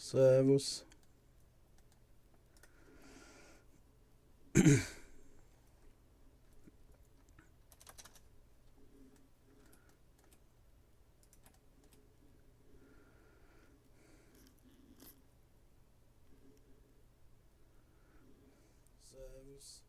Servus. Servus.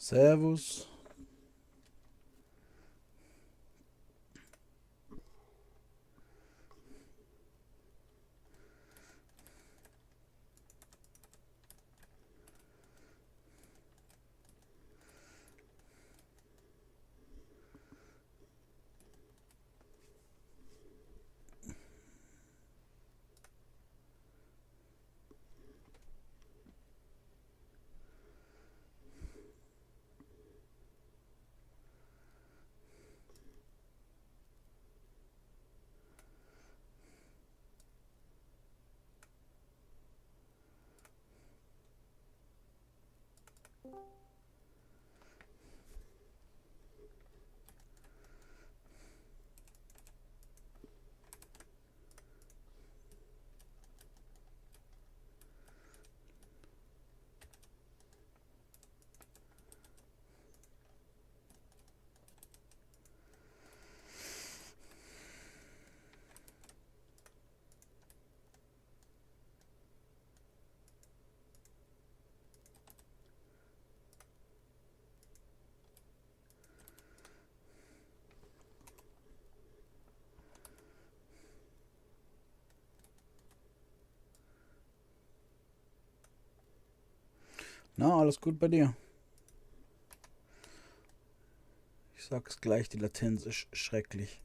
Servus. Na, alles gut bei dir? Ich sag's gleich, die Latenz ist schrecklich.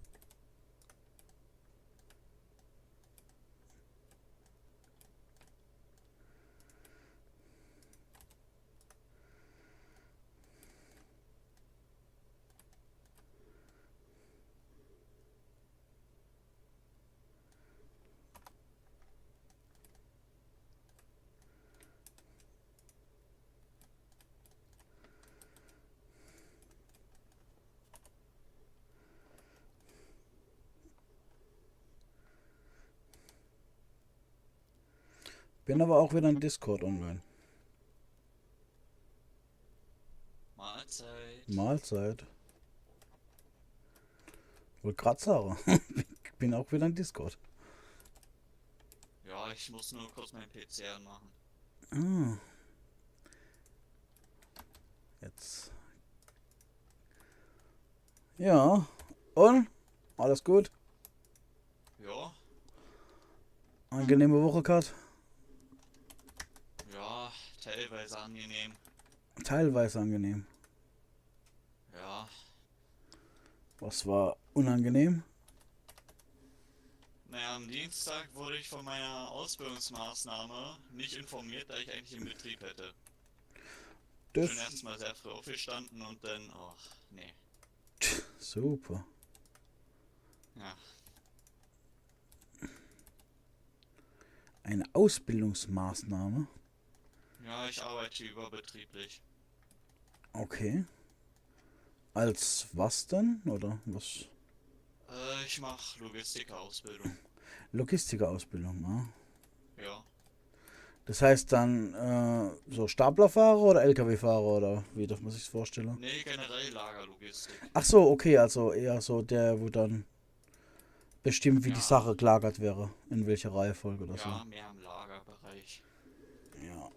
Bin aber auch wieder in Discord online. Mahlzeit. Mahlzeit. Wollte gerade sagen. Bin auch wieder in Discord. Ja, ich muss nur kurz meinen PC anmachen. Ah, jetzt. Ja. Und? Alles gut? Ja, Angenehme Woche gehabt? ja, teilweise angenehm. Teilweise angenehm. Ja, Was war unangenehm? naja, am Dienstag wurde ich von meiner Ausbildungsmaßnahme nicht informiert, da ich eigentlich in Betrieb hätte. Schon Das. erstmal sehr früh aufgestanden und dann, ach, nee. Super. Ja, Eine Ausbildungsmaßnahme. ja, ich arbeite überbetrieblich. Okay. Als was denn? Oder was? Ich mache Logistikerausbildung. Logistikerausbildung, ja. Ja, Das heißt dann so Staplerfahrer oder LKW-Fahrer oder wie darf man sich das vorstellen? nee, generell Lagerlogistik. Ach so, okay, also eher so der, wo dann bestimmt, wie die Ja, Sache gelagert wäre, in welcher Reihenfolge oder so. ja, mehr im Lagerbereich. Ja.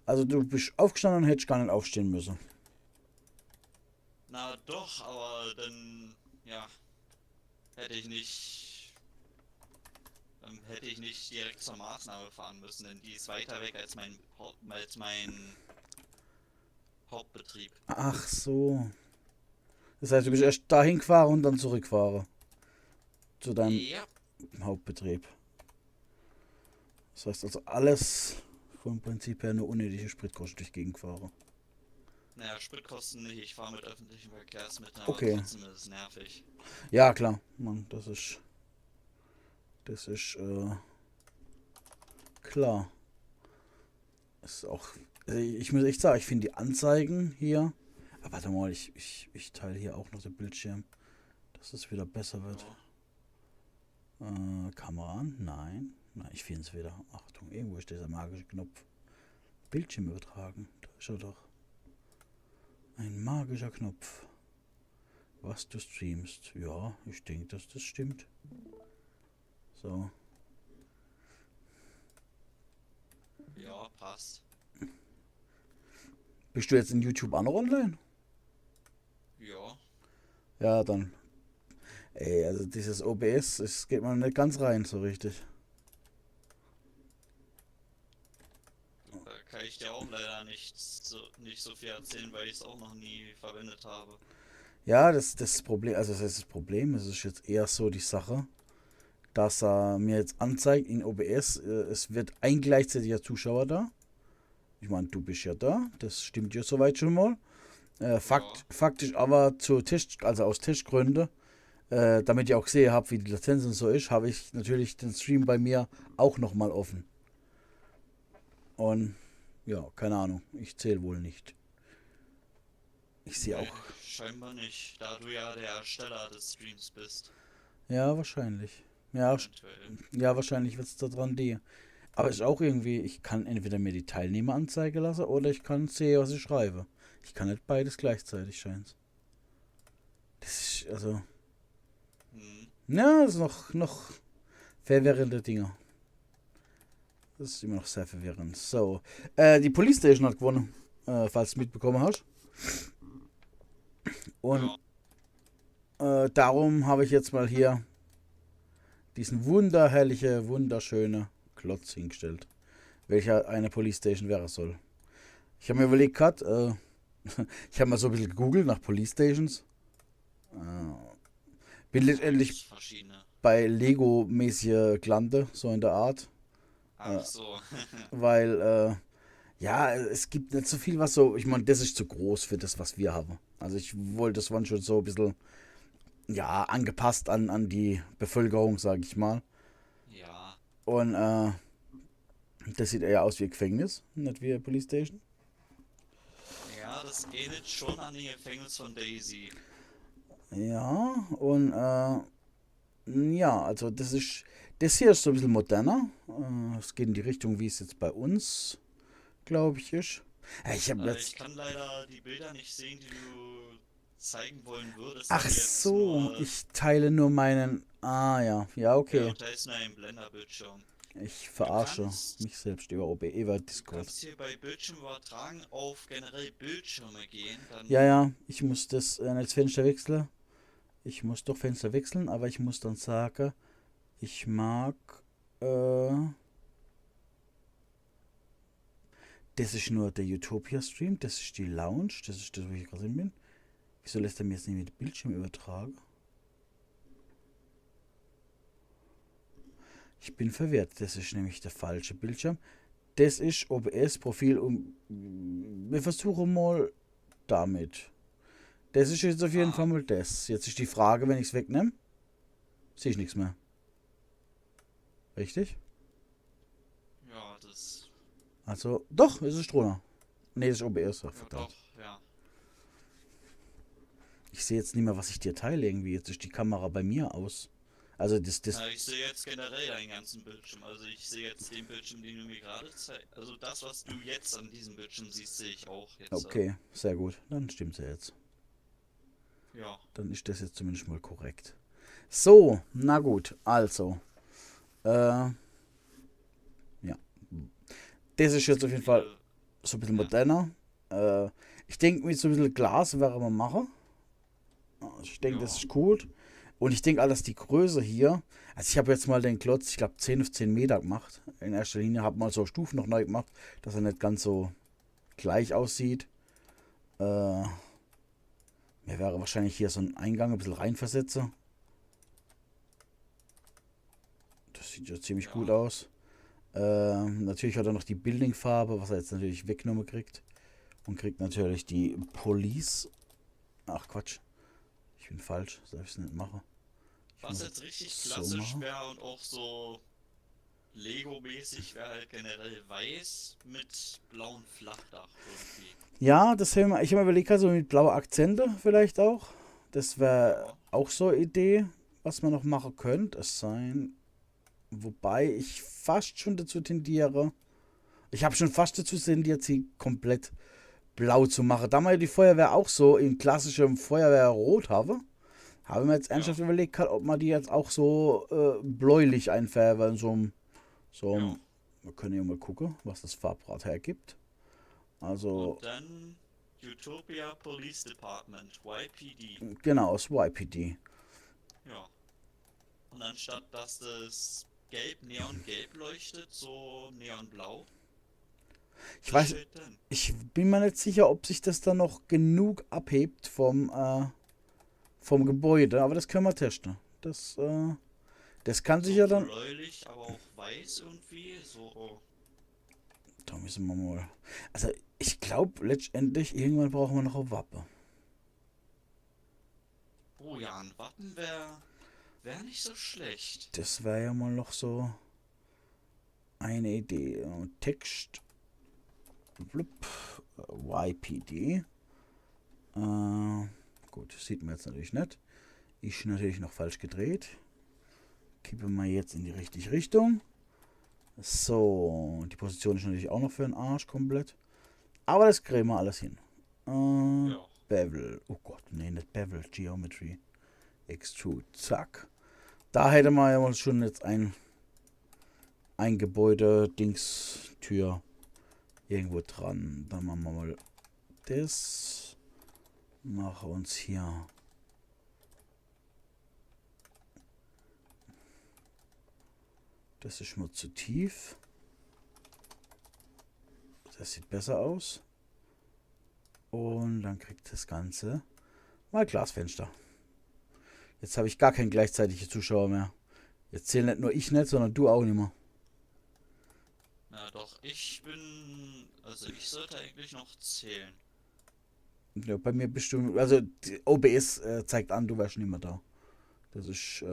Also du bist aufgestanden und hättest gar nicht aufstehen müssen. Na doch, aber dann, ja, hätte ich nicht, hätte ich nicht direkt zur Maßnahme fahren müssen, denn die ist weiter weg als mein Hauptbetrieb. Ach so. Das heißt, du bist erst dahin gefahren und dann zurückgefahren. Zu deinem Ja, Hauptbetrieb. Das heißt also alles vom Prinzip her nur unnötige Spritkosten durch Gegend gefahren. naja, Spritkosten nicht, ich fahre mit öffentlichen Verkehrsmitteln, aber Okay. trotzdem ist es nervig. Ja, klar. Mann, das ist klar. Ist auch. Ich muss echt sagen, ich finde die Anzeigen hier. Aber warte mal, ich teile hier auch noch den Bildschirm, dass es wieder besser wird. Ja, Kamera an? Nein. Nein, ich finde es wieder. Achtung, irgendwo ist dieser magische Knopf. Bildschirm übertragen. Da ist er doch. Ein magischer Knopf. Was du streamst. Ja, ich denke, dass das stimmt. So. Ja, passt. Bist du jetzt in YouTube auch noch online? Ja, Ja, dann. Ey, also dieses OBS, es geht mal nicht ganz rein so richtig. da kann ich dir auch leider nicht so viel erzählen, weil ich es auch noch nie verwendet habe. Ja, das Problem, also das heißt das Problem, es ist jetzt eher so die Sache, dass er mir jetzt anzeigt in OBS, es wird ein gleichzeitiger Zuschauer da. Ich meine, du bist ja da, das stimmt ja soweit schon mal. Ja, Faktisch aber also aus Testgründen, damit ich auch sehe habe, wie die Latenz und so ist, habe ich natürlich den Stream bei mir auch nochmal offen. Und ja, keine Ahnung, ich zähle wohl nicht. Ich sehe nee, auch. scheinbar nicht, da du ja der Ersteller des Streams bist. Ja, wahrscheinlich. Ja, Eventuell. ja wahrscheinlich wird es daran liegen. Aber es ist auch irgendwie, ich kann entweder mir die Teilnehmeranzeige lassen oder ich kann sehen, was ich schreibe. Ich kann nicht beides gleichzeitig, scheint. Das ist, also, Hm. ja, das ist noch verwirrende Dinge. Das ist immer noch sehr verwirrend. So, die Police Station hat gewonnen, falls du es mitbekommen hast. Und Ja, darum habe ich jetzt mal hier diesen wunderschöne Klotz hingestellt, welcher eine Police Station wäre soll. Ich habe mir überlegt, ich habe mal so ein bisschen gegoogelt nach Police Stations. Bin da letztendlich gibt's verschiedene. bei Lego-mäßige Glande, so in der Art. Ach Äh, so. weil, ja, es gibt nicht so viel, was so. Ich meine, das ist zu groß für das, was wir haben. Also, ich wollte das waren schon so ein bisschen, ja, angepasst an die Bevölkerung, sage ich mal. Ja, Und, das sieht eher aus wie ein Gefängnis, nicht wie eine Police Station. ja, das ähnelt schon an dem Gefängnis von Daisy. Ja, und, ja, also, das hier ist so ein bisschen moderner. Es geht in die Richtung, wie es jetzt bei uns, glaube ich, ist. Ja, ich habe Ich jetzt. kann leider die Bilder nicht sehen, die du zeigen wollen würdest, da Ach du jetzt so, nur. ich teile nur meinen. Ah ja, ja, Ja, okay. und da ist nur ein Blenderbildschirm. Ich Du verarsche kannst, mich selbst über über du Discord. kannst hier bei Bildschirm übertragen auf generell Bildschirme gehen, Ja, dann. ja, ich muss das als Fenster wechseln. Ich muss doch Fenster wechseln, aber ich muss dann sagen, ich mag. Äh, das ist nur der Utopia Stream, das ist die Lounge, das ist das, wo ich gerade bin. Wieso lässt er mir jetzt nicht mit Bildschirm übertragen? Ich bin verwirrt, das ist nämlich der falsche Bildschirm. Das ist OBS-Profil und wir versuchen mal damit. Das ist jetzt auf jeden Fall Ah, mal das. Jetzt ist die Frage, wenn ich es wegnehme, sehe ich nichts mehr. Richtig? ja, das. Also, doch, es ist drunter. Ne, das ist OBS, ach, Ja, doch, verdammt. ja. Ich sehe jetzt nicht mehr, was ich dir teile irgendwie. Jetzt ist die Kamera bei mir aus. Also, das. Na, ich sehe jetzt generell deinen ganzen Bildschirm. Also ich sehe jetzt den Bildschirm, den du mir gerade zeigst. Also das, was du jetzt an diesem Bildschirm siehst, sehe ich auch jetzt. Okay, sehr gut. Dann stimmt's ja jetzt. Ja. Dann ist das jetzt zumindest mal korrekt. So, na gut. Also, ja. Das ist Es jetzt auf gibt jeden Fall viele. so ein bisschen Ja, moderner. Ich denke, mit so ein bisschen Glas werden wir machen. Ich denke, das ja. ist cool. Und ich denke, dass die Größe hier. Also, ich habe jetzt mal den Klotz, ich glaube, 10 auf 10 Meter gemacht. In erster Linie habe mal so Stufen noch neu gemacht, dass er nicht ganz so gleich aussieht. Mir wäre wahrscheinlich hier so ein Eingang ein bisschen reinversetze. Das sieht ja ziemlich gut Ja. aus. Natürlich hat er noch die Building-Farbe, was er jetzt natürlich weggenommen kriegt. Und kriegt natürlich die Police. Ach Quatsch. Ich bin falsch. Soll ich es nicht machen? Ich Was muss jetzt richtig es so klassisch machen. wäre und auch so Lego-mäßig wäre halt generell weiß mit blauem Flachdach irgendwie. Ja, das haben wir, ich habe mir überlegt, also mit blauen Akzente vielleicht auch. Das wäre Ja. auch so eine Idee, was man noch machen könnte. Es sein. Wobei ich fast schon dazu tendiere. Ich habe schon fast dazu tendiert, sie komplett blau zu machen. Da man ja die Feuerwehr auch so in klassischem Feuerwehrrot habe, habe ich mir jetzt ernsthaft Ja. überlegt, ob man die jetzt auch so bläulich einfärben in so einem Ja. wir können ja mal gucken, was das Farbrad hergibt. Also, Und dann Utopia Police Department, YPD. genau, aus YPD. Ja. Und anstatt dass das neongelb leuchtet, so neonblau. Ich Das weiß, steht dann. ich bin mir nicht sicher, ob sich das dann noch genug abhebt vom Gebäude, aber das können wir testen. Das kann sich So ja dann. bläulich, aber auch weiß irgendwie. So. Da müssen wir mal. Also, ich glaube, letztendlich, irgendwann brauchen wir noch eine Wappe. Oh ja, ein Wappen wär nicht so schlecht. Das wäre ja mal noch so eine Idee. Text. Blub, YPD. Gut, sieht man jetzt natürlich nicht. Ist natürlich noch falsch gedreht. Kippen wir jetzt in die richtige Richtung. So, die Position ist natürlich auch noch für den Arsch komplett. Aber das kriegen wir alles hin. Ja. Bevel. Oh Gott, nee, nicht Bevel. Geometry. Extrude. Zack. Da hätte man ja mal schon jetzt ein Gebäude, Dings, Tür irgendwo dran. Dann machen wir mal das. Machen uns hier. Das ist mal zu tief. Das sieht besser aus. Und dann kriegt das Ganze mal Glasfenster. Jetzt habe ich gar keinen gleichzeitigen Zuschauer mehr. Jetzt zählen nicht nur ich nicht, sondern du auch nicht mehr. Na doch, also ich sollte eigentlich noch zählen. Ja, bei mir bestimmt, also die OBS zeigt an, du wärst nicht mehr da. Das ist,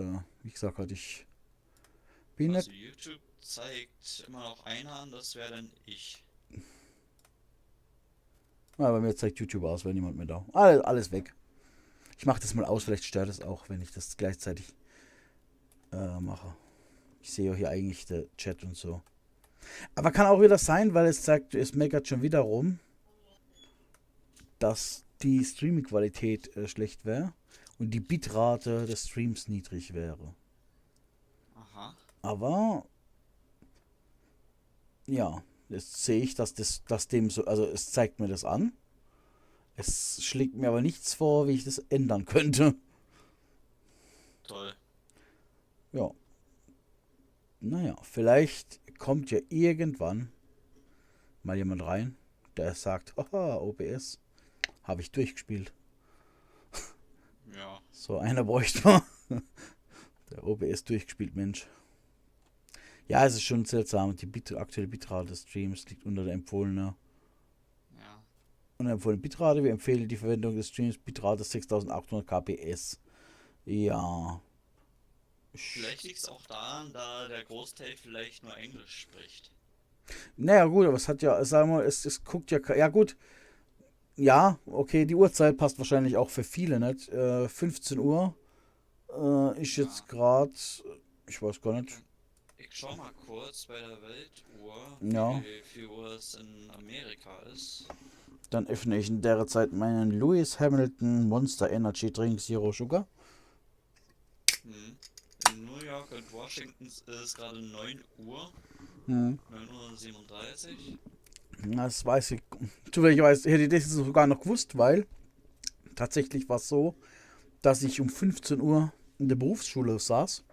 wie gesagt, halt ich bin Also nicht. YouTube zeigt immer noch einer an, das wäre dann ich. Ja, bei mir zeigt YouTube aus, wenn niemand mehr da. Alles weg. Ich mache das mal aus, vielleicht stört es auch, wenn ich das gleichzeitig mache. Ich sehe ja hier eigentlich den Chat und so. Aber kann auch wieder sein, weil es sagt, es meckert schon wieder rum, dass die Streaming-Qualität schlecht wäre und die Bitrate des Streams niedrig wäre. Aha. Aber ja, jetzt sehe ich, dass dem so, also es zeigt mir das an. Es schlägt mir aber nichts vor, wie ich das ändern könnte. Toll. Ja. Naja, vielleicht kommt ja irgendwann mal jemand rein, der sagt, haha, OBS, habe ich durchgespielt. Ja. So einer bräuchte man. Der OBS durchgespielt, Mensch. Ja, es ist schon seltsam. Die aktuelle Bitrate des Streams liegt unter der empfohlenen. Ja. Unter der empfohlenen Bitrate. Wir empfehlen die Verwendung des Streams Bitrate 6800 kbs. Ja. Vielleicht liegt es auch daran, da der Großteil vielleicht nur Englisch spricht. Naja, gut, aber es hat ja, sagen wir, es guckt ja, ja gut. Ja, okay, die Uhrzeit passt wahrscheinlich auch für viele, nicht? 15 Uhr ist Ja. jetzt gerade, ich weiß gar nicht. Ich schau mal kurz bei der Weltuhr, Ja. wie viel Uhr es in Amerika ist. Dann öffne ich in der Zeit meinen Lewis Hamilton Monster Energy Drink Zero Sugar. In New York und Washington ist es gerade 9 Uhr. 9:37 Uhr. Das weiß ich. Zufälligerweise hätte ich das sogar noch gewusst, weil tatsächlich war es so, dass ich um 15 Uhr in der Berufsschule saß,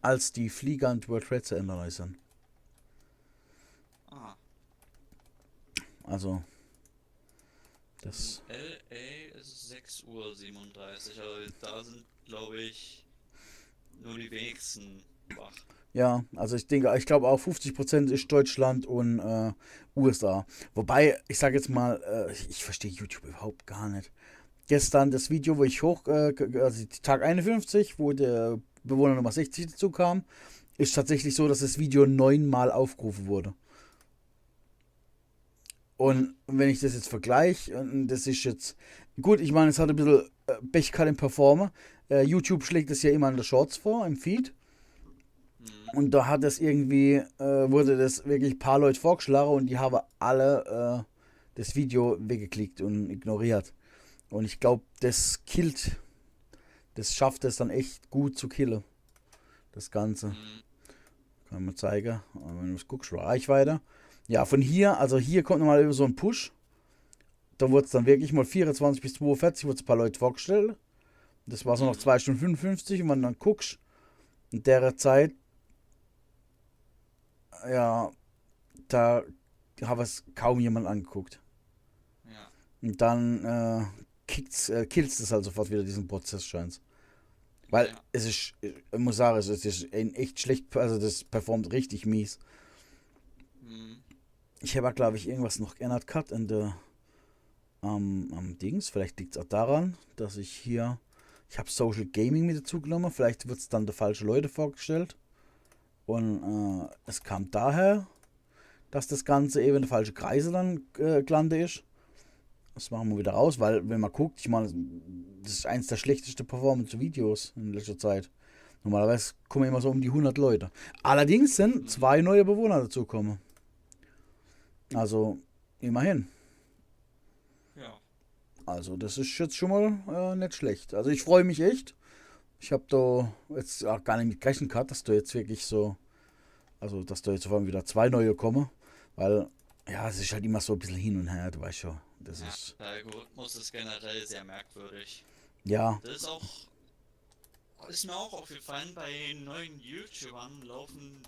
als die Flieger an World Trade Center sind. Ah. Also, das. In LA ist es 6:37 Uhr. Also da sind, glaube ich, nur die wenigsten wach. Ja, also ich denke, ich glaube auch 50% ist Deutschland und USA. Wobei, ich sage jetzt mal, ich verstehe YouTube überhaupt gar nicht. Gestern das Video, wo ich also Tag 51, wo der Bewohner Nummer 60 dazu kam, ist tatsächlich so, dass das Video 9-mal aufgerufen wurde. Und wenn ich das jetzt vergleiche, und das ist jetzt, gut, ich meine, es hat ein bisschen Pech gehabt im Performer. YouTube schlägt es ja immer in der Shorts vor, im Feed. Und da hat es irgendwie, wurde das wirklich ein paar Leute vorgeschlagen und die haben alle das Video weggeklickt und ignoriert. Und ich glaube, das schafft es dann echt gut zu killen. Das Ganze. Kann man zeigen. Aber wenn du es guckst, Reichweite. Ja, von hier, also hier kommt nochmal über so ein Push. Da wurde es dann wirklich mal 24 bis 42, wurde es ein paar Leute vorgestellt. Das war so noch 2 Stunden 55 und wenn du dann guckst, in der Zeit, ja, da habe es kaum jemand angeguckt. Ja. Und dann killst es halt sofort wieder diesen Prozess, scheint. Weil Ja. es ist, ich muss sagen, es ist echt schlecht, also das performt richtig mies. Hm. Ich habe, glaube ich, irgendwas noch geändert gehabt in der am Dings. Vielleicht liegt es auch daran, dass ich habe Social Gaming mit dazu genommen. Vielleicht wird es dann der falsche Leute vorgestellt. Und es kam daher, dass das Ganze eben in der falsche Kreise dann gelandet ist. Das machen wir wieder raus, weil wenn man guckt, ich meine, das ist eins der schlechtesten Performance-Videos in letzter Zeit. Normalerweise kommen immer so um die 100 Leute. Allerdings sind 2 neue Bewohner dazugekommen. Also, immerhin. Ja. Also, das ist jetzt schon mal nicht schlecht. Also, ich freue mich echt. Ich habe da jetzt auch gar nicht mit gerechnet gehabt, dass da jetzt wirklich so, also, dass da jetzt vor allem wieder 2 neue kommen. Weil, ja, es ist halt immer so ein bisschen hin und her, du weißt schon. Das Ja. ist, Der Algorithmus ist generell sehr merkwürdig. ja, Das ist mir auch aufgefallen, bei neuen YouTubern laufen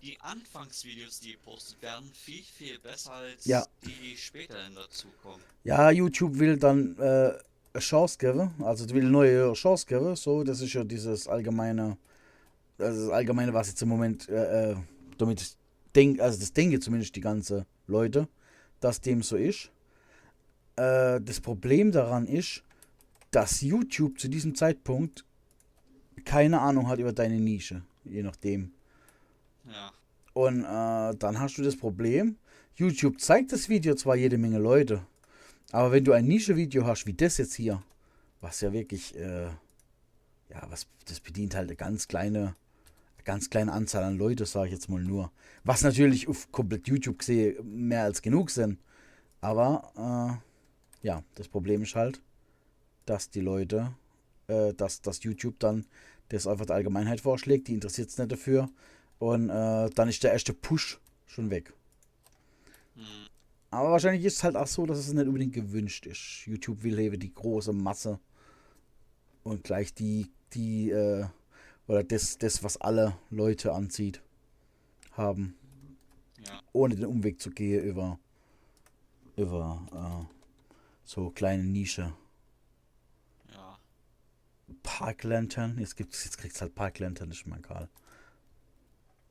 die Anfangsvideos, die gepostet werden, viel, viel besser ja, als die später dann dazukommen. ja, YouTube will dann eine Chance geben, also will eine neue Chance geben, so, das ist ja dieses allgemeine, das allgemeine, was jetzt im Moment damit denkt, also das denken zumindest die ganzen Leute, dass dem so ist. Das Problem daran ist, dass YouTube zu diesem Zeitpunkt keine Ahnung hat über deine Nische, je nachdem. Ja. Und dann hast du das Problem, YouTube zeigt das Video zwar jede Menge Leute, aber wenn du ein Nische-Video hast, wie das jetzt hier, was ja wirklich, das bedient halt eine ganz kleine Anzahl an Leute, sage ich jetzt mal nur. Was natürlich auf komplett YouTube gesehen mehr als genug sind. Aber, ja, das Problem ist halt, dass die Leute, dass YouTube dann das einfach der Allgemeinheit vorschlägt, die interessiert es nicht dafür. Und dann ist der erste Push schon weg. Hm. Aber wahrscheinlich ist es halt auch so, dass es nicht unbedingt gewünscht ist. YouTube will eben die große Masse und gleich oder das, was alle Leute anzieht, haben. Ja. Ohne den Umweg zu gehen über so kleine Nische. Ja. Parklantern, jetzt kriegst du halt Parklantern, ist mein Karl.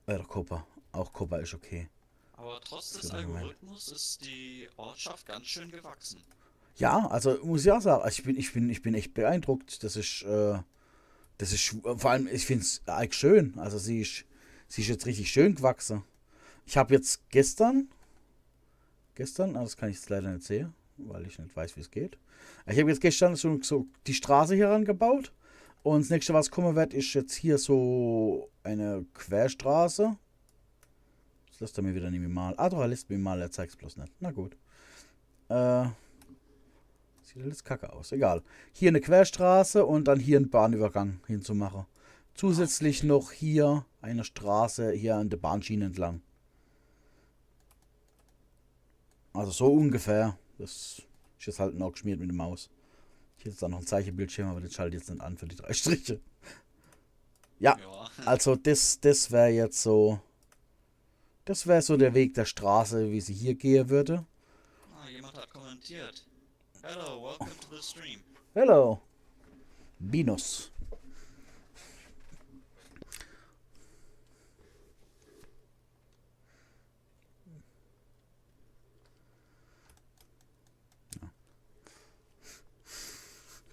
Oder Copper. Auch Copper ist okay. Aber trotz Für des den Moment. Algorithmus ist die Ortschaft ganz schön gewachsen. Ja, also muss ich auch sagen, also ich bin echt beeindruckt. Das ist vor allem, ich finde es eigentlich schön. Also sie ist jetzt richtig schön gewachsen. Ich habe jetzt gestern, das kann ich jetzt leider nicht sehen, weil ich nicht weiß, wie es geht. Ich habe jetzt gestern so die Straße hier rangebaut. Und das nächste, was kommen wird, ist jetzt hier so eine Querstraße. Das lässt er mir wieder nicht mehr mal. Ah, doch, er lässt mir mal, er zeigt es bloß nicht. Na gut. Sieht alles kacke aus. Egal. Hier eine Querstraße und dann hier einen Bahnübergang hinzumachen. Zusätzlich noch hier eine Straße hier an der Bahnschiene entlang. Also so ungefähr. Das ist jetzt halt noch geschmiert mit der Maus. Ich hätte jetzt da noch ein Zeichenbildschirm, aber das schaltet jetzt nicht an für die 3 Striche. Ja, Ja. also das wäre jetzt so. Das wäre so der Weg der Straße, wie sie hier gehen würde. Ah, jemand hat kommentiert. Hello, welcome to the stream. Hello. Binus.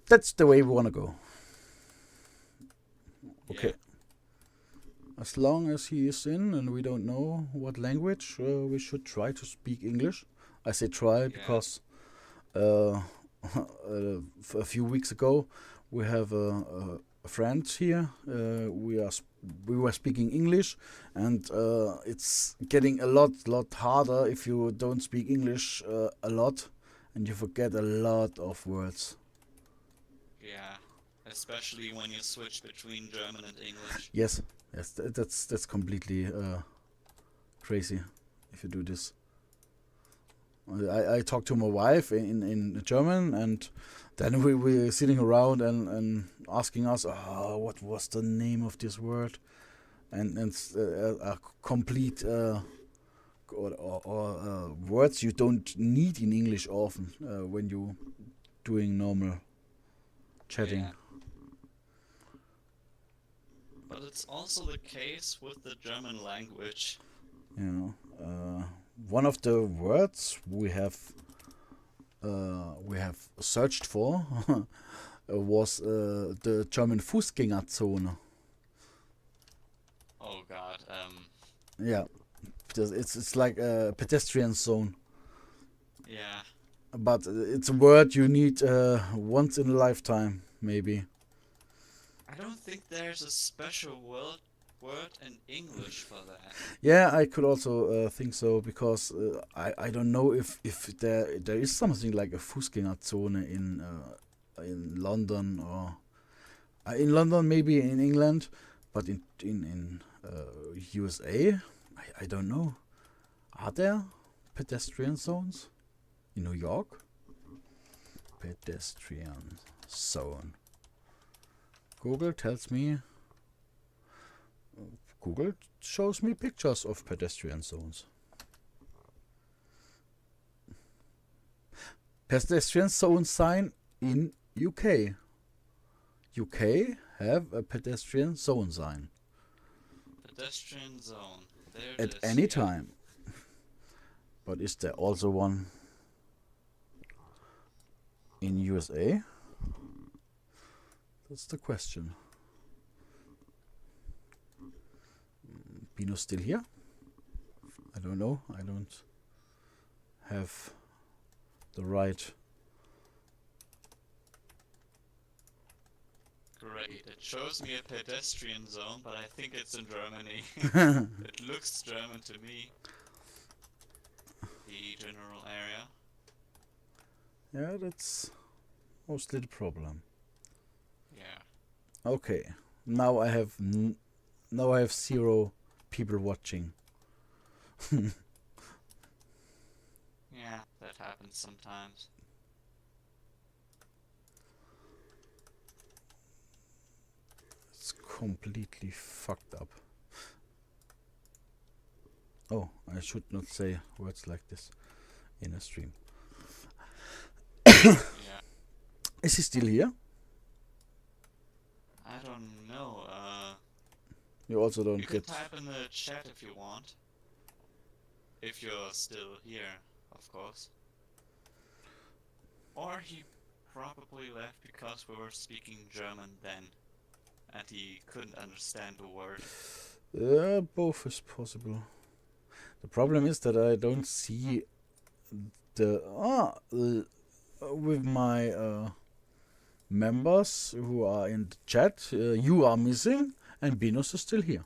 That's the way we want to go. Okay. Yeah. As long as he is in and we don't know what language, we should try to speak English. I say try because a few weeks ago we have a friend here. We were speaking English, and it's getting a lot harder if you don't speak English a lot, and you forget a lot of words. Yeah. Especially when you switch between German and English. Yes, Yes, that's completely crazy if you do this. I talked to my wife in German, and then we were sitting around and asking us, oh, what was the name of this word, and a complete or words you don't need in English often when you doing normal chatting. Yeah. But it's also the case with the German language. You know, one of the words we have searched for was the German Fußgängerzone. Oh god, Yeah, because it's like a pedestrian zone, yeah. but it's a word you need once in a lifetime, maybe. I don't think there's a special word in English for that. Yeah, I could also think so, because I don't know if there is something like a Fußgängerzone in London, or in London, maybe in England, but in USA, I don't know. Are there pedestrian zones in New York? Pedestrian zone. Google tells me. Google shows me pictures of pedestrian zones. Pedestrian zone sign in UK. UK have a pedestrian zone sign. Pedestrian zone. There At it is. any Yeah. time. But is there also one in USA? That's the question. Bino's still here? I don't know. I don't have the right. Great. It shows me a pedestrian zone, but I think it's in Germany. It looks German to me. The general area. Yeah, that's mostly the problem. Yeah. Okay, now I have now I have 0 people watching. Yeah, that happens sometimes. It's completely fucked up. Oh, I should not say words like this in a stream. Yeah. Is he still here? I don't know. You also don't You can get. type in the chat if you want. If you're still here, of course. Or he probably left because we were speaking German then, and he couldn't understand the word. Both is possible. The problem is that I don't see the with my members who are in the chat. You are missing, and Binos is still here.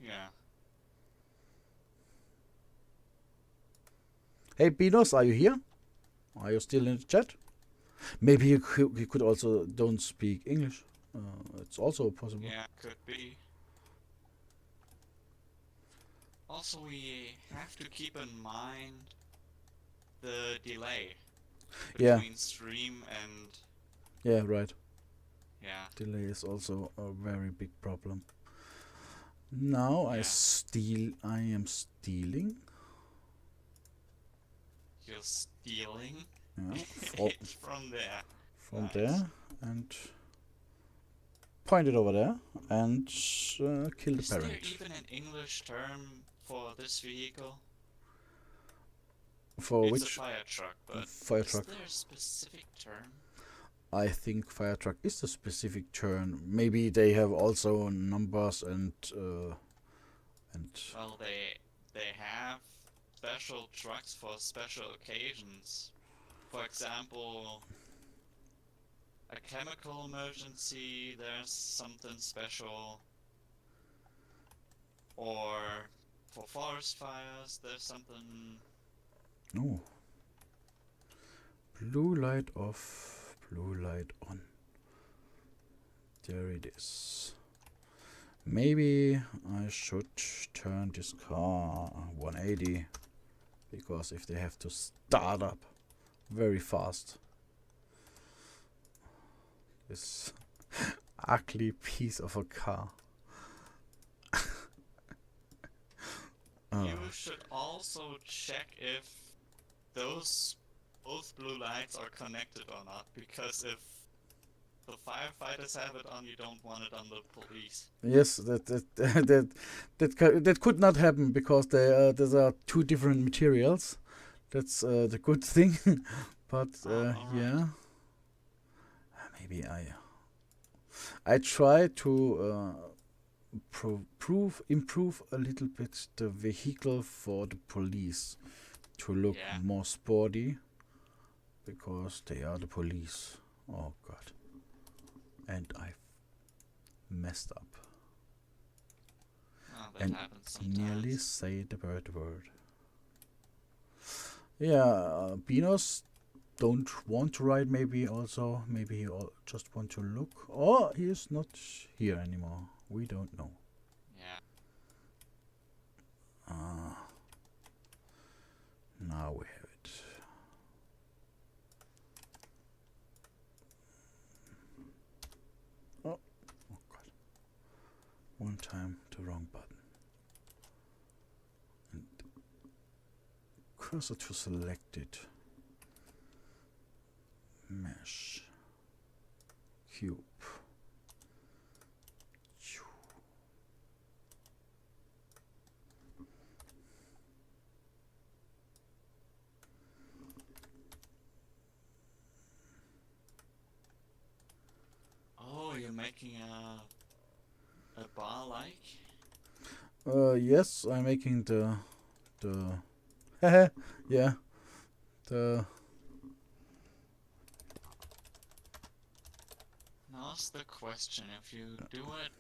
Yeah. Hey Binos, are you here? Are you still in the chat? Maybe you could also don't speak English. It's also possible. Yeah, could be. Also, we have to keep in mind the delay Yeah. between stream and Yeah, right. yeah. Delay is also a very big problem. Now I am stealing. You're stealing Yeah, it from there. from Nice. there, and point it over there, and kill the Is there parent. even an English term for this vehicle? For It's which a fire truck, but fire is truck? there a specific term? I think fire truck is the specific term. Maybe they have also numbers and Well, they have special trucks for special occasions. For example, a chemical emergency, there's something special. Or for forest fires, there's something. no. Blue light off, blue light on. There it is. Maybe I should turn this car 180, because if they have to start up very fast, this ugly piece of a car. You should also check if those both blue lights are connected or not, because if the firefighters have it on, you don't want it on the police. Yes, that could not happen, because these are two different materials. That's the good thing. But alright. yeah, maybe I try to improve a little bit the vehicle for the police to look more sporty, because they are the police. Oh god. And I messed up. Oh, that and happens sometimes. Nearly say the word. Yeah, Beanos don't want to ride, maybe also. Maybe he just want to look. Or he is not here anymore. We don't know. Yeah. Now we have it. Oh god. One time the wrong button. And cursor to selected. Mesh. Cube. Oh, you're making a bar like? Yes, I'm making the yeah, the Now's the question, if you do it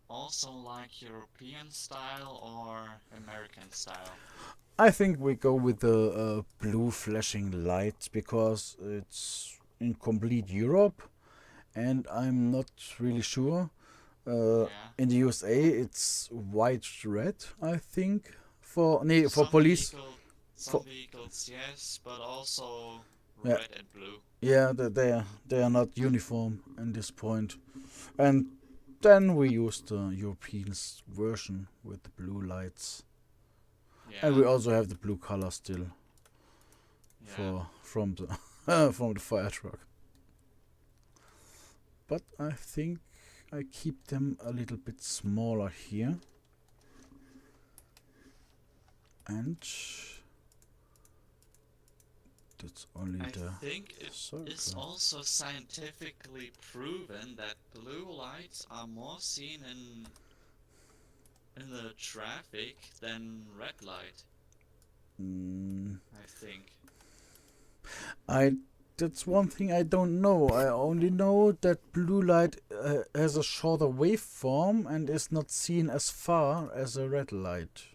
also like European style or American style? I think we go with the blue flashing light, because it's in complete Europe, and I'm not really sure. In the USA, it's white red, I think, for police. Some vehicles, yes, but also Yeah. red and blue. Yeah, they are not uniform in this point, and then we use the European version with the blue lights. Yeah. And we also have the blue color still from the from the fire truck. But I think I keep them a little bit smaller here. And that's only I the think it circle. is also scientifically proven that blue lights are more seen in the traffic than red light. I think. That's one thing I don't know. I only know that blue light has a shorter waveform and is not seen as far as a red light,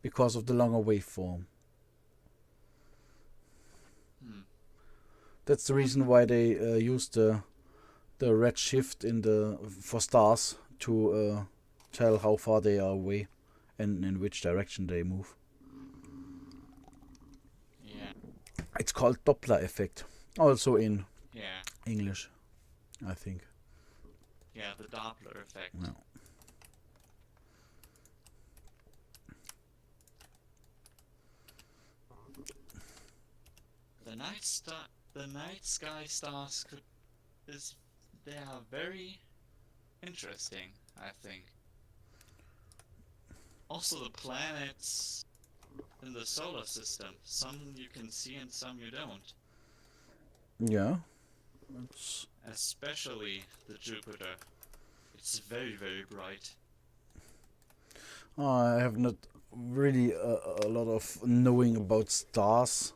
because of the longer waveform. That's the reason why they use the red shift for stars to tell how far they are away and in which direction they move. Yeah. It's called Doppler effect, also in English, I think. Yeah, the Doppler effect. No. The night sky stars they are very interesting, I think. Also the planets in the solar system. Some you can see and some you don't. Yeah. Especially the Jupiter. It's very, very bright. I have not really a lot of knowing about stars.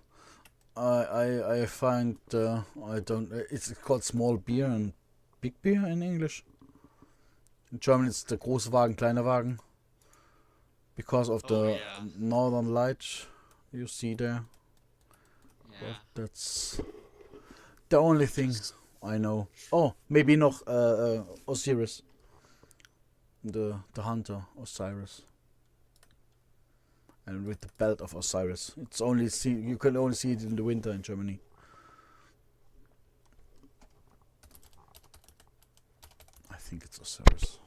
I find I don't. It's called small beer and big beer in English. In German, it's the große Wagen, kleiner Wagen, because of the northern light you see there. Yeah. But that's the only thing I know. Oh, maybe noch Osiris. the hunter Osiris, and with the belt of Osiris. It's only you can only see it in the winter in Germany. I think it's Osiris.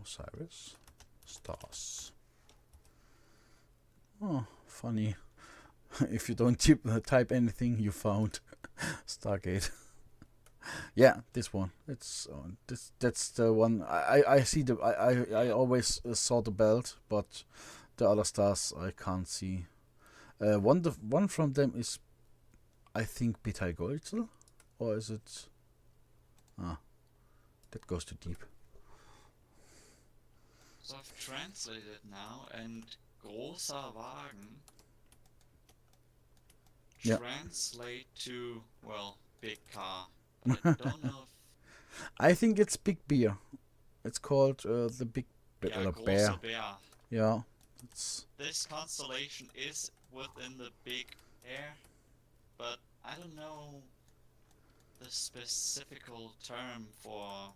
Osiris stars. Oh, funny. If you don't type anything, you found Stargate. Yeah, this one. It's that's the one. I see the I always saw the belt, but the other stars I can't see. One from them is, I think, Betelgeuse, or is it? Ah, that goes too deep. So I've translated now, and großer Wagen translate to, well, big car. But I don't know if... I think it's big bear. It's called the big bear. Bear. Yeah. This constellation is within the big bear, but I don't know the specific term for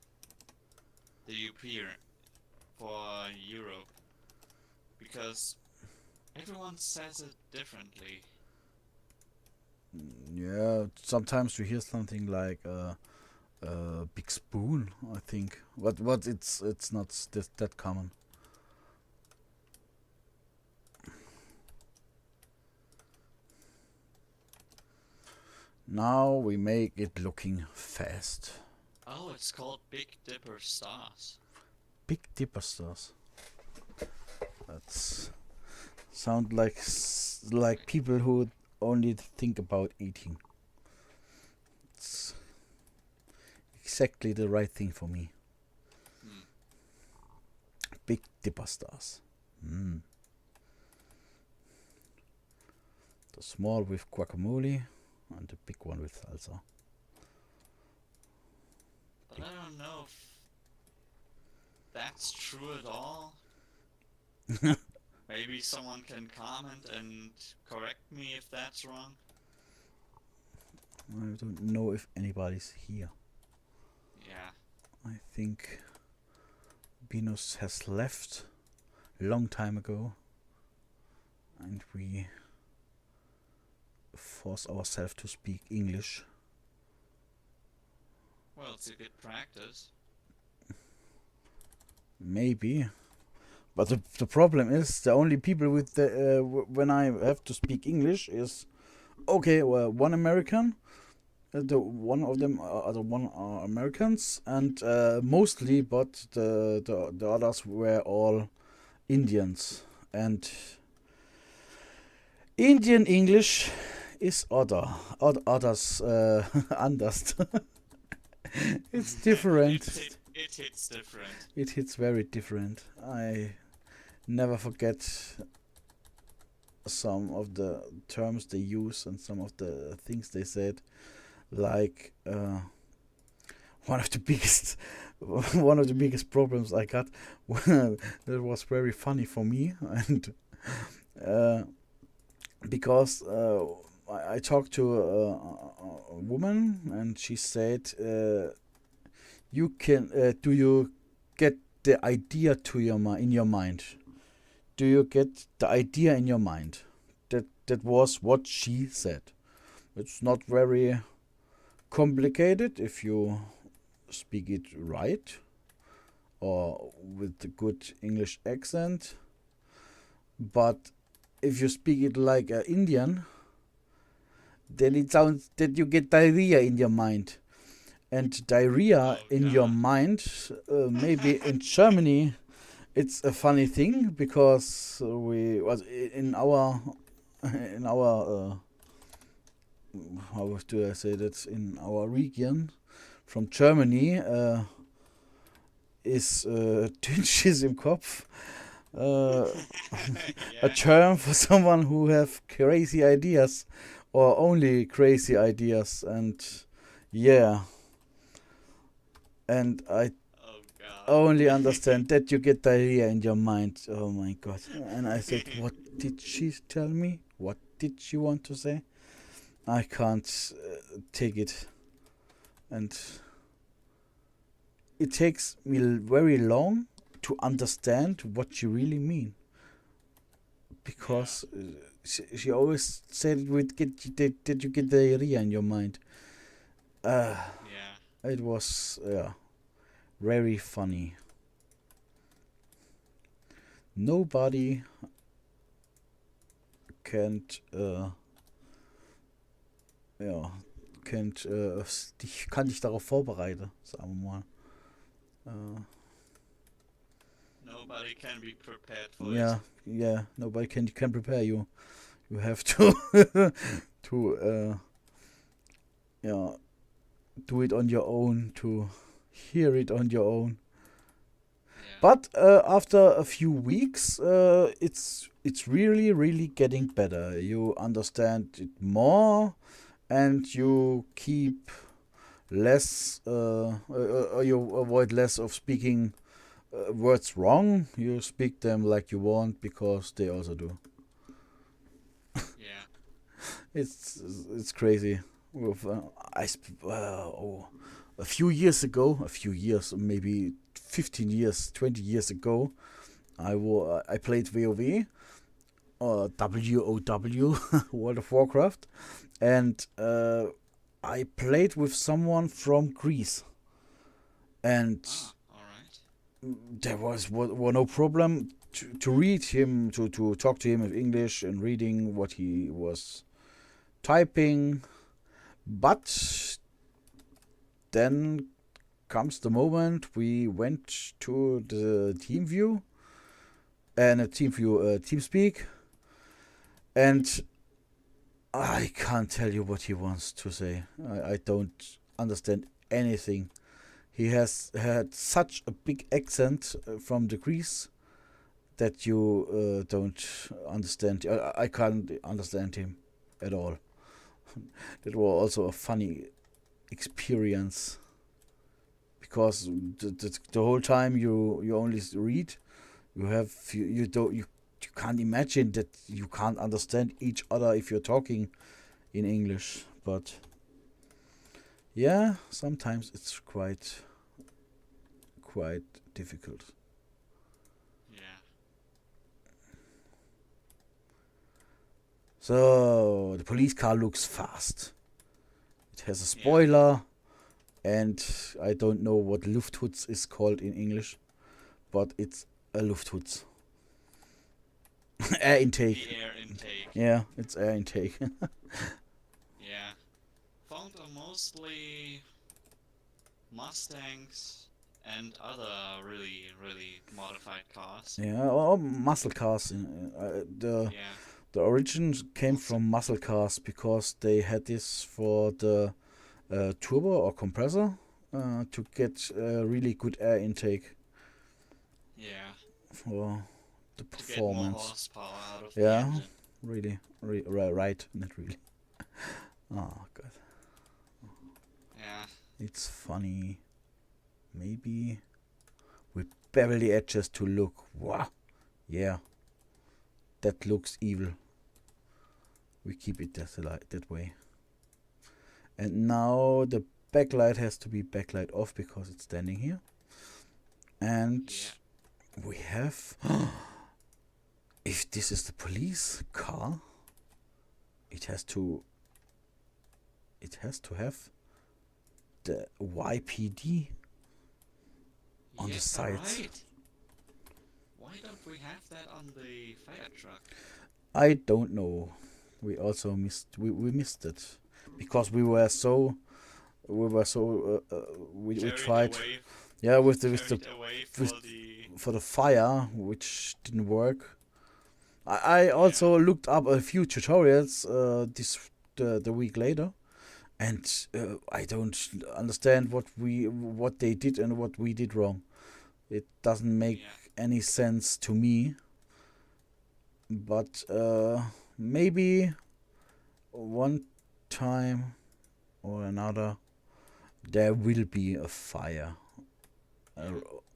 the European, for Europe, because everyone says it differently. Yeah, sometimes you hear something like big spoon, I think. But it's not that common. Now we make it looking fast. Oh, it's called Big Dipper stars. Big Dipper stars. That's sound like people who only think about eating. It's exactly the right thing for me. Big Dipper stars. The small with guacamole and the big one with salsa. But I don't know if that's true at all. Maybe someone can comment and correct me if that's wrong. I don't know if anybody's here. Yeah. I think Venus has left a long time ago, and we force ourselves to speak English. Well, it's a good practice. Maybe. But the problem is the only people with the when I have to speak English is one American, one of them are Americans, and mostly, but the others were all Indians, and Indian English is others anders. It's different. It hits different. It hits very different. I never forget some of the terms they use and some of the things they said. Like one of the biggest problems I got that was very funny for me, and because I talked to a woman and she said, "You can do you get the idea to in your mind? Do you get the idea in your mind?" That was what she said. It's not very complicated if you speak it right or with a good English accent, but if you speak it like an Indian, then it sounds that you get diarrhea in your mind. And diarrhea in your mind, maybe in Germany, it's a funny thing because we was in our how do I say that, in our region from Germany is Dünnschiss im Kopf. A term for someone who have crazy ideas or only crazy ideas, and and I only understand that you get diarrhea in your mind. Oh my god. And I said, what did she tell me? What did she want to say? I can't take it. And it takes me very long to understand what you really mean, because she always said it would get did you get the idea in your mind. Yeah. It was very funny. Nobody can't kann dich darauf vorbereiten, sagen wir mal. Nobody can be prepared for Yeah, it. yeah. Nobody can prepare you. You have to to do it on your own, to hear it on your own. Yeah. But after a few weeks, it's really getting better. You understand it more, and you keep less. You avoid less of speaking words wrong. You speak them like you want, because they also do. Yeah. It's crazy. With a few years ago, maybe 15 years, 20 years ago, I played WoW, or WoW, World of Warcraft, and I played with someone from Greece, and Alright. there was no problem to read him, to talk to him in English and reading what he was typing. But then comes the moment we went to the team view, and a team speak, and I can't tell you what he wants to say. I don't understand anything. He has had such a big accent from the Greece that you don't understand. I can't understand him at all. That was also a funny experience, because the whole time you only read, you can't imagine that you can't understand each other if you're talking in English. But yeah, sometimes it's quite difficult. Yeah. So the police car looks fast. It has a Yeah. spoiler, and I don't know what Luftschutz is called in English, but it's a Luftschutz. Air intake. The air intake. Yeah, it's air intake. Yeah. Found are mostly Mustangs and other really modified cars. Yeah, or muscle cars. Yeah. The origin came from muscle cars, because they had this for the turbo or compressor to get really good air intake Yeah. for the To get more performance. horsepower out of the Yeah, engine. really, right, not really. Oh god, Yeah. it's funny. Maybe with Beverly edges to look. Wow, yeah, that looks evil. We keep it that way. And now the backlight has to be backlight off, because it's standing here. And Yeah. we have. If this is the police car, it has to have the YPD on the sides. Right. Why don't we have that on the fire truck? I don't know. We also missed it, because we tried, Away, yeah, with carried away for with- the for the fire, which didn't work. I also looked up a few tutorials the week later, and I don't understand what they did and what we did wrong. It doesn't make any sense to me. But maybe one time or another there will be a fire,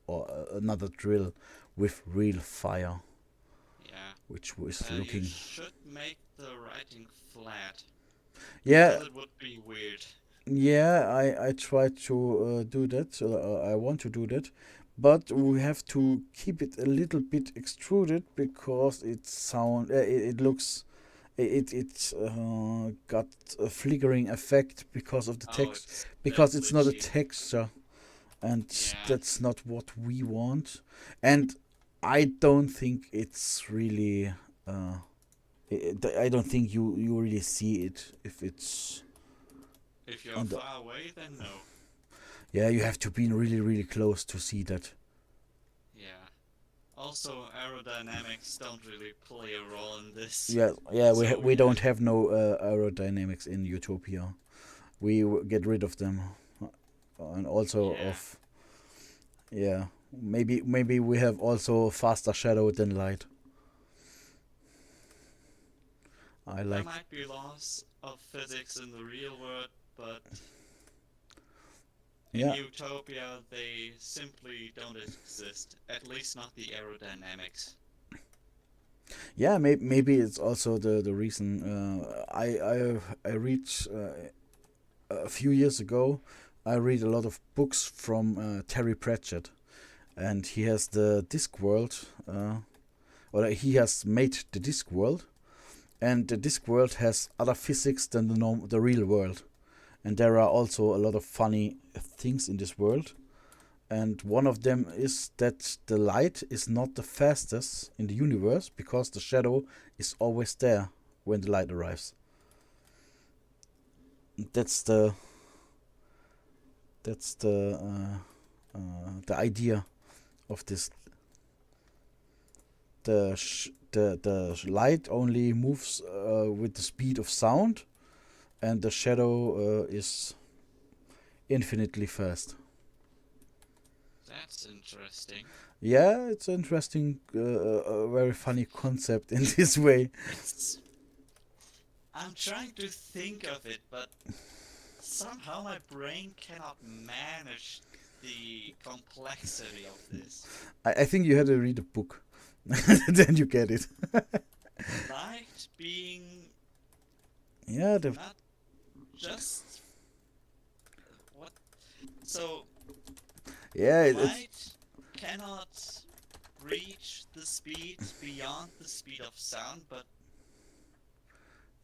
or another drill with real fire, Yeah. which was You looking. should make the writing flat. Yeah, Because it would be weird. Yeah, I try to do that. I want to do that, but we have to keep it a little bit extruded because it looks got a flickering effect because of the Oh, text, it's that because it's not a glitchy. texture, and Yeah. that's not what we want. And I don't think it's really. I don't think you really see it if it's If you're on the. far away, then no. Yeah, you have to be really really close to see that. Yeah. Also, aerodynamics don't really play a role in this. Yeah, yeah, So we yeah. don't have no aerodynamics in Utopia. We get rid of them, and also Yeah. of, yeah, maybe we have also faster shadow than light. I There like. might be laws of physics in the real world, but in Yeah, Utopia they simply don't exist. At least not the aerodynamics. yeah, maybe it's also the reason. I read a few years ago. I read a lot of books from Terry Pratchett, and he has the Discworld, or he has made the Discworld, and the Discworld has other physics than the real world, and there are also a lot of funny things in this world. And one of them is that the light is not the fastest in the universe because the shadow is always there when the light arrives. That's the idea of this. The light only moves with the speed of sound, and the shadow is infinitely fast. That's interesting. Yeah, it's an interesting, a very funny concept in this way. It's. I'm trying to think of it, but somehow my brain cannot manage the complexity of this. I think you had to read a book, then you get it. Light being Yeah, not just what? So yeah, it's light cannot reach the speed beyond the speed of sound, but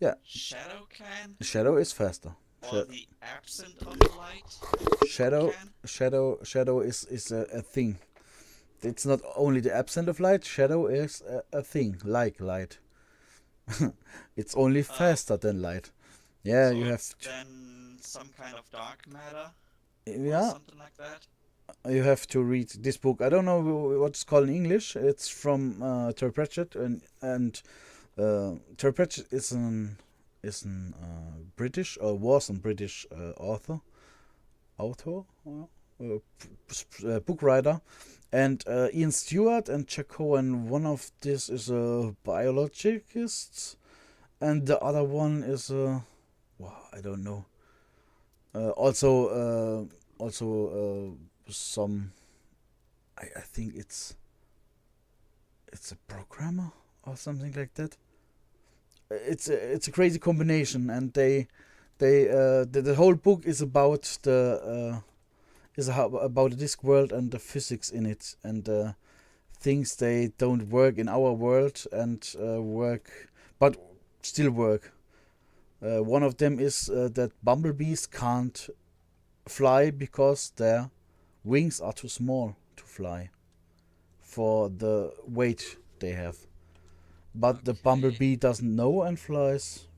yeah. shadow can, Shadow is faster. or the absence of light Shadow, can. shadow is a thing. It's not only the absence of light. Shadow is a thing like light. It's only Oh, faster than light. Yeah, so you have. it's then some kind of dark matter or Yeah, something like that. you have to read this book. I don't know what it's called in English. It's from Terry Pratchett, and Terry Pratchett is an British, or was a British author, book writer, and Ian Stewart and Jack Cohen. One of this is a biologist, and the other one is a, well, I don't know. Also some. I think it's a programmer or something like that. It's a crazy combination, and the whole book is about about the disc world and the physics in it, and things they don't work in our world and work, but still work. One of them is that bumblebees can't fly because their wings are too small to fly for the weight they have. But the Okay. bumblebee doesn't know and flies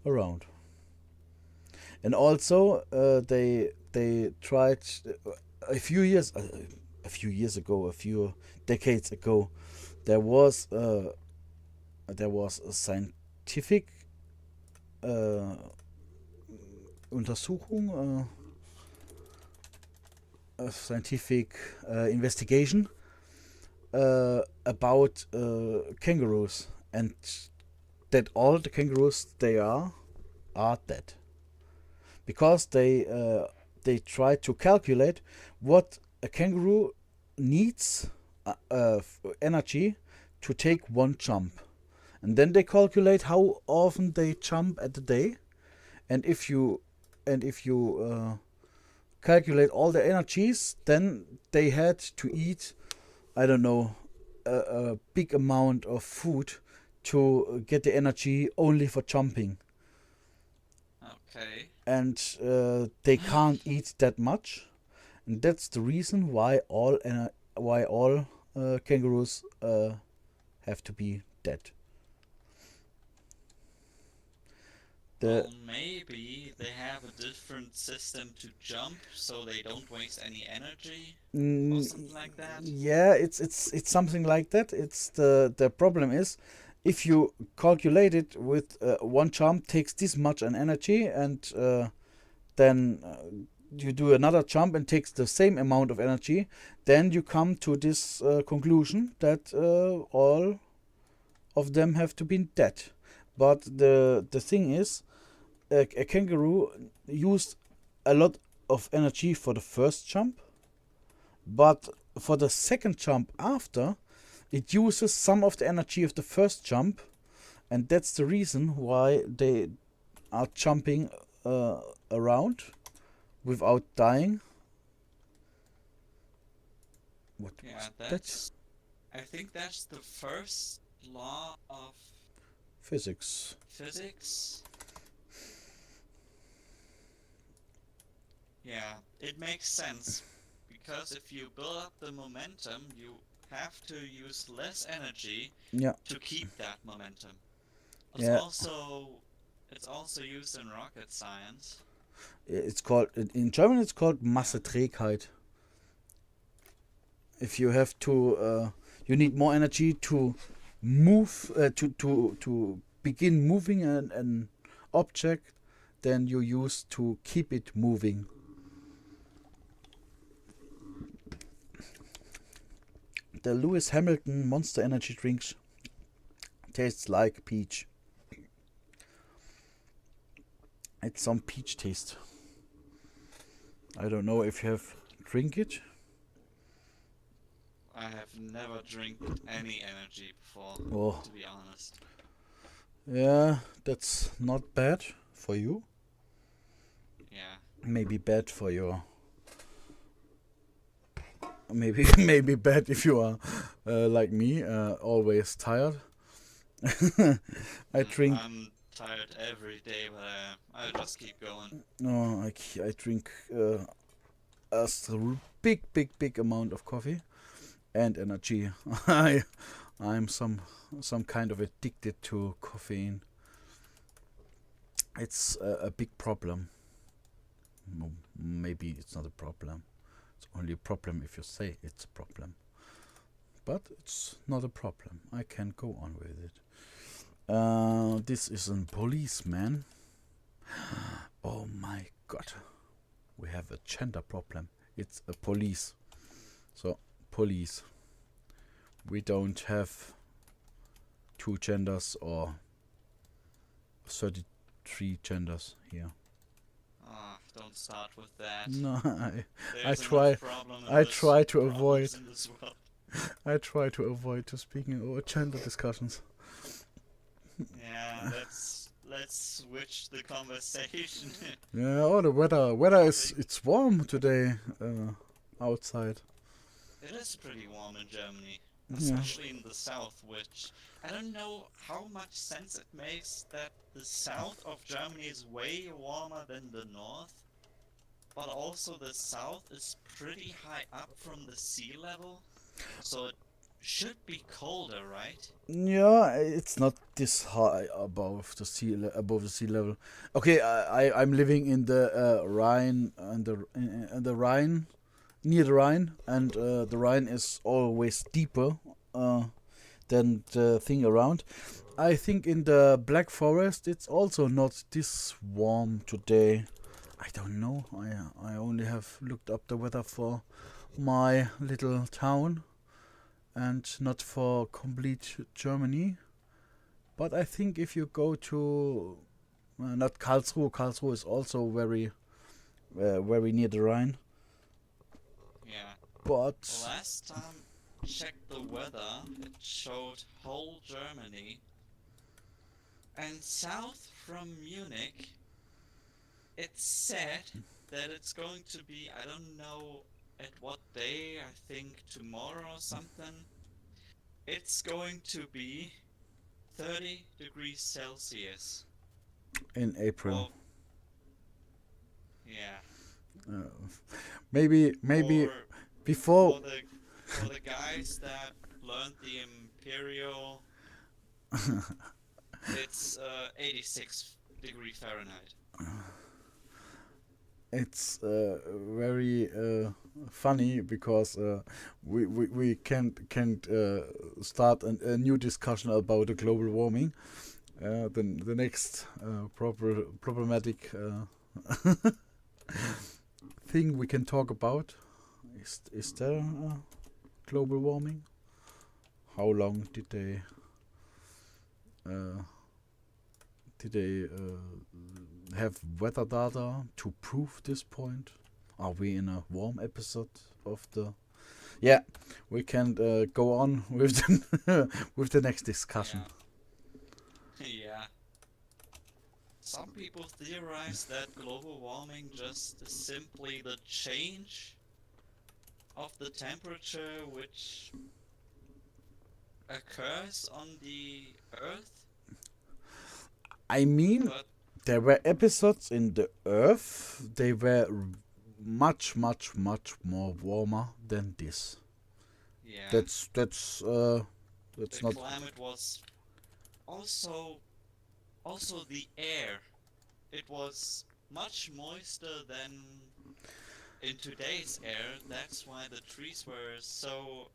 around. And also, they tried a few years ago, a few decades ago, there was there was a scientific uh, Untersuchung, a scientific investigation about kangaroos, and that all the kangaroos are dead because they try to calculate what a kangaroo needs energy to take one jump, and then they calculate how often they jump at the day, and if you and if you calculate all the energies, then they had to eat, I don't know, a big amount of food to get the energy only for jumping. Okay. And they can't eat that much, and that's the reason why all kangaroos have to be dead. Well, maybe they have a different system to jump, so they don't waste any energy, or something like that. Yeah, it's something like that. It's the problem is, if you calculate it with one jump takes this much an energy, and then you do another jump and takes the same amount of energy, then you come to this conclusion that all of them have to be dead. But the thing is, a kangaroo used a lot of energy for the first jump, but for the second jump after, it uses some of the energy of the first jump, and that's the reason why they are jumping around without dying. What Yeah, was that? that's. I think that's the first law of Physics. physics. Yeah, it makes sense. Because if you build up the momentum, you have to use less energy Yeah. to keep that momentum. Yeah. It's also used in rocket science. It's called in German. It's called Masseträgheit. If you have to, you need more energy to move to begin moving an object than you use to keep it moving. The Lewis Hamilton Monster Energy drinks tastes like peach. It's some peach taste. I don't know if you have drink it. I have never drank any energy before, Oh, to be honest. yeah, that's not bad for you. Yeah. Maybe bad for your. Maybe bad if you are like me, always tired. I drink. I'm tired every day, but I'll just keep going. No, I drink a big amount of coffee and energy. I'm some kind of addicted to caffeine. It's a big problem. No, maybe it's not a problem. It's only a problem if you say it's a problem. But it's not a problem. I can go on with it. This is a policeman. Oh my god. We have a gender problem. It's a police. So, police. We don't have two genders or 33 genders here. Ah, don't start with that. No, I There's try. enough problem in I this- try to problems avoid. in this world. I try to avoid to speaking over gender discussions. Yeah, let's switch the conversation. Yeah, oh, the weather is it's warm today outside. It is pretty warm in Germany, Yeah. especially in the south, which I don't know how much sense it makes that the south of Germany is way warmer than the north, but also the south is pretty high up from the sea level, so it should be colder, right? Yeah, it's not this high above the sea level. Okay, I'm living in the Rhine and the Rhine, near the Rhine, and the Rhine is always deeper than the thing around. I think in the Black Forest it's also not this warm today. I don't know. I only have looked up the weather for my little town and not for complete Germany. But I think if you go to not Karlsruhe is also very near the Rhine. Yeah. But Last time I checked the weather, it showed whole Germany. And south from Munich, it's said that it's going to be, I don't know at what day, I think tomorrow or something. It's going to be 30 degrees Celsius. In April. For, yeah, Uh, maybe for before. for the guys that learned the Imperial, it's 86 degree Fahrenheit. It's very funny because we can't start a new discussion about the global warming. The next problematic thing we can talk about is there global warming? How long uh, did they have weather data to prove this point? Are we in a warm episode of the? Yeah, we can go on with with the next discussion. Yeah. Yeah. Some people theorize that global warming just is simply the change of the temperature which occurs on the Earth. I mean, But there were episodes in the Earth. They were much more warmer than this. yeah, That's the not. climate was also the air. It was much moister than in today's air. That's why the trees were so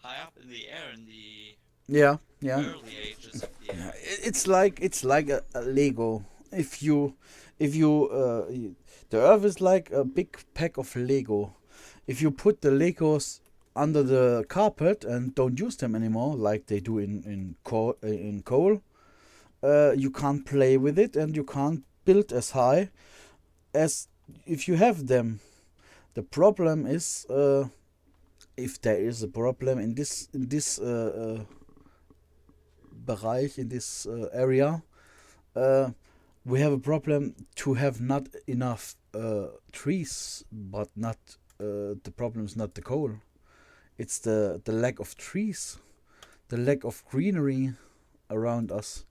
high up in the air in the Yeah. early ages of the Yeah, Earth. it's like a Lego. If you the Earth is like a big pack of Lego. If you put the Legos under the carpet and don't use them anymore, like they do in coal, you can't play with it and you can't build as high as if you have them. The problem is if there is a problem in this Bereich, in this area, uh, we have a problem to have not enough trees, but not the problem is not the coal. It's the lack of trees, the lack of greenery around us,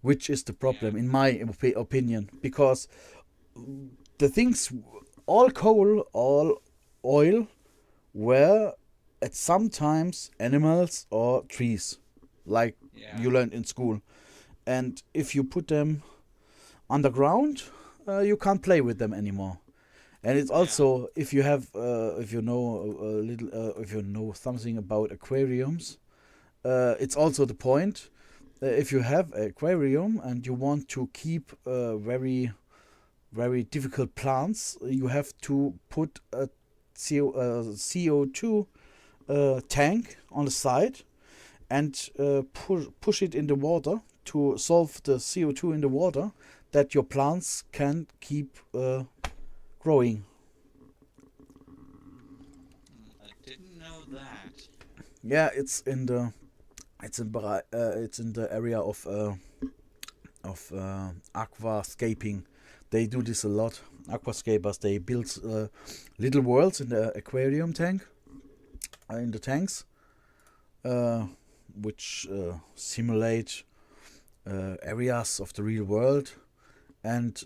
which is the problem, Yeah, in my opinion. Because the things, all coal, all oil, were at sometimes animals or trees, like yeah, you learned in school. And if you put them underground, you can't play with them anymore. And it's yeah, also, if you have, if you know a little, if you know something about aquariums, it's also the point. If you have an aquarium and you want to keep very difficult plants, you have to put a CO2 tank on the side and push it in the water to solve the CO2 in the water, that your plants can keep growing. I didn't know that. Yeah, it's in the area of aquascaping. They do this a lot. Aquascapers, they build little worlds in the aquarium tank, in the tanks, uh, which simulate areas of the real world, and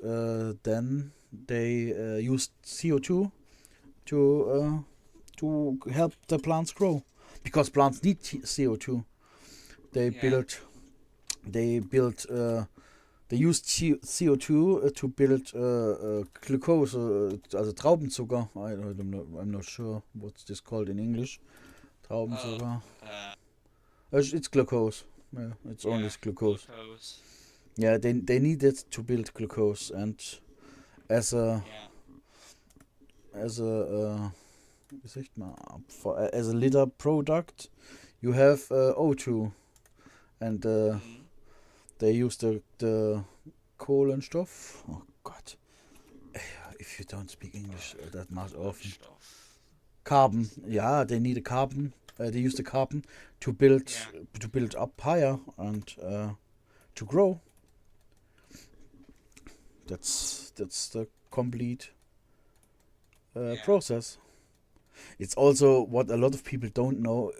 then they use CO2 to help the plants grow, because plants need CO2. They Yeah, build they build they use CO2 to build glucose, also Traubenzucker. I'm not sure what's this called in English. oh, Traubenzucker. uh, It's glucose. Yeah, it's only yeah, glucose. glucose. Yeah, they need it to build glucose, and as a Yeah, as a wie sagt man, as a litter product, you have O2, and mm, they use the Kohlenstoff. Oh God, if you don't speak English that much often. Kohlenstoff. Carbon, yeah, they need a carbon. They use the carbon to build Yeah, up higher and to grow. That's the complete Yeah. process. It's also what a lot of people don't know,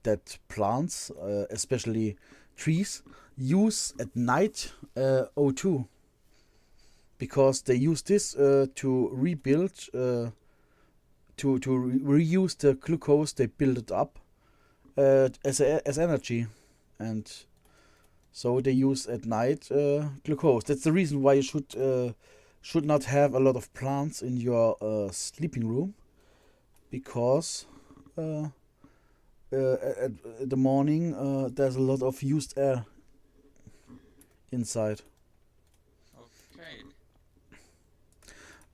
that plants, especially trees, use at night O2, because they use this to rebuild, reuse the glucose they built it up as energy, and so they use at night glucose. That's the reason why you should not have a lot of plants in your sleeping room, because uh, at the morning there's a lot of used air inside. Okay.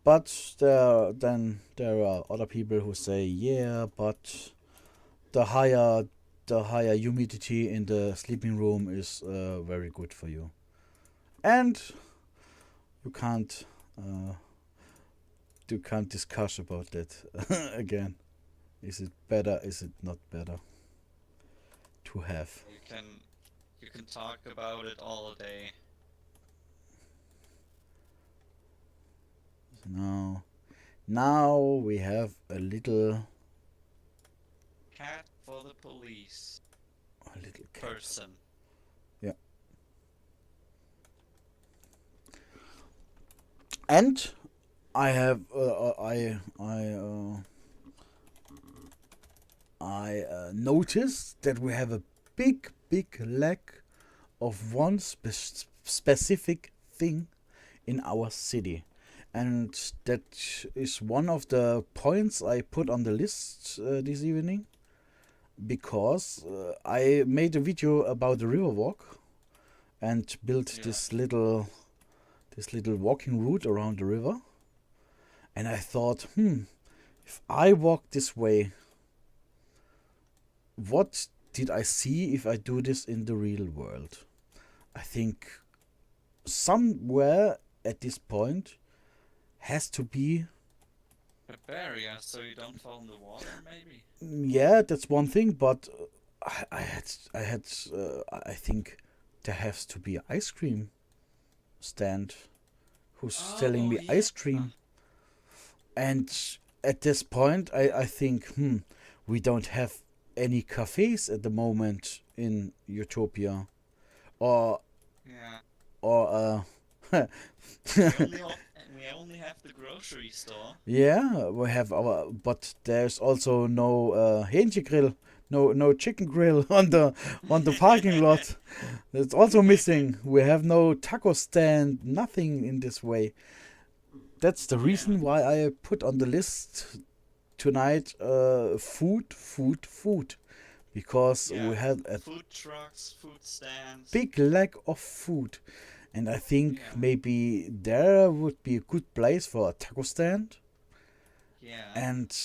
But there are other people who say, yeah, but the higher humidity in the sleeping room is very good for you, and you can't uh, you can't discuss about that again. Is it better? Is it not better to have? You can talk about it all day. Now we have a little Cat for the police. cat. Person. Yeah. And I have I noticed that we have a big lack of one specific thing in our city, and that is one of the points I put on the list this evening, because I made a video about the river walk and built Yeah. this little walking route around the river, and I thought, if I walk this way, what did I see if I do this in the real world? I think somewhere at this point has to be. A barrier so you don't fall in the water, maybe? Yeah, that's one thing, but I think there has to be an ice cream stand who's selling me yeah. ice cream. And at this point, I think, we don't have any cafes at the moment in Utopia, or Yeah. or We only have the grocery store. yeah, we have our, but there's also no Hähnchengrill, no chicken grill on the parking lot. That's also missing. We have no taco stand, nothing in this way. That's the reason why I put on the list tonight food, because we had a food trucks, food stands. big lack of food, and I think maybe there would be a good place for a taco stand. Yeah. And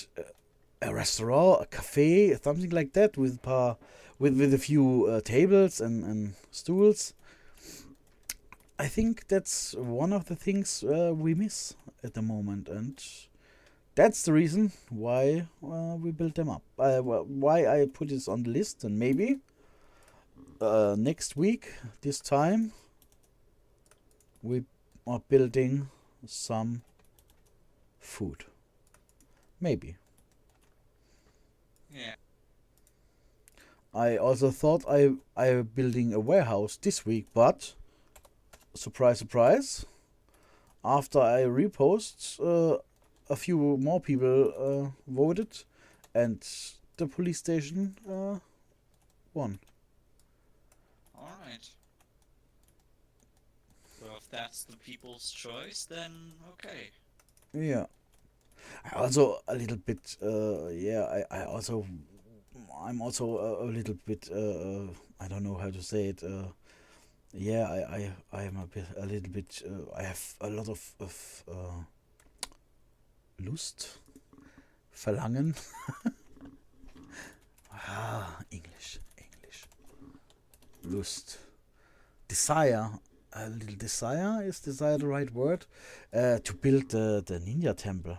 a restaurant, a cafe, something like that, with a few tables and stools. I think that's one of the things we miss at the moment, and that's the reason why we built them up. Why I put this on the list, and maybe next week, this time, we are building some food. Maybe. Yeah. I also thought I building a warehouse this week, but surprise, surprise! After I repost, a few more people voted, and the police station won. All right. So if that's the people's choice, then okay. Yeah. I also a little bit. I'm also a little bit. I don't know how to say it. I am a little bit. I have a lot of Lust, Verlangen. English. Lust, desire. A little desire, is desire the right word? To build the ninja temple,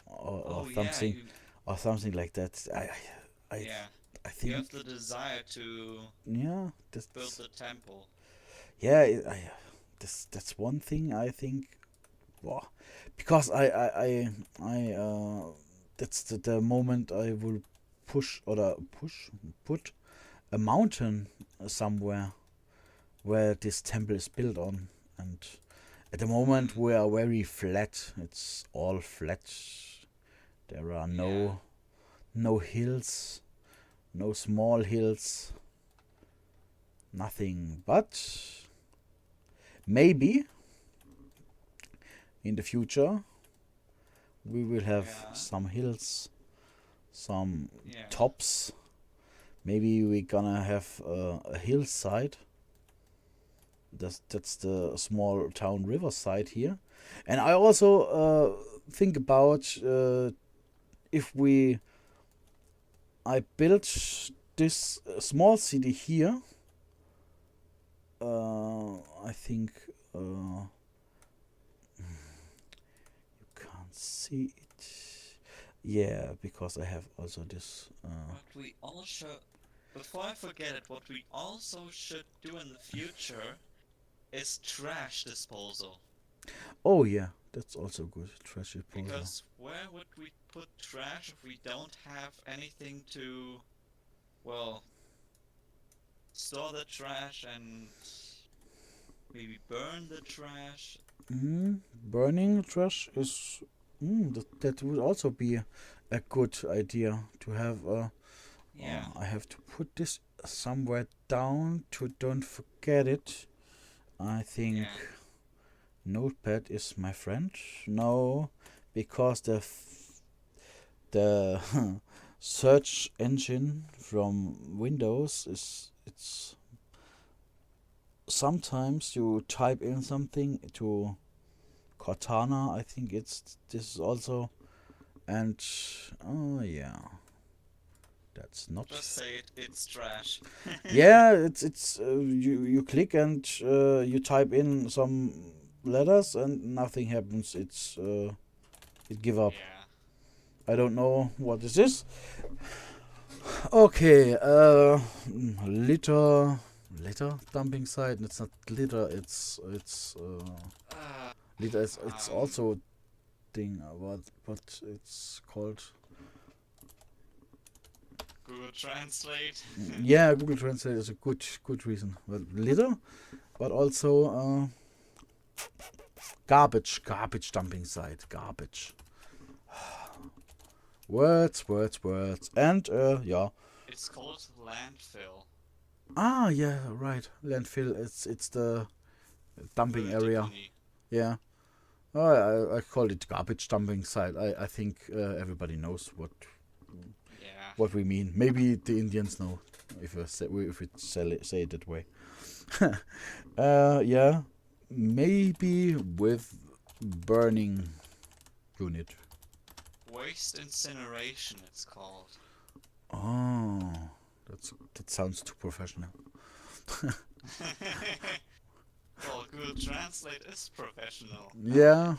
or something, or something like that. I think you have the desire to build the temple. Yeah, that's one thing I think Wow. Because that's the moment I will put a mountain somewhere where this temple is built on. And at the moment we are very flat. It's all flat. There are Yeah. no hills, no small hills, nothing. But maybe in the future we will have Yeah. some hills, some Yeah. tops. Maybe we're gonna have a hillside. That's the small town riverside here. And I also think about if I built this small city here. I think you can't see it. Yeah, because I have also this. What we also, before I forget it, what we also should do in the future is trash disposal. Oh yeah, that's also good. Trash disposal. Because where would we put trash if we don't have anything to, well, store the trash and maybe burn the trash? Burning trash is. That would also be a good idea to have. Yeah. I have to put this somewhere down to don't forget it. I think Yeah. Notepad is my friend. No, because the search engine from Windows is it's sometimes you type in something to Cortana. I think this is also, and oh yeah, that's not. Just say it, it's trash. Yeah, it's you click and you type in some letters and nothing happens. It give up. Yeah. I don't know what this is. Okay, litter dumping site. It's not litter. It's litter. It's Um, also thing. What it's called. Google Translate. Yeah, Google Translate is a good reason. But litter, but also garbage dumping site. Garbage. Words, and yeah. It's called landfill. Ah, yeah, right. Landfill. It's the dumping area. Depony. Yeah. Oh, I called it garbage dumping site. I think everybody knows Yeah. what we mean. Maybe the Indians know if we say it that way. Yeah. Maybe with burning unit. Waste incineration, it's called. Oh, that sounds too professional. Well, Google Translate is professional. Yeah.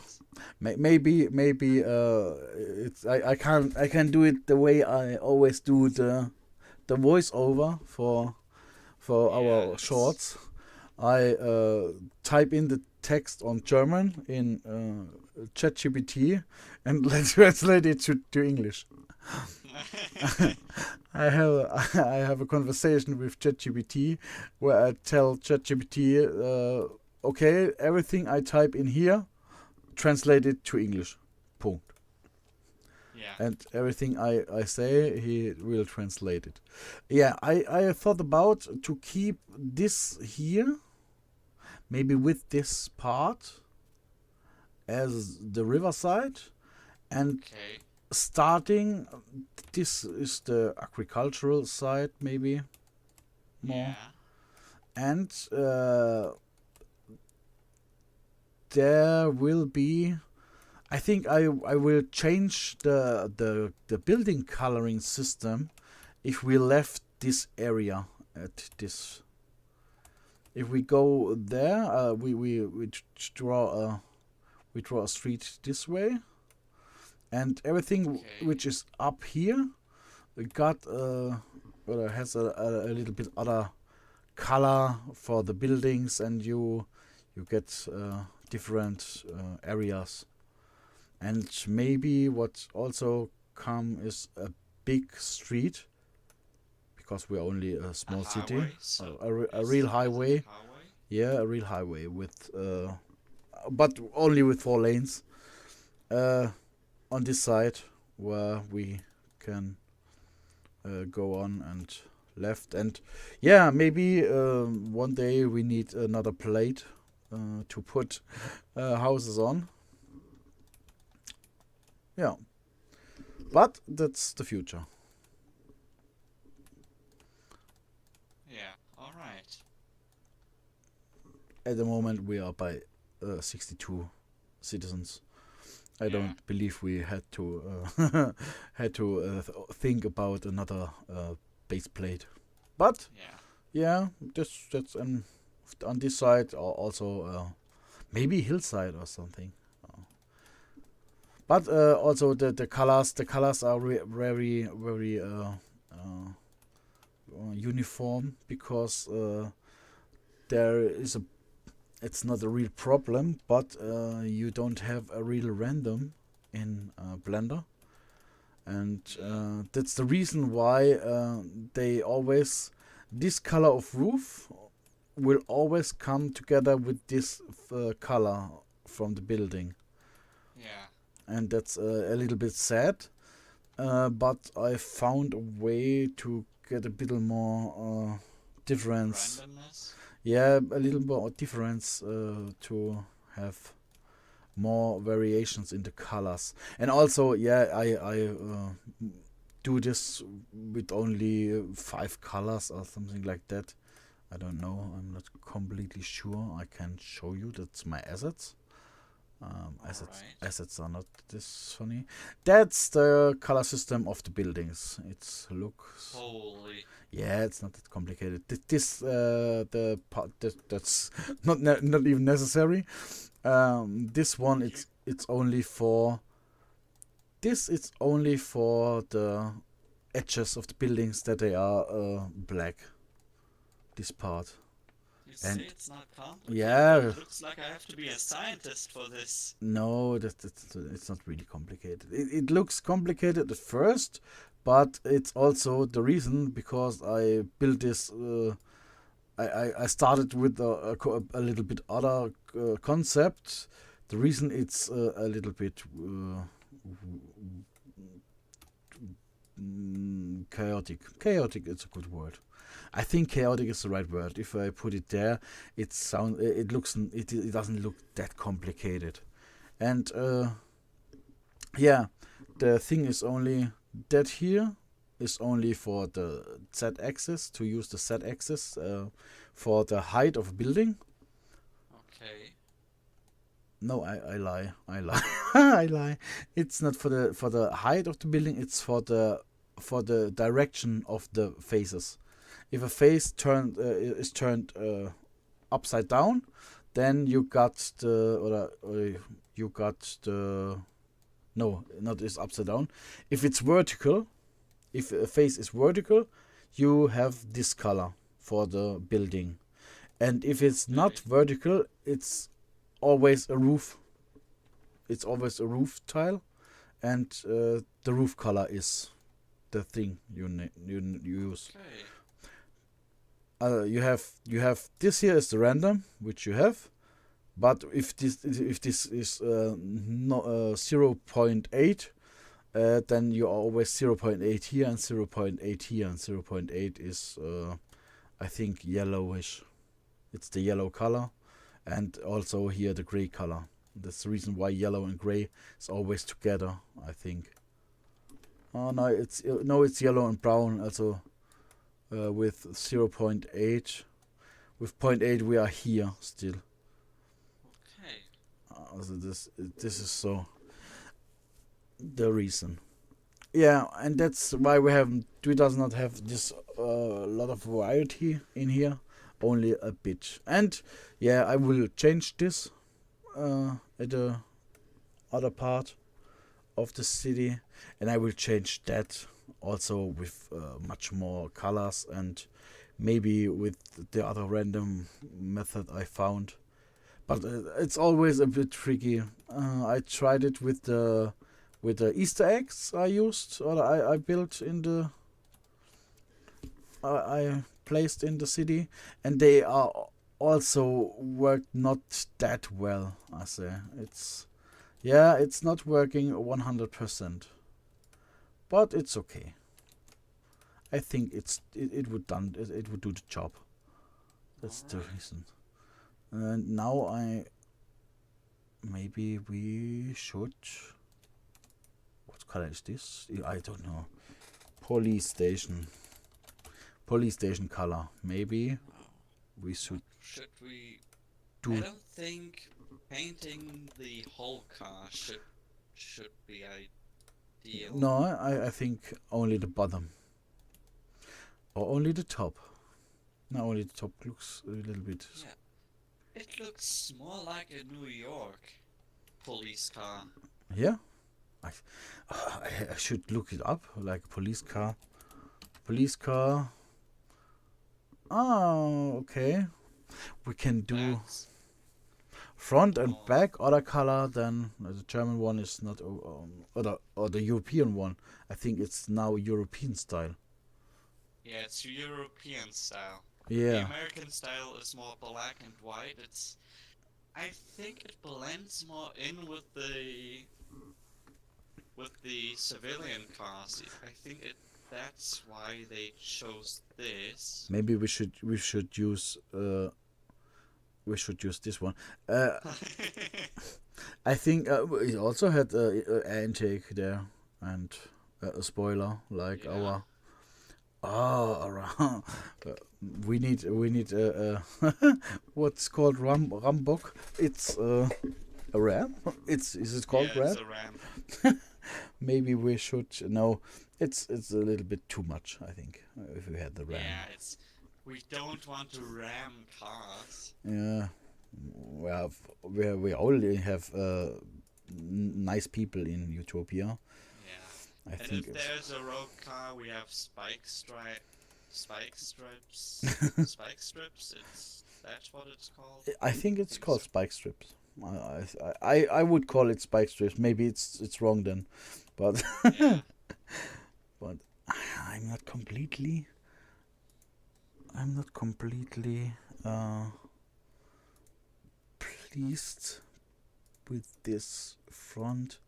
Maybe it's I can do it the way I always do the voiceover for Yeah, our it's shorts. I type in the text on German in ChatGPT and let's translate it to English. I have a conversation with ChatGPT where I tell ChatGPT, okay, everything I type in here, translate it to English. Punkt. yeah. And everything I say, he will translate it. Yeah, I thought about to keep this here, maybe with this part as the riverside, and Okay. starting, this is the agricultural side, maybe more. Yeah. And there will be, I think I will change the building coloring system if we left this area at this. If we go there, we draw a street this way, and everything Okay. which is up here got or has a little bit other color for the buildings, and you get different areas. And maybe what also come is a big street, because we're only a small city. Highway, so A is real it highway. a highway? Yeah, a real highway with, but only with 4 lanes. On this side where we can go on and left. And yeah, maybe one day we need another plate to put houses on. Yeah, but that's the future. Yeah, alright. At the moment we are by 62 citizens. I Yeah. don't believe we had to think about another base plate. But Yeah. yeah, that's on this side, or also maybe hillside or something. But also the colors are very uniform, because there is a it's not a real problem, but you don't have a real random in Blender, and that's the reason why they always this color of roof will always come together with this color from the building, Yeah. and that's a little bit sad. But I found a way to get a bit more difference. Randomness? Yeah, a little more difference to have more variations in the colors. And also, yeah, I do this with only 5 colors or something like that. I don't know. I'm not completely sure. I can show you. That's my assets. Assets are not this funny. That's the color system of the buildings. It looks. Holy. Yeah, it's not that complicated. The part that's not even necessary. This one it's only for. This is only for the edges of the buildings that they are black. This part. You say And it's not complicated? yeah. It looks like I have to be a scientist for this. No, it's not really complicated. It looks complicated at first, but it's also the reason because I built this. I started with a little bit other concept. The reason it's a little bit chaotic. Chaotic is a good word. I think chaotic is the right word. If I put it there, it doesn't look that complicated. And yeah, the thing is only that here is only for the z-axis, to use the z-axis for the height of a building. Okay. No, I lie. I lie. It's not for the height of the building. It's for the direction of the faces. If a face is turned upside down, then you got no, not is upside down. If it's vertical, if a face is vertical, you have this color for the building, and if it's not vertical, it's always a roof. It's always a roof tile, and the roof color is the thing you use. Okay. You have this here is the random which you have, but if this is 0.8, then you are always 0.8 here and 0.8 here, and 0.8 is I think yellowish. It's the yellow color, and also here the gray color. That's the reason why yellow and gray is always together, I think. Oh no, it's yellow and brown also. With 0.8. With 0.8 we are here still. Okay. So this is so the reason. Yeah, and that's why we does not have this lot of variety in here, only a bit. And yeah, I will change this at the other part of the city, and I will change that also with much more colors, and maybe with the other random method I found. But it's always a bit tricky. I tried it with the Easter eggs I used, or I built in the I placed in the city, and they are also worked not that well. I say it's not working 100%, but it's okay. I think it would it would do the job. That's the Alright. reason. And now maybe we should. What color is this? I don't know. Police station. Police station color. Maybe Wow. we should Should we? I do. don't think painting the whole car should be ideal. No, I think only the bottom. Or only the top. No, only the top looks a little bit. Yeah, it looks more like a New York police car. Yeah? I, I should look it up. Like police car. Police car. Oh, okay. We can do That's front and more. back other color than the German one is not or the European one. I think it's now European style. Yeah, it's European style. The Yeah, American style is more black and white. I think it blends more in with the civilian cars. I think that's why they chose this. maybe we should use this one. I think it also had air intake there and a spoiler like Yeah. our. Oh, around. We need what's called Rambok. It's a ram. Is it called Yeah, ram? it's a Ram. Maybe we should. No, it's a little bit too much. I think if we had the ram. Yeah, we don't want to ram cars. Yeah, we only have nice people in Utopia. Yeah. I And think if it's there's a road car, we have spike strips. Spike strips. That's what it's called. I think it's Think called so. spike strips. I would call it spike strips. Maybe it's wrong then, but Yeah. but I'm not completely. I'm not completely pleased with this front.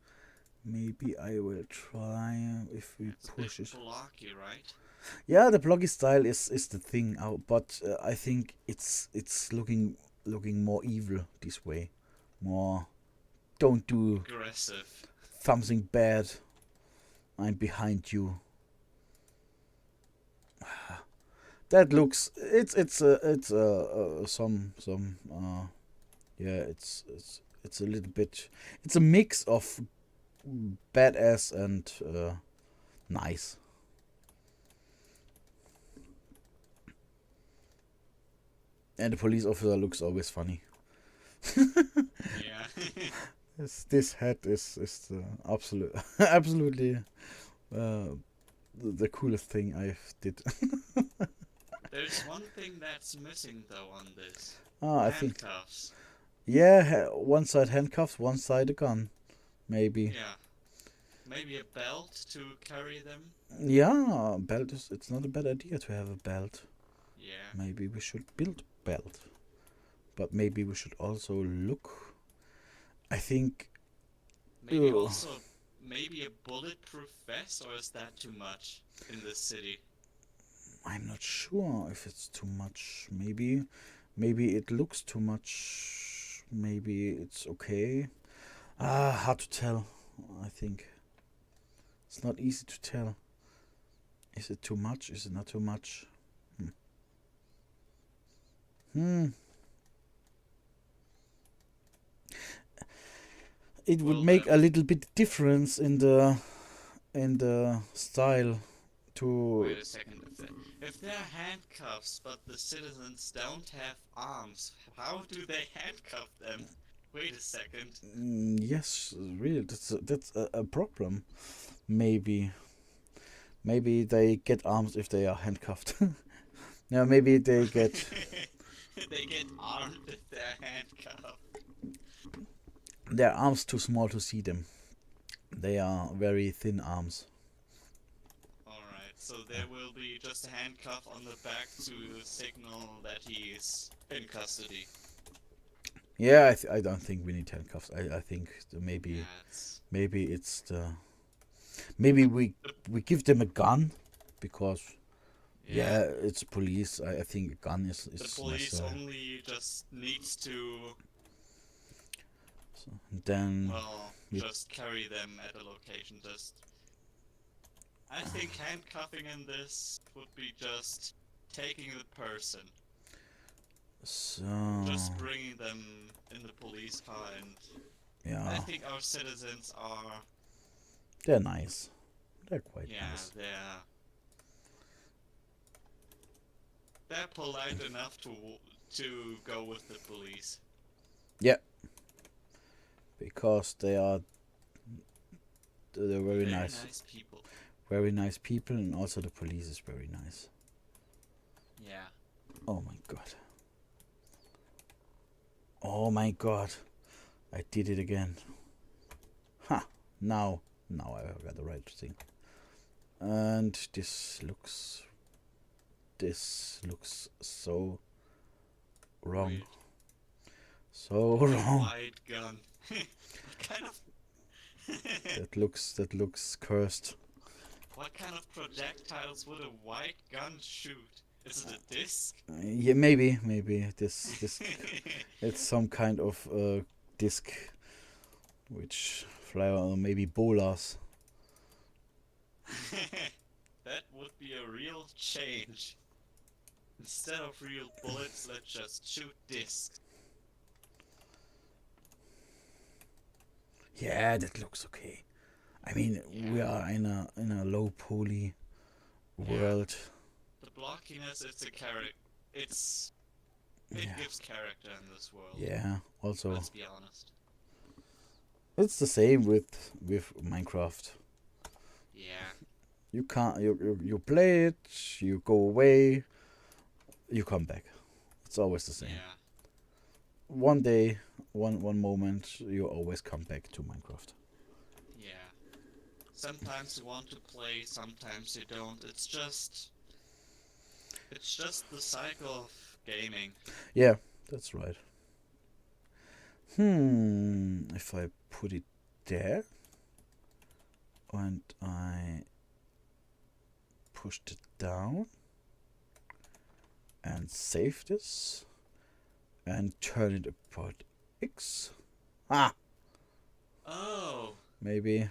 Maybe I will try if we It's a push bit it. blocky, right? Yeah, the blocky style is the thing, but I think it's looking more evil this way. More, don't do Aggressive. something bad. I'm behind you. That looks some yeah, it's a little bit, it's a mix of badass and nice. And the police officer looks always funny. Yeah. This hat is absolute absolutely the coolest thing I've did. There's one thing that's missing though on this. I think Handcuffs. one side handcuffs, one side a gun, maybe. Yeah. Maybe a belt to carry them. Yeah, belt is. It's not a bad idea to have a belt. Yeah. Maybe we should build belt, but maybe we should also look. I think. Maybe Ugh. also maybe a bulletproof vest, or is that too much in this city? I'm not sure if it's too much. Maybe it looks too much. Maybe it's okay. Hard to tell. I think it's not easy to tell. Is it too much? Is it not too much? It would Well, make a little bit difference in the style to. wait a second. If they're handcuffs, but the citizens don't have arms, how do they handcuff them? Wait a second. Yes, really, that's a problem. Maybe they get arms if they are handcuffed. Yeah, maybe they get. They get armed if they're handcuffed. Their arms too small to see them. They are very thin arms. Alright, so there will be just a handcuff on the back to signal that he's in custody. Yeah, I don't think we need handcuffs. I think maybe Yeah, it's... maybe it's the maybe we give them a gun because yeah, it's police. I think a gun is The police necessary. only just needs to, So then well, just carry them at a location. I think handcuffing in this would be just taking the person, so just bringing them in the police car, and I yeah, think our citizens are, they're nice. They're quite yeah, nice. they're polite enough to go with the police. Yeah, because they're very nice. Nice people. Very nice people, and also the police is very nice. Yeah. Oh my god. Oh my god. I did it again. Ha! Now I got the right thing. And this looks so wrong. Weird. So wrong. Wide gun. What kind of That looks cursed. what kind of projectiles would a wide gun shoot? Is it a disc? Yeah, maybe this it's some kind of disc which fly on, maybe bolas. That would be a real change. Instead of real bullets, let's just shoot discs. Yeah, that looks okay. I mean, we are in a low poly world. The blockiness, it gives character in this world. Yeah. Also, Let's be honest. it's the same with Minecraft. Yeah. You can't you play it, you go away, you come back. It's always the same. Yeah. One day, one moment, you always come back to Minecraft. Yeah. Sometimes you want to play, sometimes you don't. It's just the cycle of gaming. Yeah, that's right. If I put it there and I pushed it down and save this and turn it about X. Ah, Oh. maybe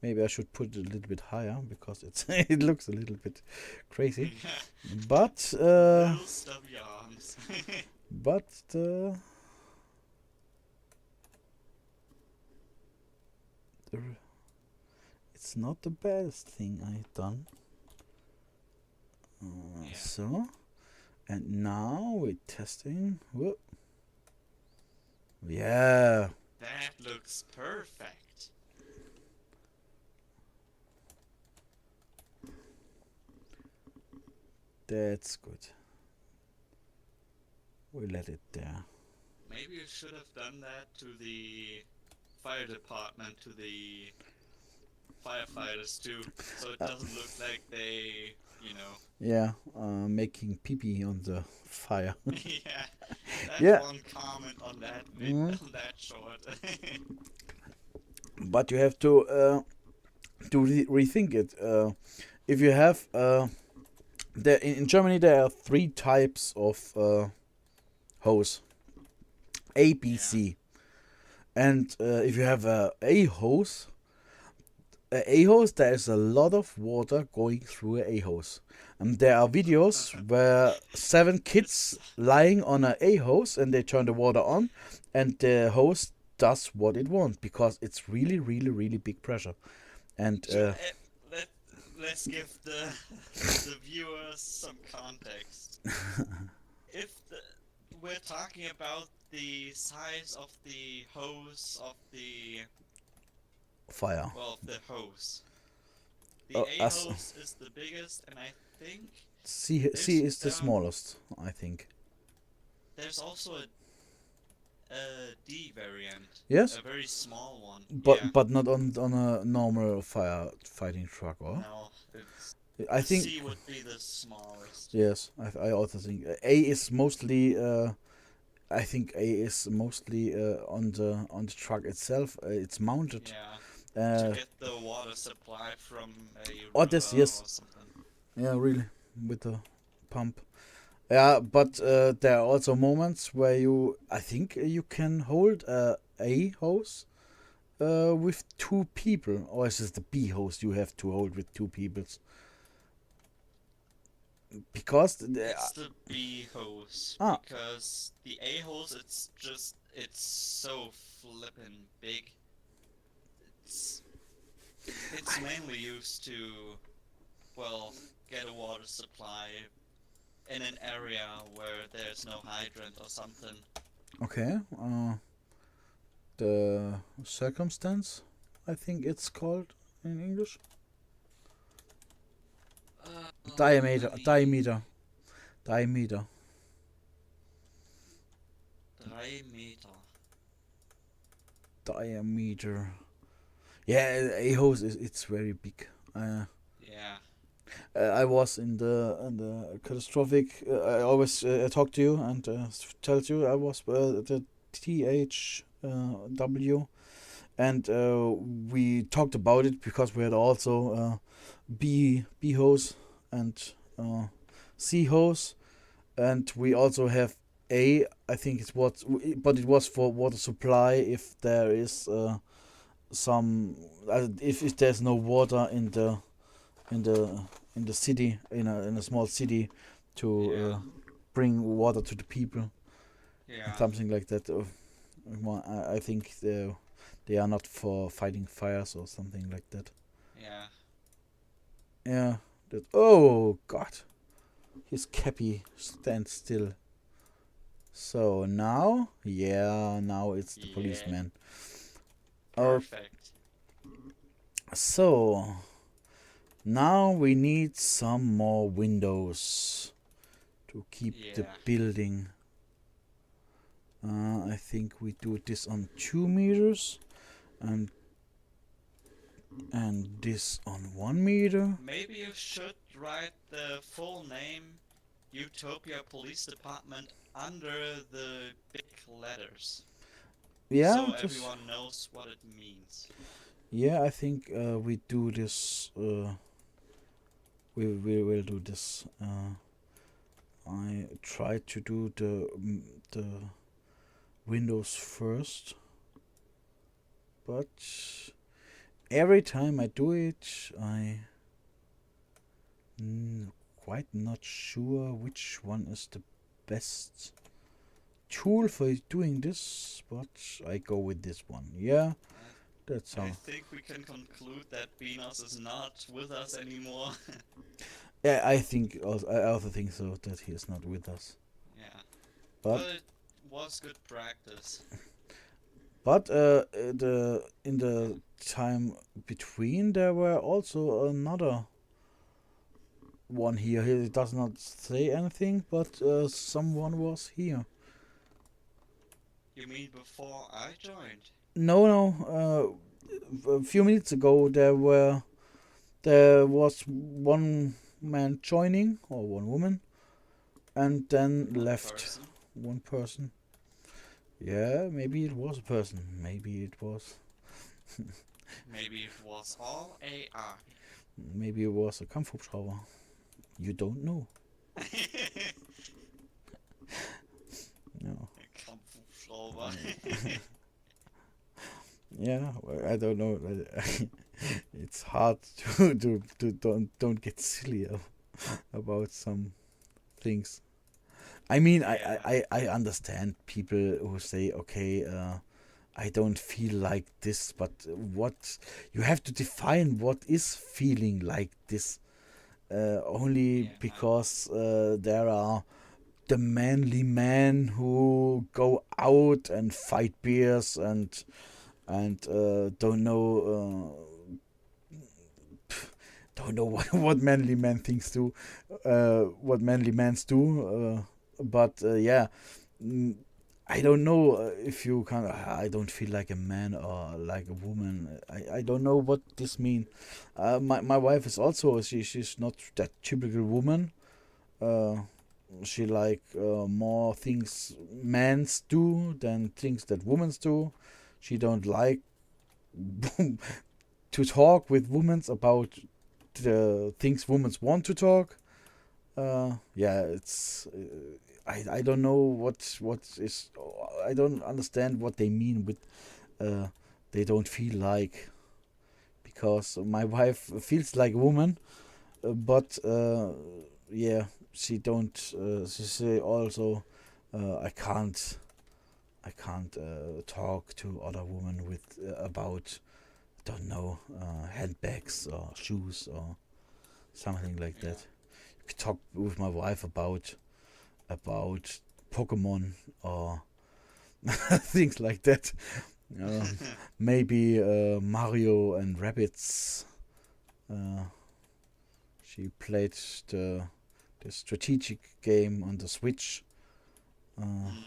I should put it a little bit higher because it's it looks a little bit crazy. But Little stubby arms. but it's not the best thing I've done. Yeah. So, and now we're testing. Whoop. Yeah. That looks perfect. That's good. We let it there. Maybe you should have done that to the fire department, to the firefighters too, so it doesn't look like they, you know. Yeah, making pee-pee on the fire. Yeah. That's Yeah. one comment on that on that short. But you have to rethink it. If you have there in Germany there are 3 types of hose. A, B, C. And if you have a hose, there is a lot of water going through a hose. There are videos where 7 kids lying on a hose and they turn the water on and the hose does what it wants because it's really, really, really big pressure. And Let's give the viewers some context. We're talking about the size of the hose of the fire. Well, the hose. The Oh, A hose is the biggest, and I think C is the smallest, I think. there's also a D variant. Yes, A very small one. Yeah. but not on a normal firefighting truck, or No, it's I the think C would be the smallest. yes. I also think A is mostly. I think A is mostly on the truck itself. It's mounted. Yeah. To Uh, get the water supply from a oh, this river yes, or something. yeah, really, with the pump. Yeah, but there are also moments where I think you can hold a hose with two people, or is it the B hose you have to hold with two people? Because It's the B hose ah because the A hose it's so flippin' big. It's it's mainly used to, well, get a water supply in an area where there's no hydrant or something. okay. The circumstance, I think it's called in English. Let Diameter, me diameter, diameter, 3 Meter. diameter. Yeah, a hose is it's very big. Yeah, I was in the catastrophic. I always talk to you and tell you I was the THW, and we talked about it because we had also B hose and uh, C hose, and we also have A. I think it's what, but it was for water supply if there is some if there's no water in the in the city in a small city to yeah, bring water to the people and yeah, something like that. I think they are not for fighting fires or something like that. yeah. Yeah. That. Oh God, his cappy stands still. So now, yeah, now it's the Yeah, policeman. Oh, perfect. so now we need some more windows to keep the Yeah, building. I think we do this on 2 meters and this on 1 meter. maybe you should write the full name Utopia Police Department under the big letters Yeah, so just everyone knows what it means. yeah. I think we do this. We will do this. I try to do the windows first, but every time I do it, I quite not sure which one is the best tool for doing this, but I go with this one. Yeah, that's I how. think we can conclude that Benos is not with us anymore. Yeah, I also think so that he is not with us. Yeah, But but it was good practice. the in the time between there were also another one here. He does not say anything, but someone was here. You mean before I joined? No, no. A few minutes ago there was one man joining or one woman, and then One left person? one person. Yeah, maybe it was a person. Maybe it was. Maybe it was all AI. Maybe it was a Kampfhubschrauber. You don't know. No. Kampfhubschrauber. Yeah, well, I don't know. It's hard to don't get silly about some things. I mean, Yeah, I understand people who say, okay, I don't feel like this, but what you have to define what is feeling like this. Only yeah, because there are the manly men who go out and fight bears and don't know what manly men things do, what manly men do. But yeah, mm, I don't know if you can. I don't feel like a man or like a woman. I don't know what this means. My wife is also she's not that typical woman. Uh, she like more things men's do than things that women's do. She don't like to talk with women about the things women want to talk. Yeah, it's I don't know what is. I don't understand what they mean with uh, they don't feel like, because my wife feels like a woman, but yeah, she don't. She say also, I can't talk to other women with about, don't know, handbags or shoes or something like Yeah. that. I could talk with my wife about Pokemon or things like that. Maybe Mario and Rabbits. Uh, she played the strategic game on the Switch. Mm.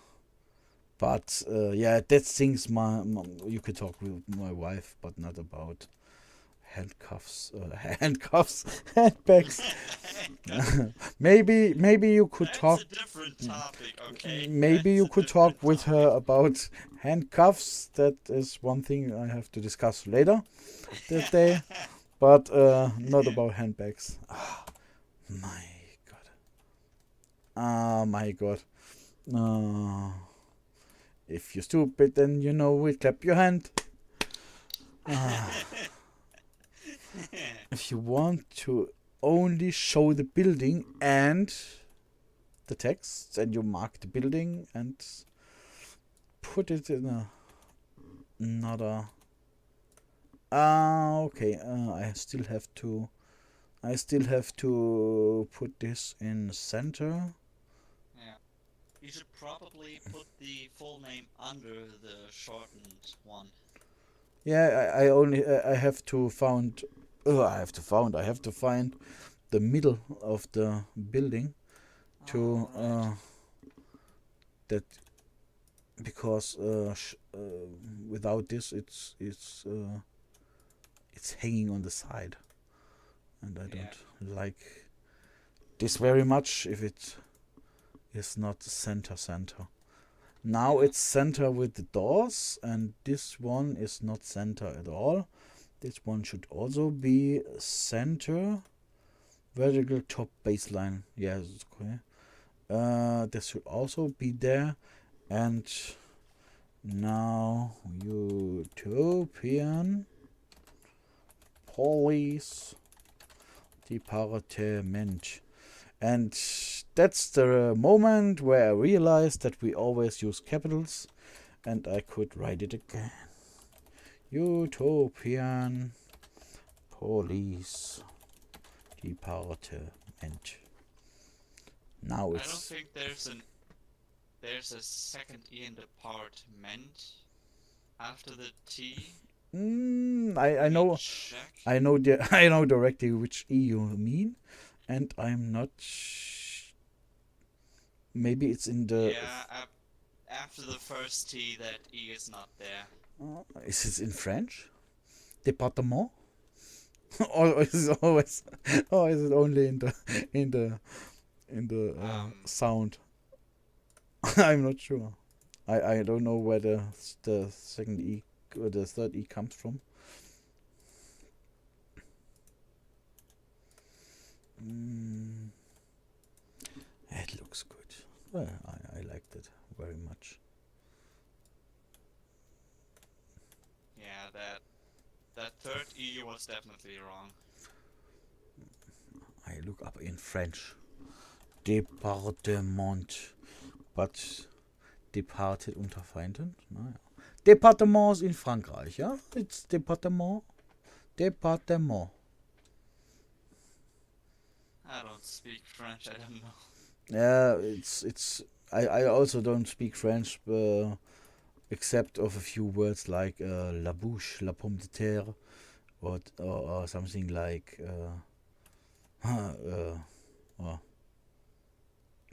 But yeah, that's things you could talk with my wife, but not about handcuffs, handbags. Maybe you could That's talk. a different topic, okay? Maybe That's you a could talk different with her topic. about handcuffs. That is one thing I have to discuss later that day, but not about handbags. Ah, my God. Ah, my God. Uh, if you're stupid, then you know it. Clap your hand. Ah, if you want to only show the building and the text, then you mark the building and put it in another. Okay. I still have to put this in center. Yeah. You should probably put the full name under the shortened one. Yeah, I only I have to found. I have to find the middle of the building to Alright. that, because without this it's hanging on the side, and I Yeah. don't like this very much if it is not center. Now Yeah. it's center with the doors, and this one is not center at all. This one should also be center. Vertical top baseline. Yes, okay. This should also be there. And now utopian police department. And that's the moment where I realized that we always use capitals, and I could write it again. Utopian police department. Now I don't it's. think there's a second E in department after the T. I Let me know check. I know directly which E you mean, and I'm not. Maybe it's in the. Yeah, after the first T, that E is not there. Is it in French? Département? Or is it always? Or is it only in the Um, sound? I'm not sure. I don't know where the second E or the third E comes from. Mm, it looks good. Well, I liked it very much. yeah, that third E was definitely wrong. I look up in French. Departement. But departed unter Feinden? Naja. Departements in Frankreich, ja? It's Departement. Departement. I don't speak French, I don't know. Yeah, it's. I also don't speak French, except of a few words like la bouche, la pomme de terre, or something like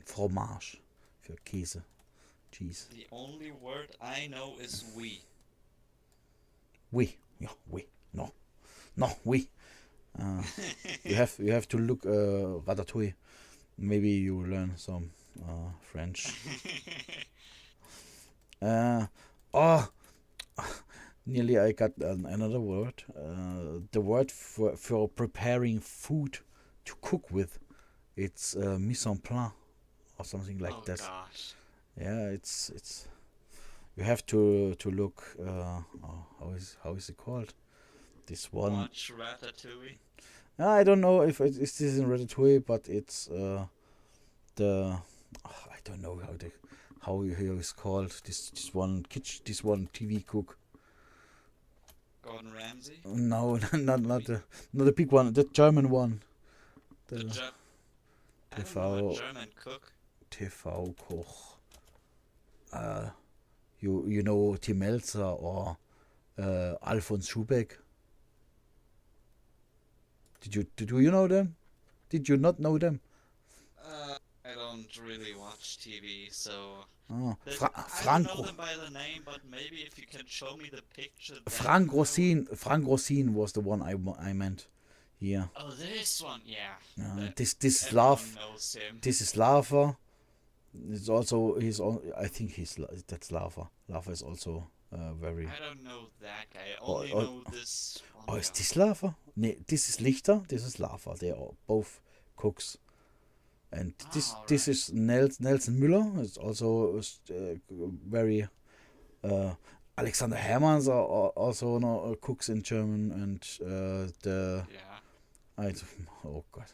fromage für Käse. Cheese. The only word I know is we. We. Yeah, we. No. No, we. You have to look ratatouille. Maybe you learn some French. Oh, nearly I got another word. The word for preparing food to cook with. It's mise en place or something like Oh that. gosh. Yeah, it's. You have to look. How is it called? This one. Watch Ratatouille. I don't know if it's this in Ratatouille, but it's the. I don't know how it's called. This one this one TV cook. Gordon Ramsay. No, not the big one. The German one. I don't know, a TV German cook. TV Koch. You know Tim Melzer or Alfons Schubeck. Do you know them? Did you not know them? I don't really watch TV, so Oh, I don't know them by the name. But maybe if you can show me the picture. Frank Rosin was the one I meant. Yeah. Oh, this one, yeah. This Everyone knows him. This is Lava. It's also I think that's Lava. Lava is also very. I don't know that guy. I only know this one. Oh, is this Lava? Nee, this is Lichter. This is Lava. They are both cooks. And this is Nelson Müller. It's also very. Alexander Hermans are also cooks in German, and the. Yeah. Oh God,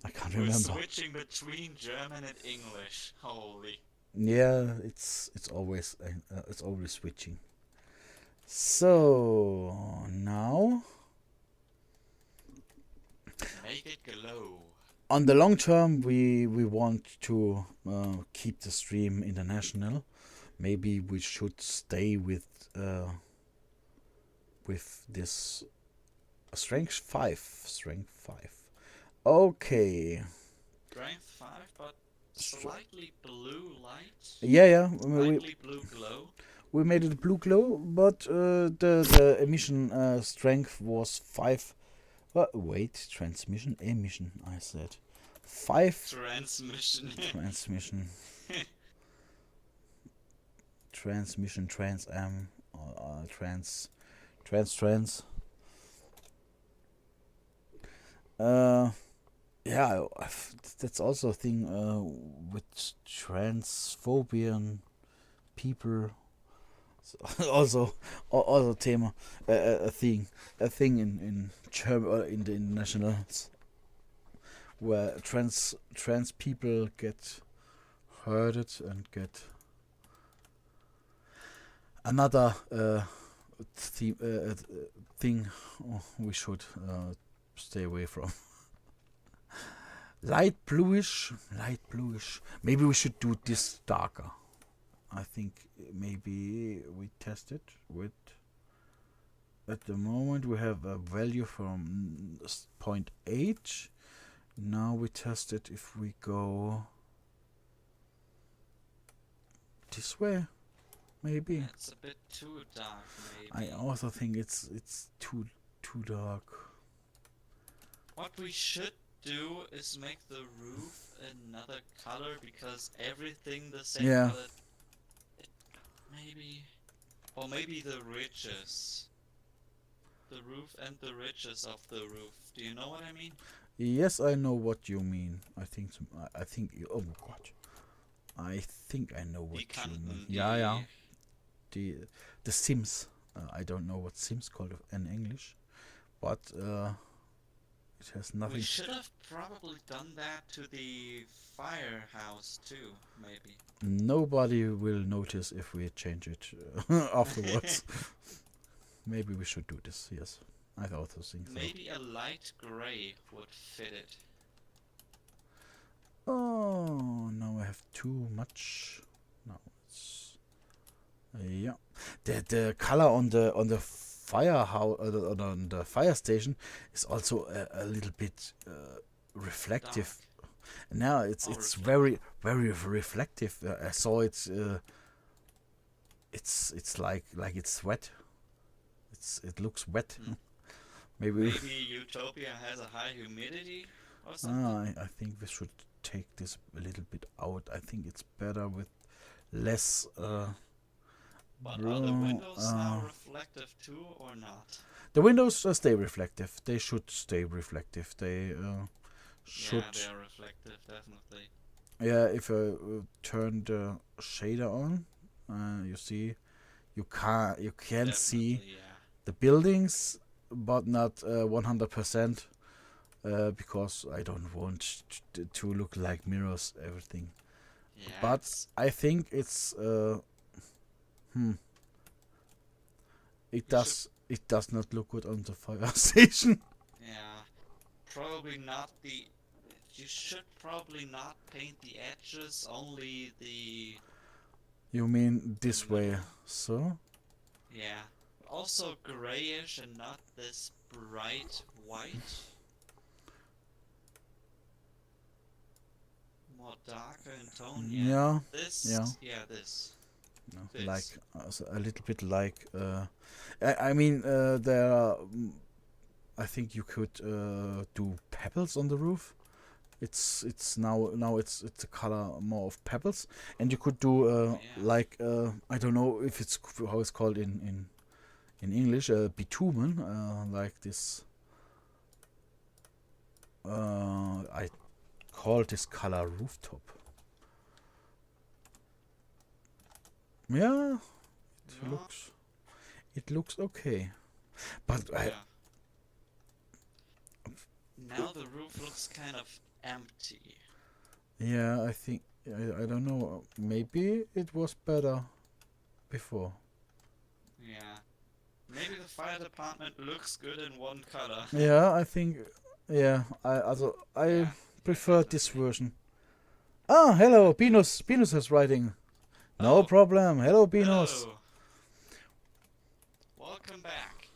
I can't We're remember. switching between German and English. Holy. Yeah, it's always switching. So now. Make it glow. On the long term, we want to keep the stream international. Maybe we should stay with this strength 5. Strength 5. Okay. Strength 5, but slightly blue light. Yeah. Slightly blue glow. We made it blue glow, but the emission strength was 5. Wait, transmission, emission, I said. 5. Transmission. Transmission, trans. Yeah, that's also a thing with transphobian people. Also Thema, a thing in German, in the internationals, where trans people get hurted and get another thing we should stay away from. Light bluish. Maybe we should do this darker. I think maybe we test it with. At the moment we have a value from 0.8. Now we test it if we go this way. Maybe. It's a bit too dark, maybe. I also think it's too dark. What we should do is make the roof another color, because everything the same color. Maybe. Or maybe the ridges. The roof and the ridges of the roof. Do you know what I mean? Yes, I know what you mean. I think. Oh God. I think I know what you mean. Yeah. The Sims. I don't know what Sims called in English, but it has nothing. We should have probably done that to the firehouse too, maybe. Nobody will notice if we change it afterwards. Maybe we should do this. Yes, I also think so. Maybe a light gray would fit it. Oh, now I have too much. Now it's yeah. The color on the firehouse on the fire station is also a little bit reflective. Dark. Now it's very reflective. I saw it it's like it's wet. It looks wet. Hmm. Maybe. Maybe Utopia has a high humidity or something. I think we should take this a little bit out. I think it's better with less. But are the windows now reflective too or not? The windows stay reflective. They should stay reflective. They should. Yeah, they are reflective, definitely. Yeah, if I turn the shader on, you see, you can see Definitely, yeah. the buildings, but not 100%, because I don't want to look like mirrors everything. Yeah, But it's, I think it's it we should, does not look good on the fire station. yeah, probably not the. You should probably not paint the edges, only the You mean this way? middle. So Yeah. Also grayish and not this bright white. More darker in tone, yeah. yeah, This, yeah, this. no, This. like a little bit like. I mean, there are. I think you could do pebbles on the roof. It's now it's a color more of pebbles, and you could do Yeah. like I don't know if it's how it's called in English, bitumen, like this. I call this color rooftop. Yeah, Yeah. it looks okay, but Yeah. Now the roof looks kind of empty. I think I don't know. Maybe it was better before. Yeah. Maybe the fire department looks good in one color. Yeah, I think. Yeah, I Yeah, prefer this definitely. version. Ah, hello, Pinus. Pinus is writing. No Oh, problem. Hello, Pinus. hello. Welcome back.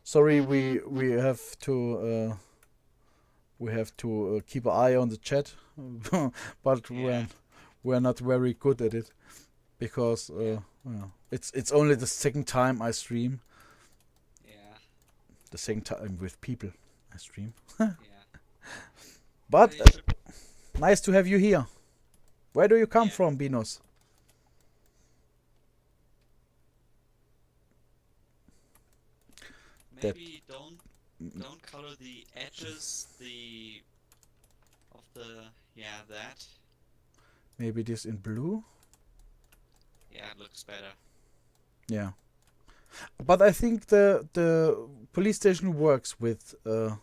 Sorry, we have to keep an eye on the chat, but Yeah. we're not very good at it because Yeah. well, it's only the second time I stream. Yeah. The second time with people I stream. Yeah. But You should, nice to have you here. Where do you come yeah. from, Pinus? That- Maybe don't color the edges of the that. Maybe this in blue. Yeah, it looks better. Yeah. But I think the police station works with Yeah,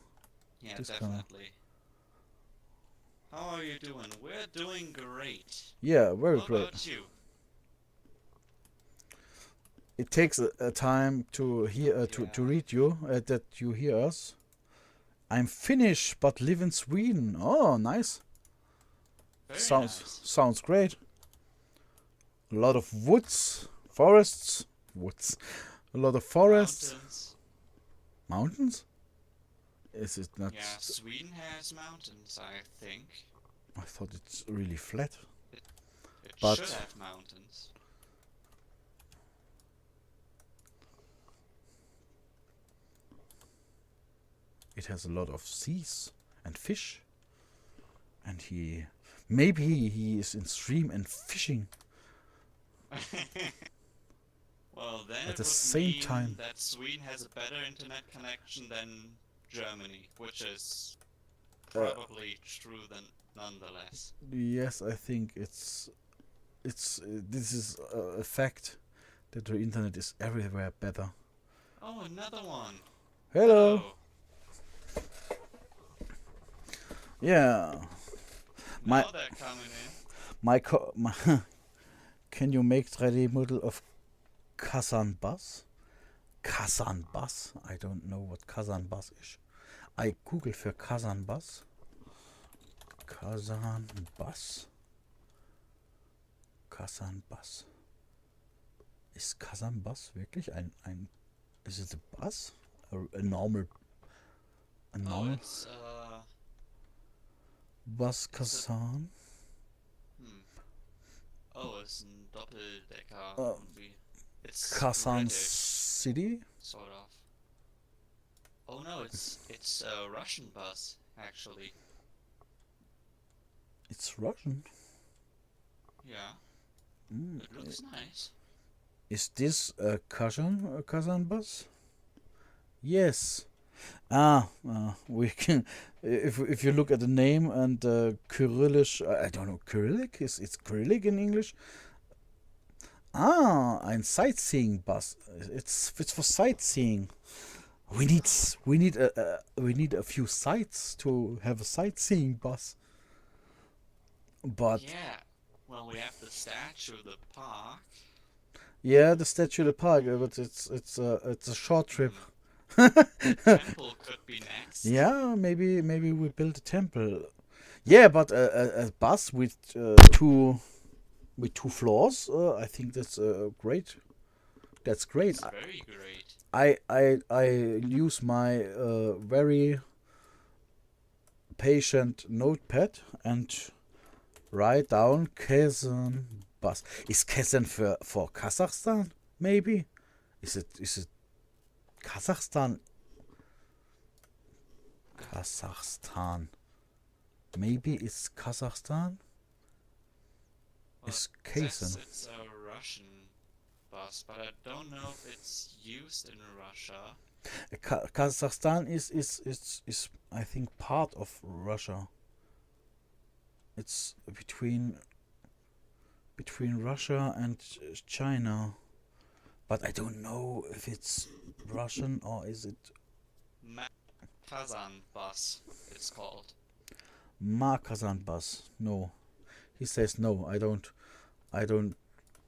this color. definitely. How are you doing? We're doing great. Yeah, very How great. about you? It takes a time to hear to Yeah. read you that you hear us. I'm Finnish but live in Sweden. Oh, nice. Very Sounds nice. sounds great. A lot of forests, a lot of forests, Mountains. mountains. Is it not? Yeah, Sweden has mountains, I think. I thought it's really flat. It But- should have mountains. It has a lot of seas and fish. And maybe he is in stream and fishing. Well, then At it the would same mean time- that Sweden has a better internet connection than Germany, which is probably true then nonetheless. Yes, I think it's this is a fact that the internet is everywhere better. Oh, another one. Hello. Oh, Yeah. My- now they're coming in. My can you make 3D model of Kazan bus? Kazan bus? I don't know what Kazan bus is. I google für Kazan bus. Kazan bus. Kazan bus. Ist Kazan bus wirklich ein is it a bus? A normal Oh, it's bus Kazan? hmm. Oh, it's ein Doppeldecker Uh, irgendwie. It's Kazan British, City. sort of. Oh no, it's a Russian bus, actually. It's Russian. Yeah, Mm. it looks nice. Is this a Kazan bus? Yes. We can. If you look at the name and Kyrillish, I don't know, Cyrillic is it's Cyrillic in English. Ein sightseeing bus. It's for sightseeing. We need a few sites to have a sightseeing bus. But Yeah, well, we have the statue, the park. yeah, the statue of the park, but it's a short trip. Hmm. The temple could be next. Yeah, maybe we build a temple. Yeah, but a bus with two floors. I think that's great. That's great. It's very great. I use my very patient notepad and write down Kazan bus. Is Kazan for Kazakhstan? Maybe. Is it Kazakhstan? Kazakhstan. Maybe it's Kazakhstan. Well, Is it says Kazan? it's a Russian bus, but I don't know if it's used in Russia. Kazakhstan is I think part of Russia. It's between Russia and China, but I don't know if it's Russian or is it Kazan bus, it's called. Kazan bus. No, he says no. I don't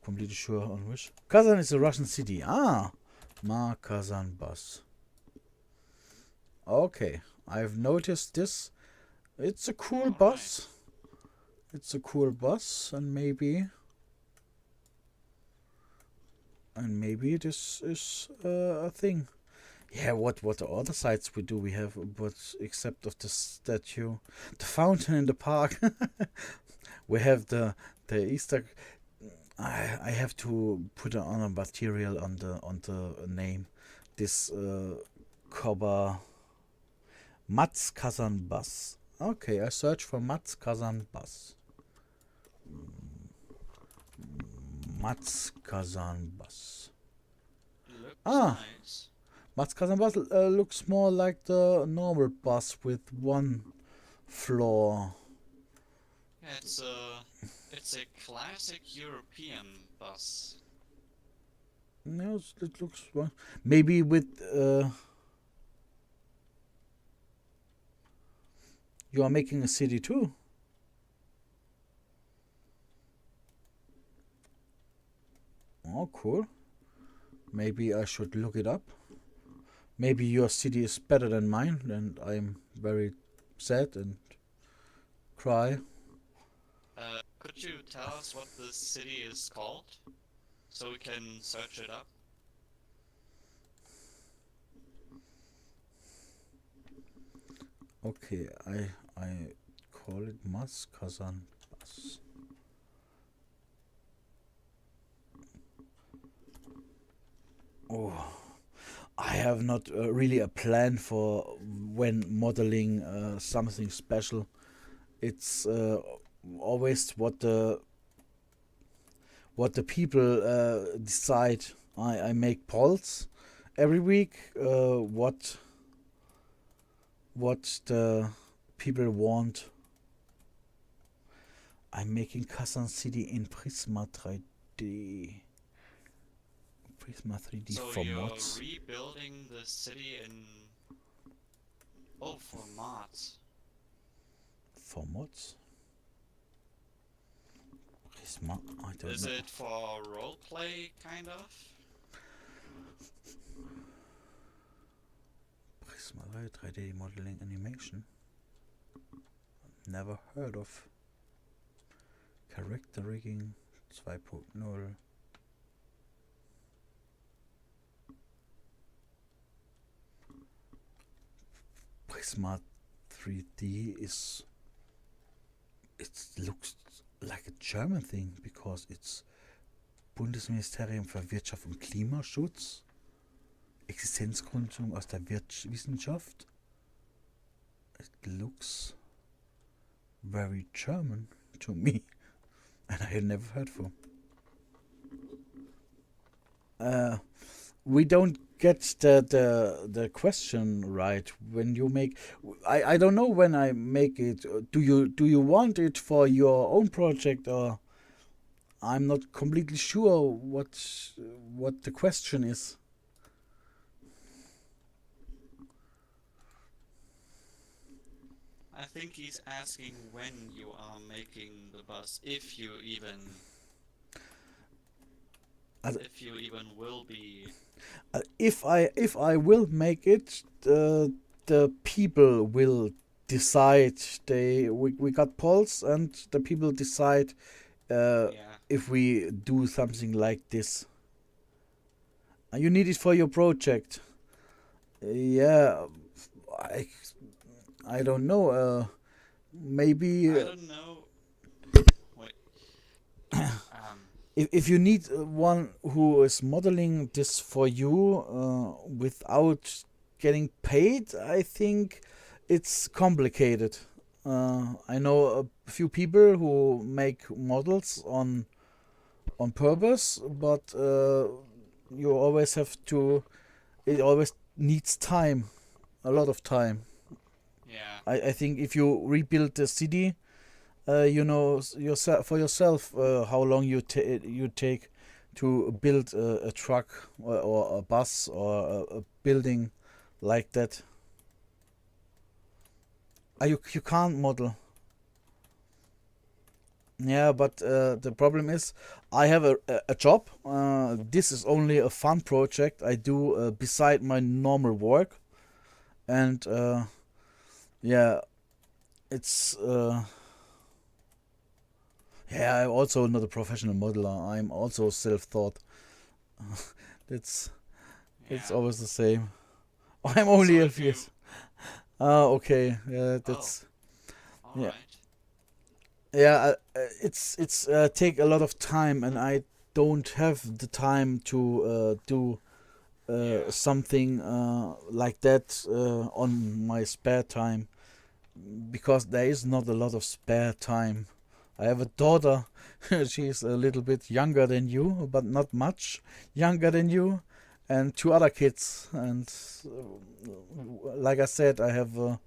completely sure on which. Kazan is a Russian city. Kazan bus. Okay, I've noticed this. It's a cool All bus. It's a cool bus, and maybe this is a thing. Yeah, what other sites we do we have, but except of the statue, the fountain in the park. We have the Easter. I have to put on a material on the name. This Koba Mats Kazan bus. Okay, I search for Mats Kazan bus. Mats Kazan bus. Looks Ah, nice. Mats Kazan bus looks more like the normal bus with one floor. Yeah, it's a classic European bus. No, it looks maybe with you are making a city too. Oh, cool. Maybe I should look it up. Maybe your city is better than mine, and I'm very sad and cry. Could you tell us what the city is called? So we can search it up? Okay, I call it Mas Kazan Bus. Oh, I have not really a plan for when modeling something special. It's always what the people decide. I make polls every week. What the people want. I'm making Kazan City in Prisma 3D. Prisma 3D So for you're mods. rebuilding the city in... Oh, for mods. For mods? Prisma, I don't Is know. it for roleplay, kind of? Prisma 3D modeling animation. Never heard of. Character rigging 2.0. Prisma 3D is. It looks like a German thing because it's Bundesministerium für Wirtschaft und Klimaschutz, Existenzgründung aus der Wissenschaft. It looks very German to me, and I had never heard for. We don't get the question right when you make. I don't know when I make it. Do you want it for your own project, or I'm not completely sure what the question is. I think he's asking when you are making the bus, if you even Also, if you even will be. if I will make it, the people will decide. We got polls, and the people decide Yeah. if we do something like this. You need it for your project. Yeah, I I don't know. Maybe I don't know. Wait. if you need one who is modeling this for you without getting paid, I think it's complicated. I know a few people who make models on purpose, but you always have to. It always needs time, a lot of time. Yeah. I think if you rebuild the city, you know yourself for yourself how long you take to build a truck or a bus or a building like that. You can't model. Yeah, but the problem is I have a job. This is only a fun project I do beside my normal work, and yeah, it's yeah. I'm also not a professional modeler. I'm also self-taught. it's it's Yeah. always the same. I'm only So a if you. few. Ah, okay. Yeah, Oh. that's All yeah. right. Yeah, it's take a lot of time, and I don't have the time to do Yeah. something like that on my spare time, because there is not a lot of spare time. I have a daughter. She's a little bit younger than you, but not much younger than you, and two other kids. And like I said, I have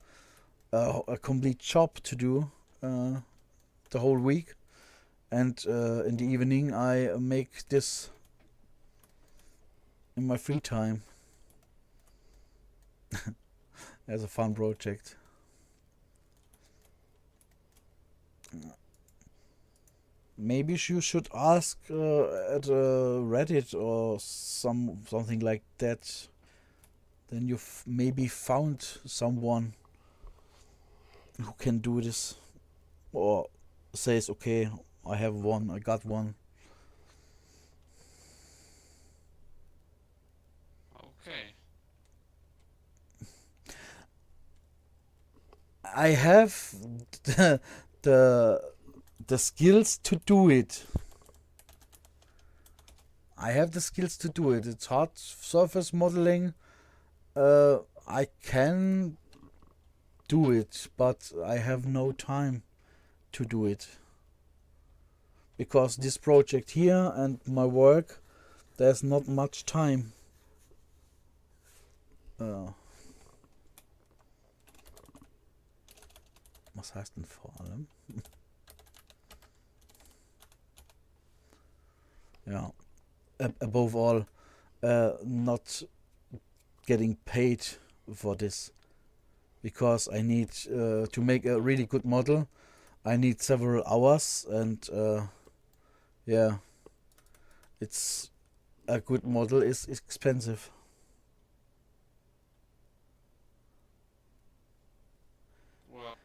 a complete job to do the whole week. And in the evening, I make this in my free time as a fun project. Maybe you should ask at Reddit or something like that. Then you've maybe found someone who can do this, or says, "Okay, I have one. I got one." Okay. I have the the, the skills to do it. I have the skills to do it. It's hard surface modeling. I can do it, but I have no time to do it. Because this project here and my work, there's not much time. Was heißt denn vor allem? Yeah. Above all, not getting paid for this, because I need to make a really good model. I need several hours, and yeah, it's a good model is expensive. Well,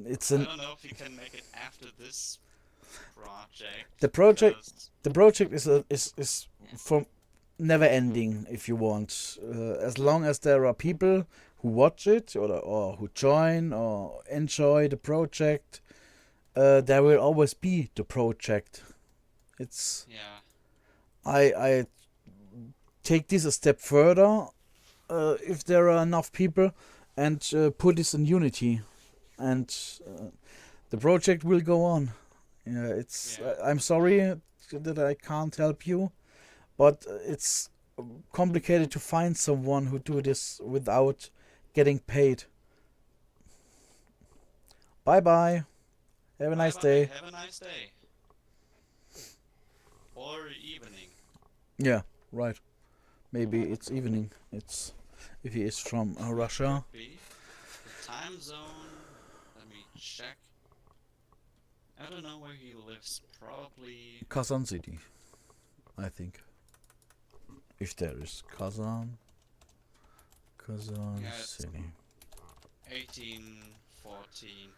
It's I an don't know if you can make it after this project. the project Because, the project is from never ending, if you want, as long as there are people who watch it or who join or enjoy the project. there will always be the project. It's Yeah. I take this a step further. If there are enough people, and put this in Unity, and the project will go on. Yeah, it's. Yeah. I'm sorry that I can't help you, but it's complicated to find someone who do this without getting paid. Bye bye. Have a Bye nice bye. day. Have a nice day. Or evening. Yeah, right. Maybe it's evening. It's if he is from Russia. Could be. The time zone. Let me check. I don't know where he lives. Probably. Kazan City, I think. If there is Kazan Yeah, it's City. 18:14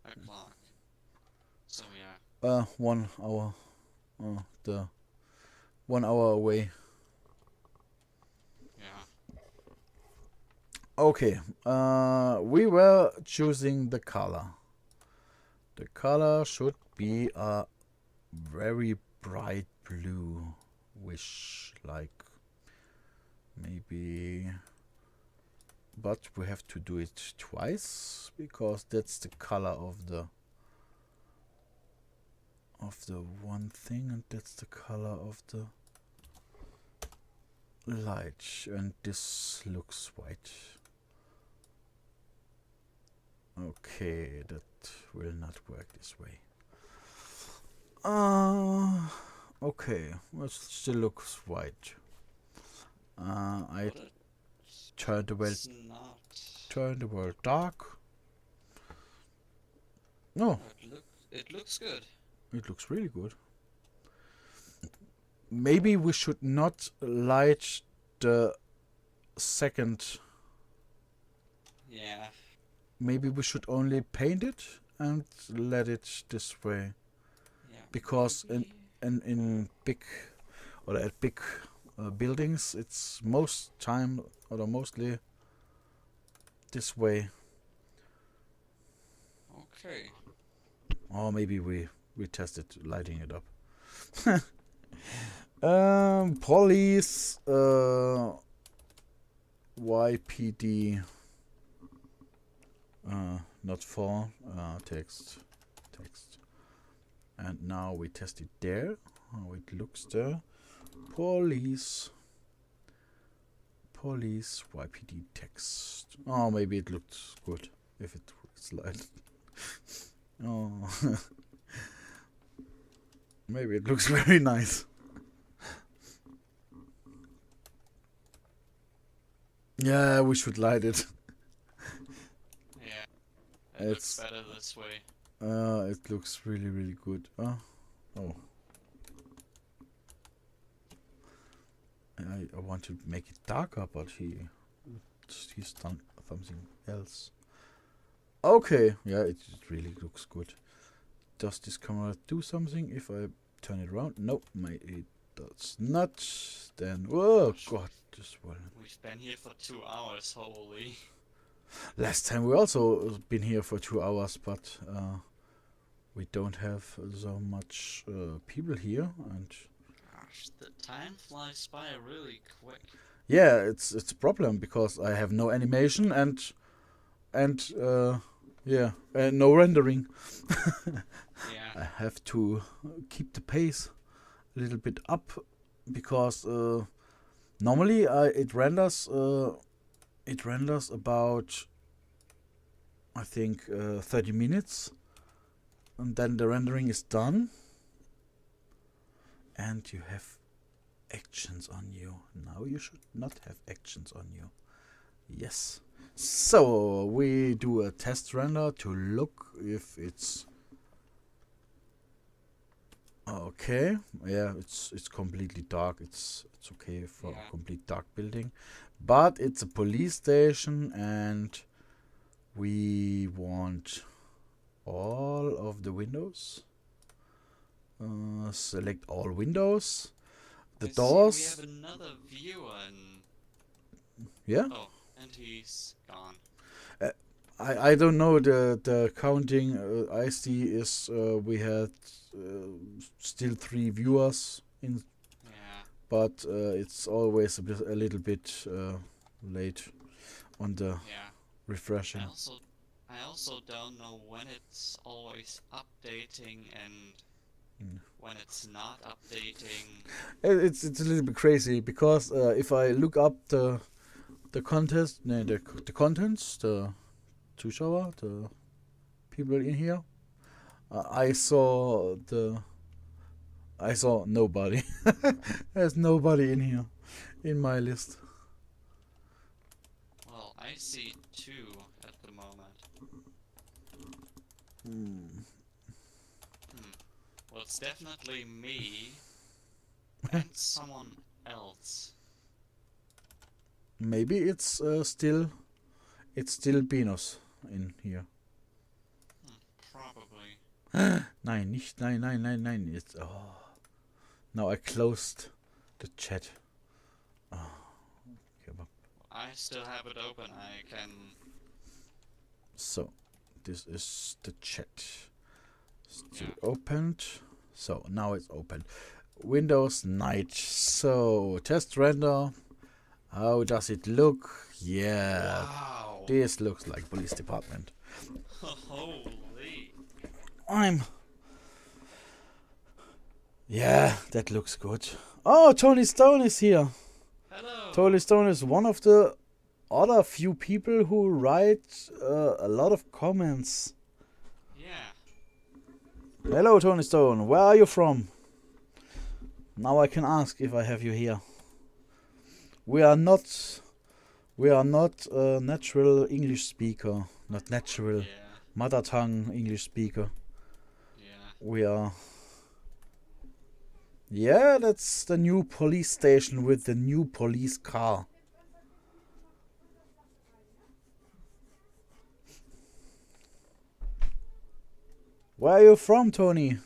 o'clock. So yeah. 1 hour. The 1 hour away. Yeah. Okay. We were choosing the color. The color should be a very bright blue, wish like maybe, but we have to do it twice because that's the color of the one thing, and that's the color of the light, and this looks white. Okay, that will not work this way. Okay, well, it still looks white. I But turned the world it's not. dark. No, It looks good. it looks really good. Maybe we should not light the second. Yeah. Maybe we should only paint it and let it this way. Yeah. Because maybe. in big or at big buildings, it's most time or mostly this way. Okay. Or maybe we tested lighting it up. Police YPD not for text, and now we test it there, how it looks there. Police YPD text. Oh, maybe it looks good if it's light. Oh, maybe it looks very nice. Yeah, we should light it. Yeah. It looks better this way. It looks really good. Oh. I want to make it darker, but he's done something else. Okay, yeah, it really looks good. Does this camera do something if I turn it around? Nope, it does not. Then, oh god, this one. We've been here for 2 hours, holy. Last time we also been here for 2 hours, but we don't have so much people here, and Gosh, the time flies by really quick. yeah, it's a problem because I have no animation and no rendering. Yeah. I have to keep the pace a little bit up because normally it renders about, I think, 30 minutes, and then the rendering is done, and you have actions on you. Now you should not have actions on you. Yes. So we do a test render to look if it's okay. Yeah, it's completely dark. It's okay for a complete dark building, but it's a police station, and we want all of the windows. Select all windows. The I doors. See, we have another viewer and Yeah. oh, and he's gone. I don't know the counting I see is we had still 3 viewers in, Yeah. but it's always a little bit late on the Yeah. refreshing. I also don't know when it's always updating and Mm. when it's not updating. It's a little bit crazy because if I look up the contest, no, the contents, the Zuschauer, the people in here, I saw nobody. There's nobody in here in my list. Well, I see 2 at the moment. Hmm. Well, it's definitely me and someone else. Maybe it's still Benos in here. Probably. Nein, nicht, nein. It's, oh. Now I closed the chat. Oh, give up. I still have it open. I can. So, this is the chat. Still Yeah. opened. So, now it's open. Windows night. So, test render. How does it look? Yeah. Wow. This looks like police department. Holy. Yeah, that looks good. Oh, Tony Stone is here. Hello. Tony Stone is one of the other few people who write a lot of comments. Yeah. Hello, Tony Stone. Where are you from? Now I can ask if I have you here. We are not a natural English speaker. Not natural. Yeah. Mother tongue English speaker. Yeah. We are. Yeah, that's the new police station with the new police car. Where are you from, Tony?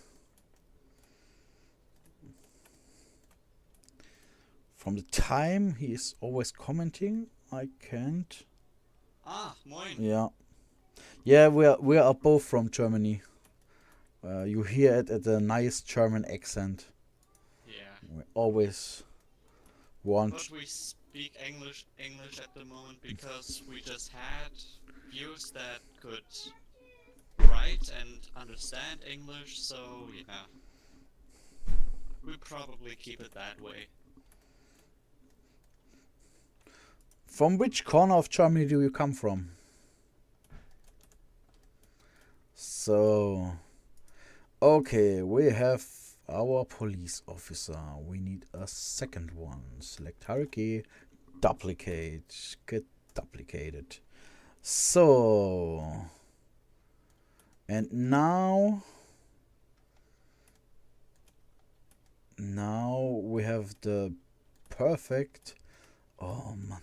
From the time he is always commenting, I can't. Ah, moin. Yeah. Yeah, we are both from Germany. You hear it at a nice German accent. Yeah. We always want. But we speak English at the moment because we just had viewers that could write and understand English, so yeah. We probably keep it that way. From which corner of Germany do you come from? So, okay, we have our police officer. We need a second one. Select hierarchy, duplicate, get duplicated. So, and now we have the perfect. Oh man.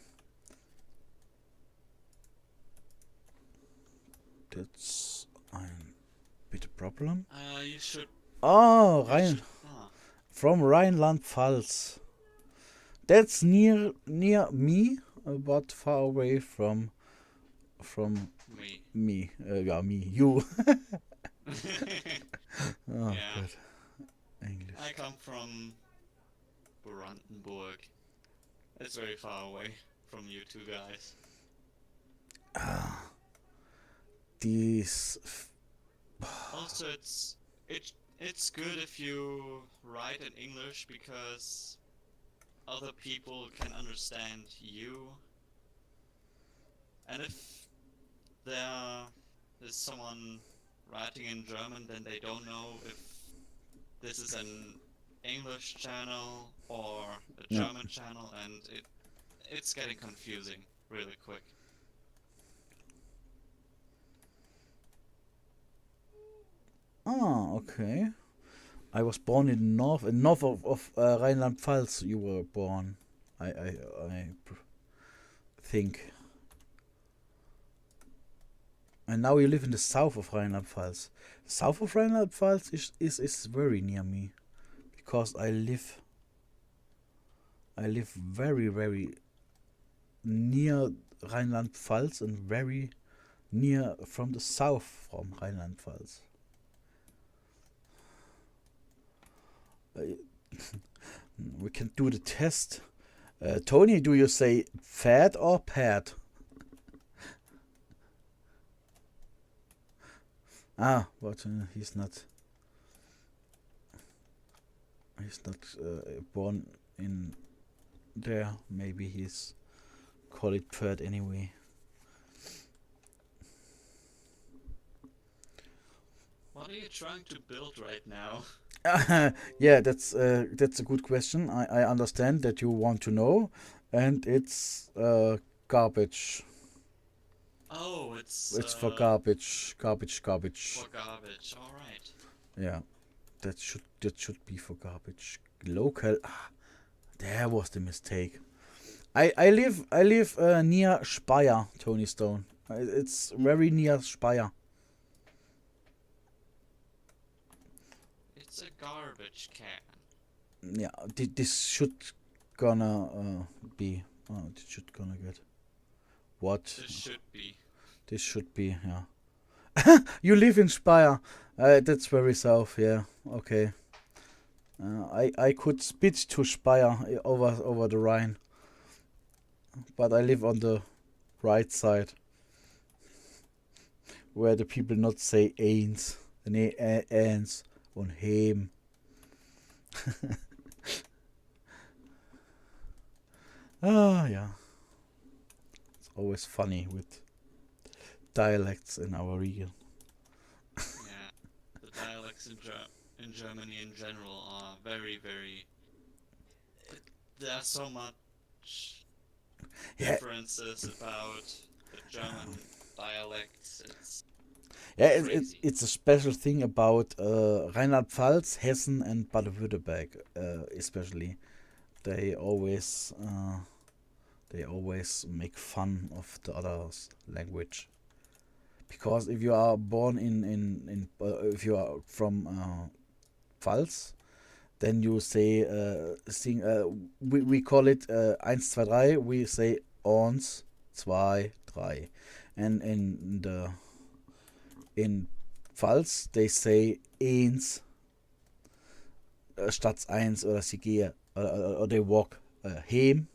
That's a bit a problem. You should. Oh, you should- from Rheinland-Pfalz. That's near me, but far away from Me. me. You. Oh, Yeah. good. English. I come from Brandenburg. It's very far away from you two guys. These. Also, it's good if you write in English because other people can understand you. And if there is someone writing in German, then they don't know if this is an English channel or a Yeah. German channel, and it's getting confusing really quick. Ah, okay. I was born in north of Rheinland-Pfalz. You were born. I think. And now you live in the south of Rheinland-Pfalz. The south of Rheinland-Pfalz is very near me, because I live very near Rheinland-Pfalz and very near from the south from Rheinland-Pfalz. We can do the test. Tony, do you say fat or pad? But he's not. He's not born in there. Maybe he's call it pad anyway. What are you trying to build right now? Yeah, that's a good question. I understand that you want to know, and it's garbage. Oh, It's for garbage. for garbage. All right. Yeah, that should be for garbage. Local. There was the mistake. I live near Speyer, Tony Stone. It's very near Speyer. It's a garbage can. Yeah, this should gonna be. This should gonna get. What? This should be. Yeah. You live in Speyer. That's very south. Yeah. Okay. I could spit to Speyer over the Rhine, but I live on the right side, where the people not say Ains, Ans, und Hem. Yeah. It's always funny with dialects in our region. Yeah, the dialects in Germany in general are very, very. There's so much differences about the German dialects. It's a special thing about Rheinland-Pfalz, Hessen, and Baden-Württemberg, especially. They always make fun of the other's language, because if you are born in if you are from Pfalz, then you say we call it 1, 2, 3. We say 1, 2, 3, and in Pfalz they say 1 statt 1, oder sie gehen or they walk heim,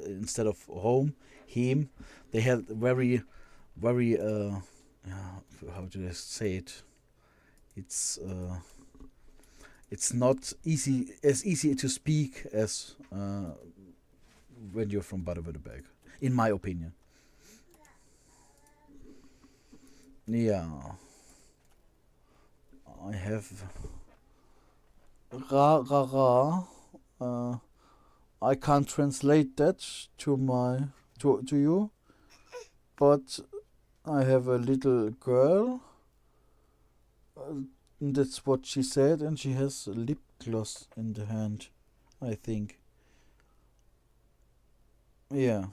instead of home, heim. They have very how do I say it? It's not easy to speak as when you're from Baden-Württemberg, in my opinion. Yeah, I have ra. I can't translate that to you, but I have a little girl. That's what she said, and she has lip gloss in the hand, I think. Yeah.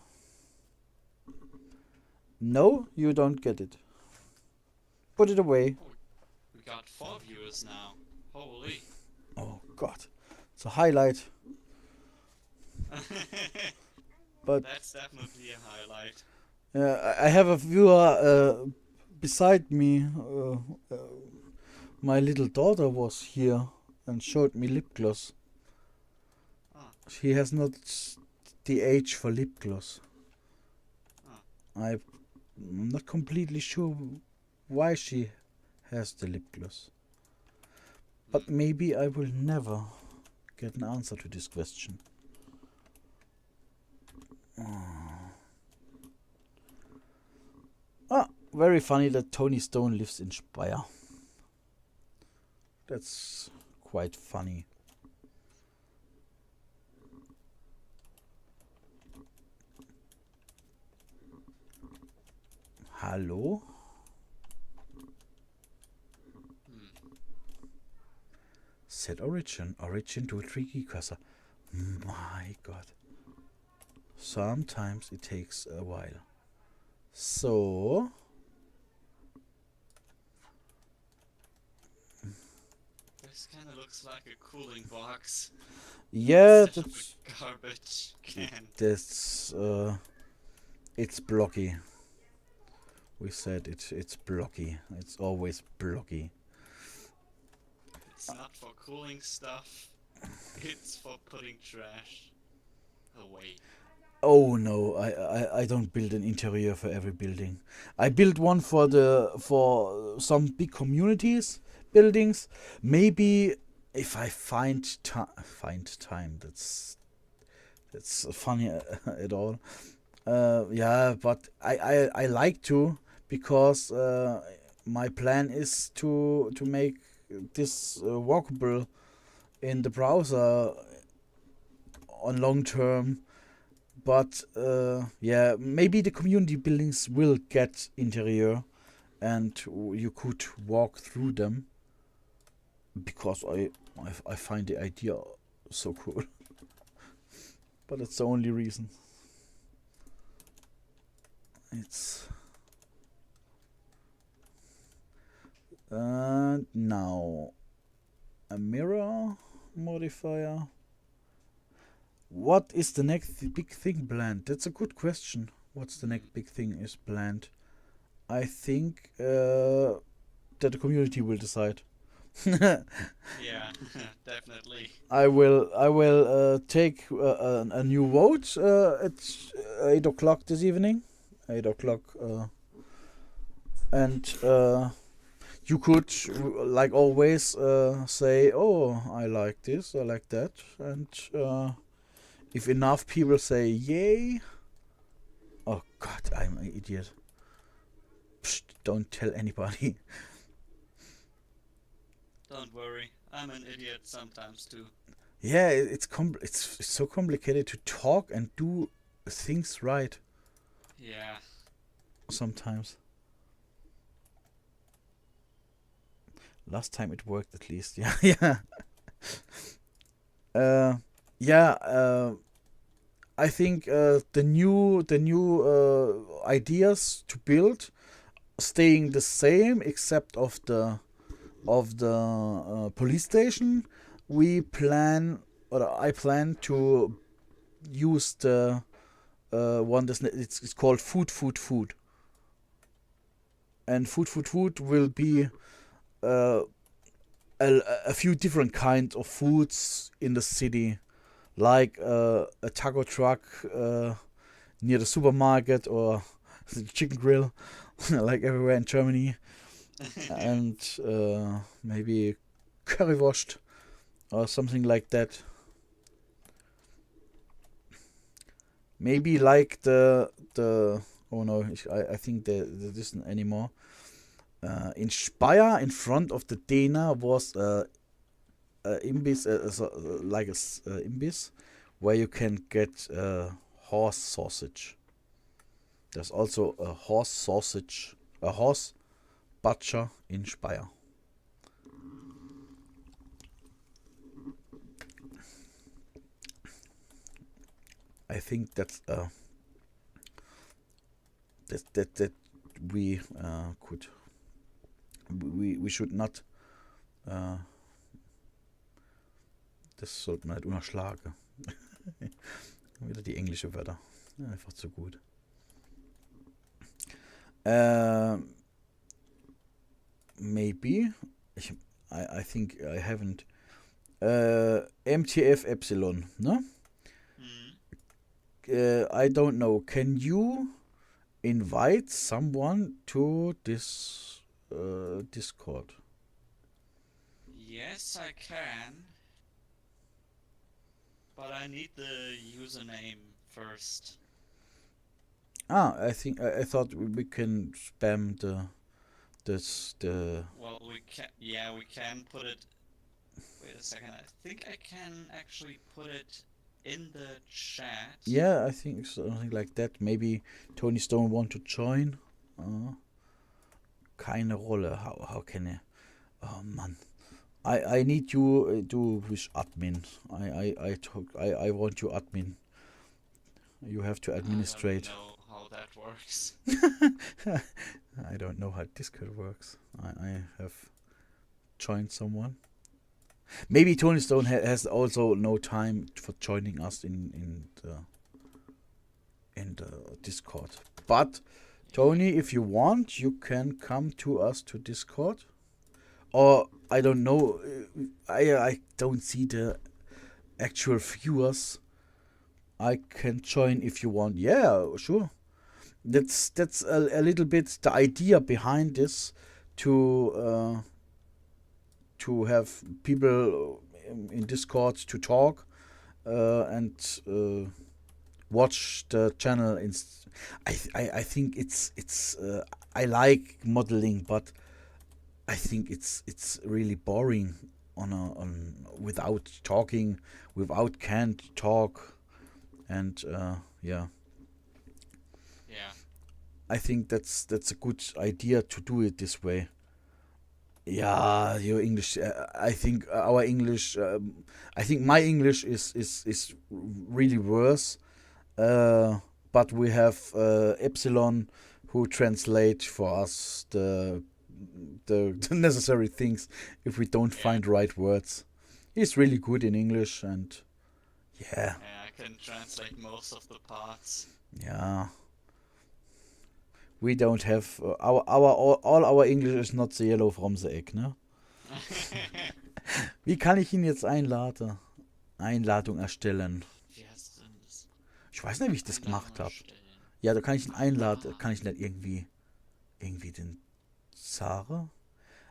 No, you don't get it. Put it away. We got 4 viewers now. Holy. Oh God, it's a highlight. But that's definitely a highlight. I have a viewer beside me. My little daughter was here and showed me lip gloss. She has not the age for lip gloss. I'm not completely sure why she has the lip gloss. But maybe I will never get an answer to this question. Very funny that Tony Stone lives in Speyer. That's quite funny. Hallo? Set origin to a tricky cursor. My God. Sometimes it takes a while. So this kind of looks like a cooling box. yeah, that's a garbage can. That's it's blocky. We said it's blocky. It's always blocky. It's not for cooling stuff. It's for putting trash away. Oh no, I don't build an interior for every building. I build one for some big communities buildings. Maybe if I find time. That's funny at all. Yeah, but I like to, because my plan is to make this walkable in the browser on long term. But yeah, maybe the community buildings will get interior, and you could walk through them, because I find the idea so cool. But that's the only reason. It's now a mirror modifier. What is the next big thing planned? That's a good question. What's the next big thing is planned? I think that the community will decide. Yeah, definitely. I will take a new vote at 8 o'clock this evening. 8 o'clock, and you could, like always, say, "Oh, I like this, I like that," and if enough people say "Yay!" Oh God, I'm an idiot. Psst, don't tell anybody. Don't worry, I'm an idiot sometimes too. Yeah, it's so complicated to talk and do things right Yeah. sometimes. Last time it worked, at least. Yeah, yeah. Yeah. I think the new ideas to build staying the same, except of the police station. I plan to use the one that's it's called food, and food will be a few different kinds of foods in the city, like a taco truck near the supermarket, or the chicken grill, like everywhere in Germany, and maybe currywurst or something like that. Maybe like the oh no, I think there isn't anymore. In Speyer, in front of the Dena, was a imbiss, like a imbiss, where you can get horse sausage. There's also a horse butcher in Speyer. I think that's that we could we should not das sollte man nicht unterschlagen. Wieder die englische Wörter. Einfach zu gut. Maybe I think I haven't MTF Epsilon, no? I don't know. Can you invite someone to this Discord? Yes, I can. But I need the username first. I think I thought we can spam the. Well, we can. Yeah, we can put it. Wait a second. I think I can actually put it in the chat. Yeah, I think something like that. Maybe Tony Stone want to join. Keine Rolle. How can I? Oh man, I need you to wish admin. I want you admin. You have to administrate. I don't know how that works. I don't know how Discord works. I have joined someone. Maybe Tony Stone has also no time for joining us in the Discord. But Tony, if you want, you can come to us to Discord. Or I don't know. I don't see the actual viewers. I can join if you want. Yeah, sure. That's a little bit the idea behind this, to have people in Discord to talk and watch the channel. I think it's I like modeling, but I think it's really boring on without talking, without can't talk, and yeah. Yeah. I think that's a good idea to do it this way. Yeah, your English. I think our English. I think my English is really worse. But we have Epsilon who translate for us the necessary things if we don't Yeah. find right words. He's really good in English, and yeah, Yeah, I can translate most of the parts. yeah. We don't have all our English is not the yellow from the egg, ne? Wie kann ich ihn jetzt einladen? Einladung erstellen. Wie heißt denn das? Ich weiß nicht, wie ich das gemacht habe. Erstellen. Ja, da kann ich ihn einladen. Kann ich nicht irgendwie den Zara?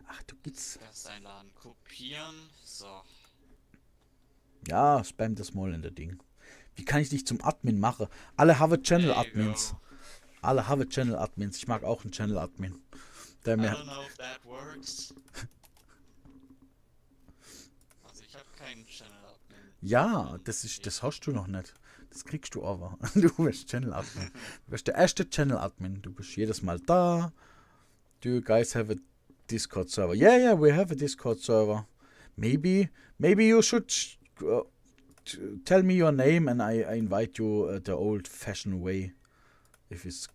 Ach, du gibt's. Gast einladen. Kopieren. So. Ja, spam das mal in der Ding. Wie kann ich dich zum Admin machen? Alle have Channel There you Admins. go. Alle have Channel Admins. Ich mag auch einen Channel Admin. Der I mir. don't know if that works. Also ich habe keinen Channel Admin. Ja, das hast du noch nicht. Das kriegst du aber. Du bist Channel Admin. Du bist der erste Channel Admin. Du bist jedes Mal da. Do you guys have a Discord server? Yeah, we have a Discord server. Maybe you should tell me your name and I invite you the old-fashioned way. If it's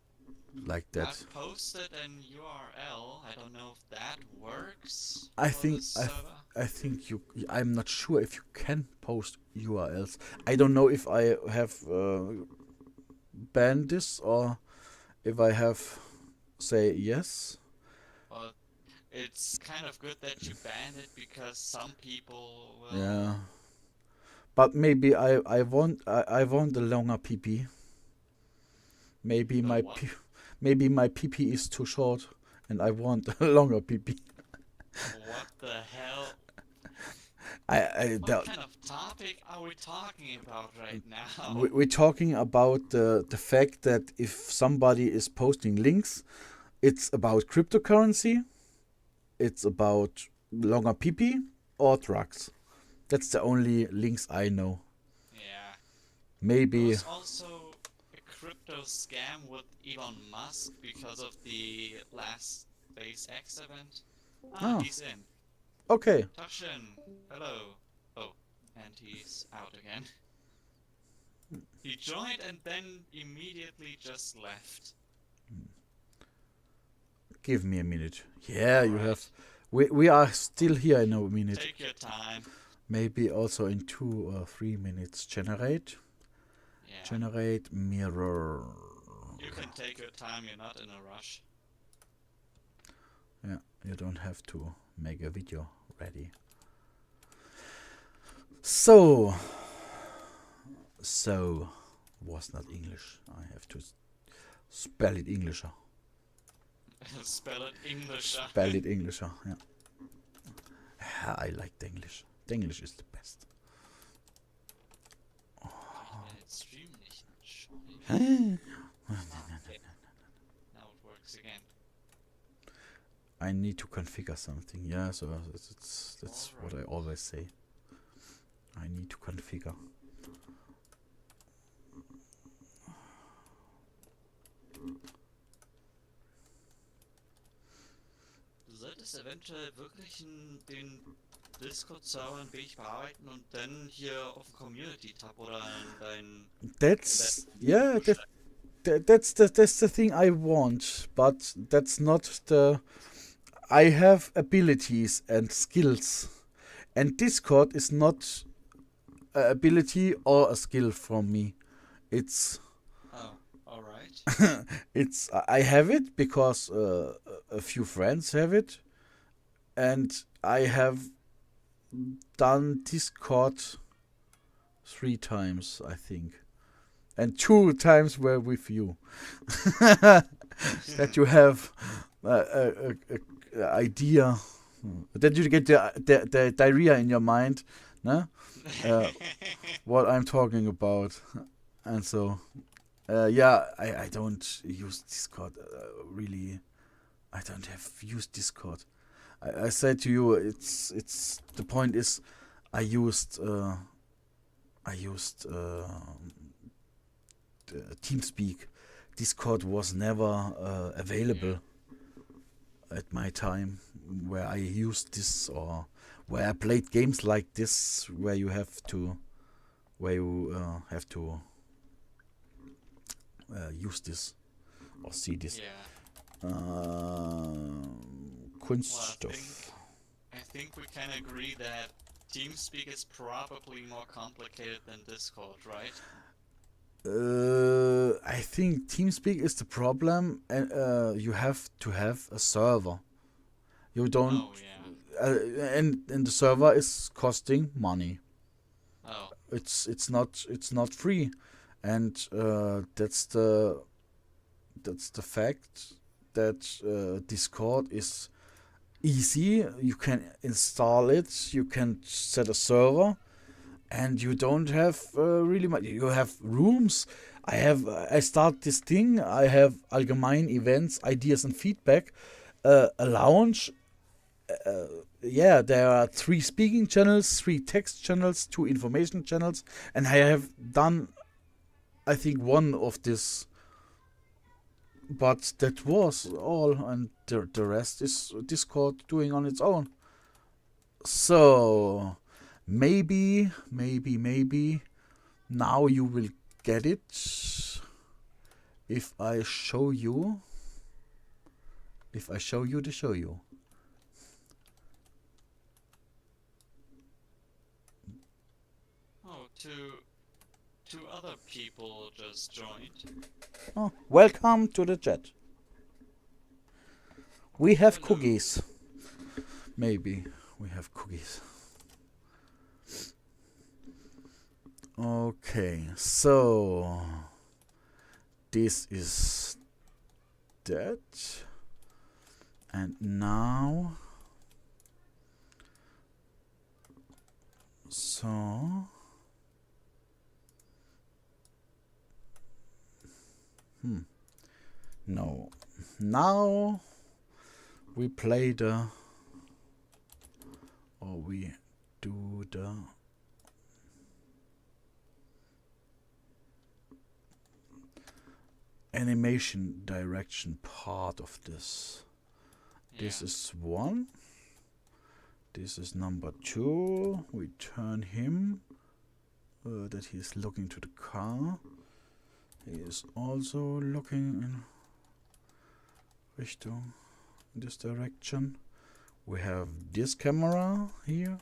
like that. I've posted an URL. I don't know if that works. I for think the server. I think I'm not sure if you can post URLs. I don't know if I have banned this or if I have say yes. But it's kind of good that you banned it because some people will. Yeah. But maybe I want a longer PP. Maybe The my what? maybe my PP is too short and I want a longer PP. What the hell? I What kind of topic are we talking about right now? we're talking about the fact that if somebody is posting links, it's about cryptocurrency, it's about longer PP or drugs. That's the only links I know. Yeah. There Maybe. was also a crypto scam with Elon Musk because of the last SpaceX event. Oh. He's in. Okay. Tashin, hello. Oh, and he's out again. He joined and then immediately just left. Give me a minute. Yeah, you Alright. have. We are still here in a minute. Take your time. Maybe also in 2 or 3 minutes. Generate. Yeah. Generate mirror. You can take your time, you're not in a rush. Yeah, you don't have to make a video ready. So was not English. I have to spell it Englisher. Spell it English. Spell it Englisher, yeah. I like the English. The English is the best. Stream nicht anscheinend. I Now it works again. need to configure something. Yeah, so that's what I always say. I need to configure. Du solltest eventuell wirklich den Discord-Server ein wenig bearbeiten und dann hier auf dem Community-Tab oder in dein... That's yeah. That's the thing I want, but that's not the. I have abilities and skills, and Discord is not a ability or a skill from me. It's Oh, alright. right? I have it because a few friends have it, and I have done Discord 3 times, I think, and 2 times were with you. That you have a idea, that you get the diarrhea in your mind, no? What I'm talking about, and so yeah, I don't use Discord really. I don't have used Discord. I said to you, it's the point is, I used TeamSpeak. Discord was never available at my time, where I used this, or where I played games like this, where you have to use this or see this. Yeah. Kunststoff. I think we can agree that TeamSpeak is probably more complicated than Discord, right? I think TeamSpeak is the problem, and you have to have a server. You don't, Oh, yeah. and the server is costing money. Oh, It's not free, and that's the fact that Discord is easy. You can install it. You can set a server, and you don't have really much. You have rooms. I start this thing. I have allgemein events, ideas, and feedback. A lounge. Yeah, there are 3 speaking channels, 3 text channels, 2 information channels, and I have done, I think, 1 of this. But that was all, and the rest is Discord doing on its own. So maybe now you will get it if I show you. If I show you the show you. oh, two other people just joined. Oh, welcome to the chat. We have Hello. cookies. Maybe we have cookies. Okay, so this is that, and now so no, now we play the, or we do the animation direction part of this. This Yeah. is 1. This is number 2. We turn him that he is looking to the car. He is also looking in Richtung, this direction. We have this camera here.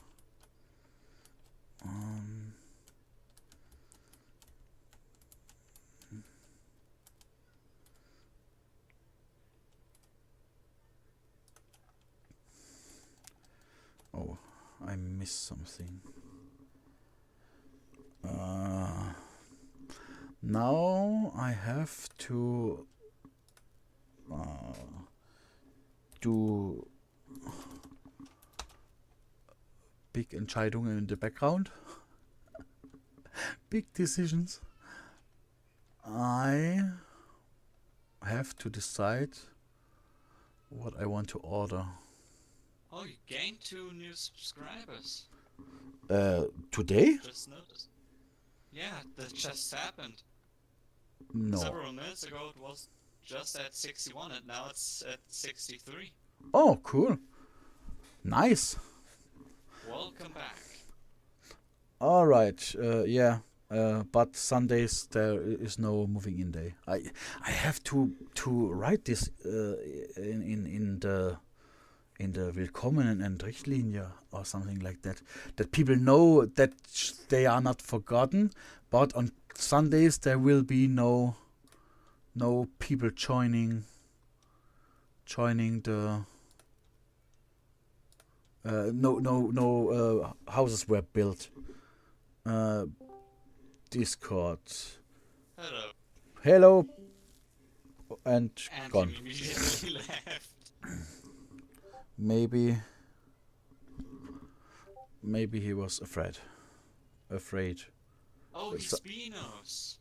Oh, I missed something. Now I have to do big Entscheidungen in the background. Big decisions. I have to decide what I want to order. Oh, you gained 2 new subscribers. Today? Just noticed. Yeah, that just happened. No. Several minutes ago it was just at 61 and now it's at 63. Oh, cool. Nice. Welcome back. All right. Yeah. But Sundays there is no moving in day. I have to write this in the Willkommen and Richtlinie or something like that. That people know that they are not forgotten. But on Sundays there will be no No people joining the no houses were built. Discord. Hello. Hello and And gone. he immediately left. Maybe he was afraid. Oh, he's Beanos.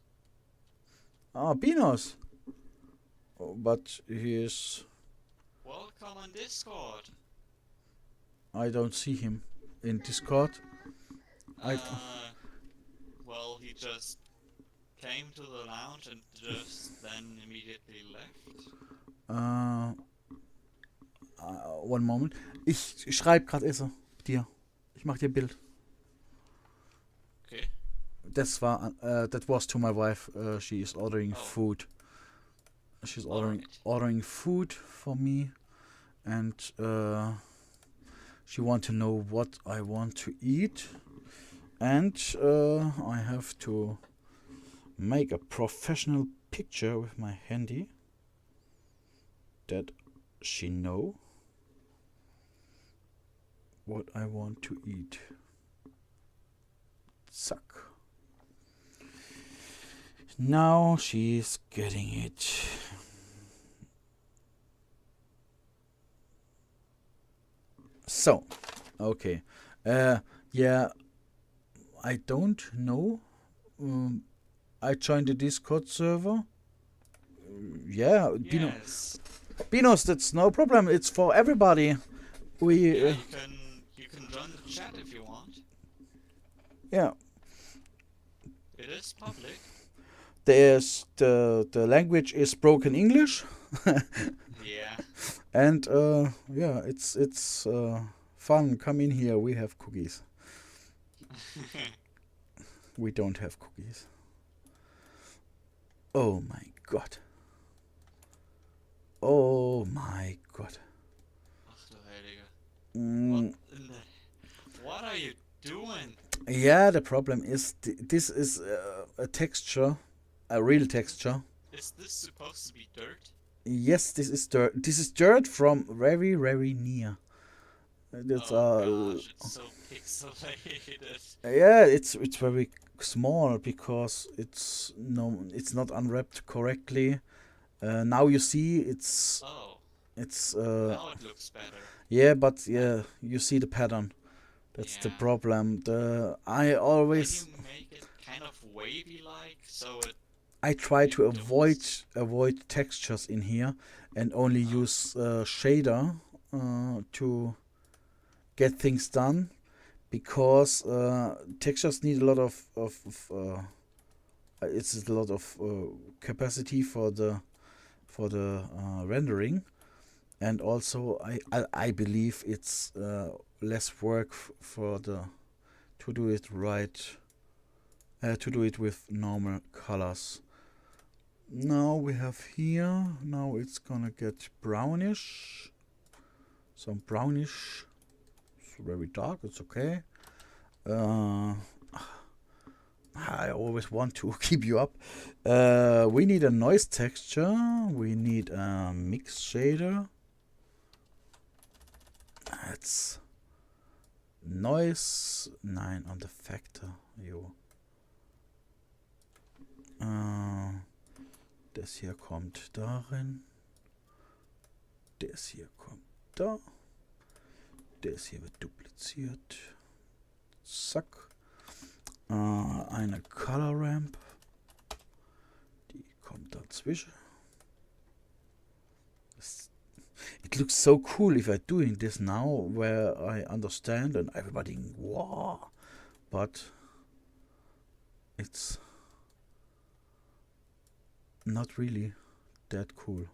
Ah, Beanos. But he is. Welcome on Discord. I don't see him in Discord. Well, he just came to the lounge and just then immediately left. One moment. Ich schreibe gerade Essen dir. Ich mach dir Bild. Okay. That was to my wife. She is ordering food. She's ordering food for me, and she want to know what I want to eat, and I have to make a professional picture with my handy that she know what I want to eat. Suck. Now she's getting it. So, okay. Yeah, I don't know. I joined the Discord server. Yeah, Yes. Binos, that's no problem. It's for everybody. Yeah, you can join the chat if you want. Yeah. It is public. There's the language is broken English. Yeah. And yeah, it's fun. Come in here. We have cookies. We don't have cookies. Oh my god. Oh my god. Ach du Heilige. What are you doing? Yeah, the problem is this is a texture, a real texture. Is this supposed to be dirt? Yes, this is dirt. This is dirt from very, very near. That's gosh, it's so pixelated. Yeah, it's very small because it's not unwrapped correctly. Now you see it's now it looks better. Yeah, but yeah, you see the pattern. That's the problem. I always Can you make it kind of wavy like so it I try to avoid textures in here and only use shader to get things done, because textures need a lot of it's a lot of capacity for the rendering, and also I believe it's less work to do it right, to do it with normal colors. Now we have here, now it's gonna get brownish, some brownish. It's very dark, it's okay. I always want to keep you up. We need a noise texture, we need a mix shader. That's noise 9 on the factor. Das hier kommt darin. Das hier kommt da. Das hier wird dupliziert. Zack. Eine Color Ramp. Die kommt dazwischen. It looks so cool if I'm doing this now, where I understand and everybody, wow. But it's not really that cool.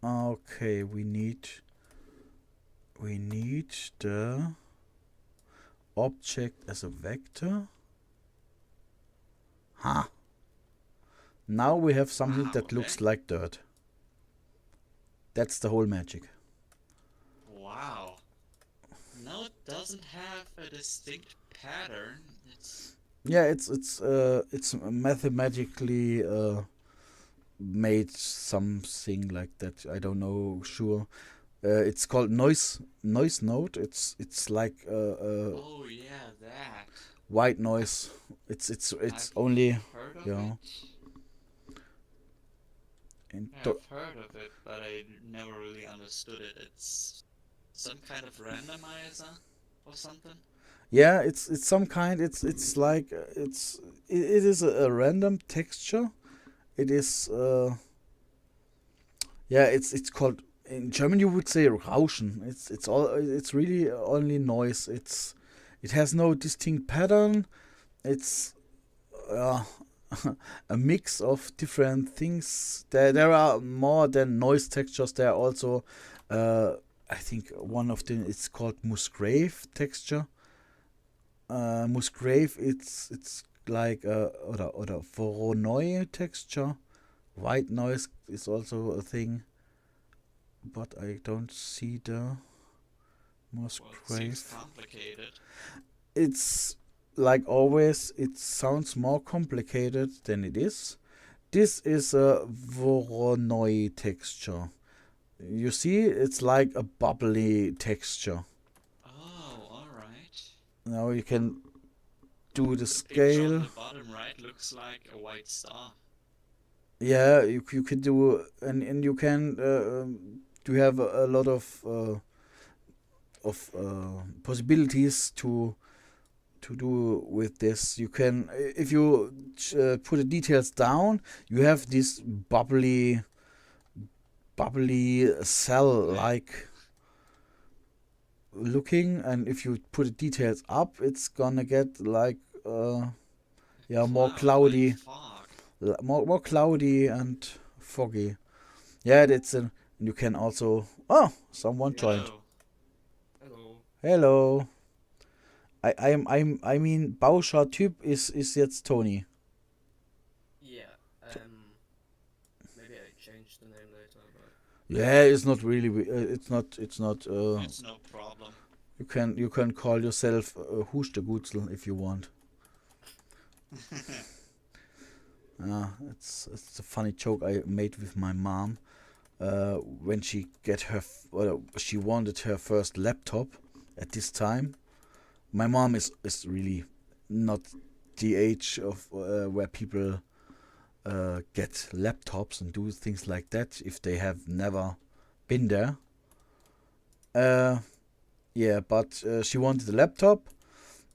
Okay, we need the object as a vector. Now we have something that looks like dirt. That's the whole magic. Wow. No, it doesn't have a distinct pattern. It's Yeah, it's mathematically made something like that. I don't know, sure. It's called noise node. It's like Oh yeah, that. white I've noise. It's I've only, heard of yeah. it. And Yeah, I've heard of it, but I never really understood it. It's some kind of randomizer or something. yeah, it's some kind. It's like it is a random texture. It is yeah. It's called, in German you would say Rauschen. It's really only noise. It has no distinct pattern. It's uh, a mix of different things. There are more than noise textures. There are also I think one of them is called Musgrave texture. Musgrave, it's like oder Voronoi texture. White noise is also a thing, but I don't see the Well, it seems Musgrave. complicated. It's like always, it sounds more complicated than it is. This is a Voronoi texture. You see, it's like a bubbly texture. Oh, alright. Now you can do the The picture on scale. the bottom right looks like a white star. Yeah, you can do, and you can do have a lot of possibilities to do with this. You can, if you put the details down, you have this bubbly cell Okay. like looking, and if you put the details up, it's gonna get like yeah, more Cloud, like cloudy, fog. more cloudy and foggy. Yeah, that's a. You can also. Oh, someone joined. Hello. Hello. Hello. I mean, Bauscher Typ ist jetzt Tony. Yeah. Maybe I changed the name later, but Yeah, it's not really. It's not. It's not. It's no problem. You can call yourself Hustegutzel if you want. It's a funny joke I made with my mom. When she she wanted her first laptop at this time. My mom is really not the age of where people get laptops and do things like that if they have never been there. Uh, yeah, but she wanted a laptop,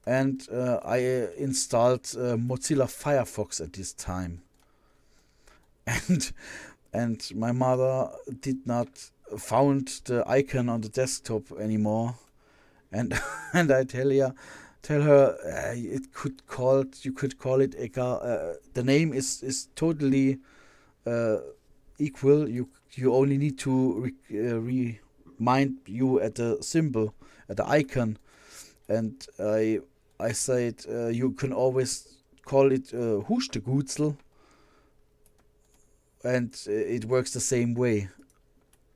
and I installed Mozilla Firefox at this time, and my mother did not found the icon on the desktop anymore, and and I tell her it could called you could call it the name is totally uh, equal. You only need to remind you at the symbol, at the icon, and I said you can always call it Hustegutzel, and it works the same way.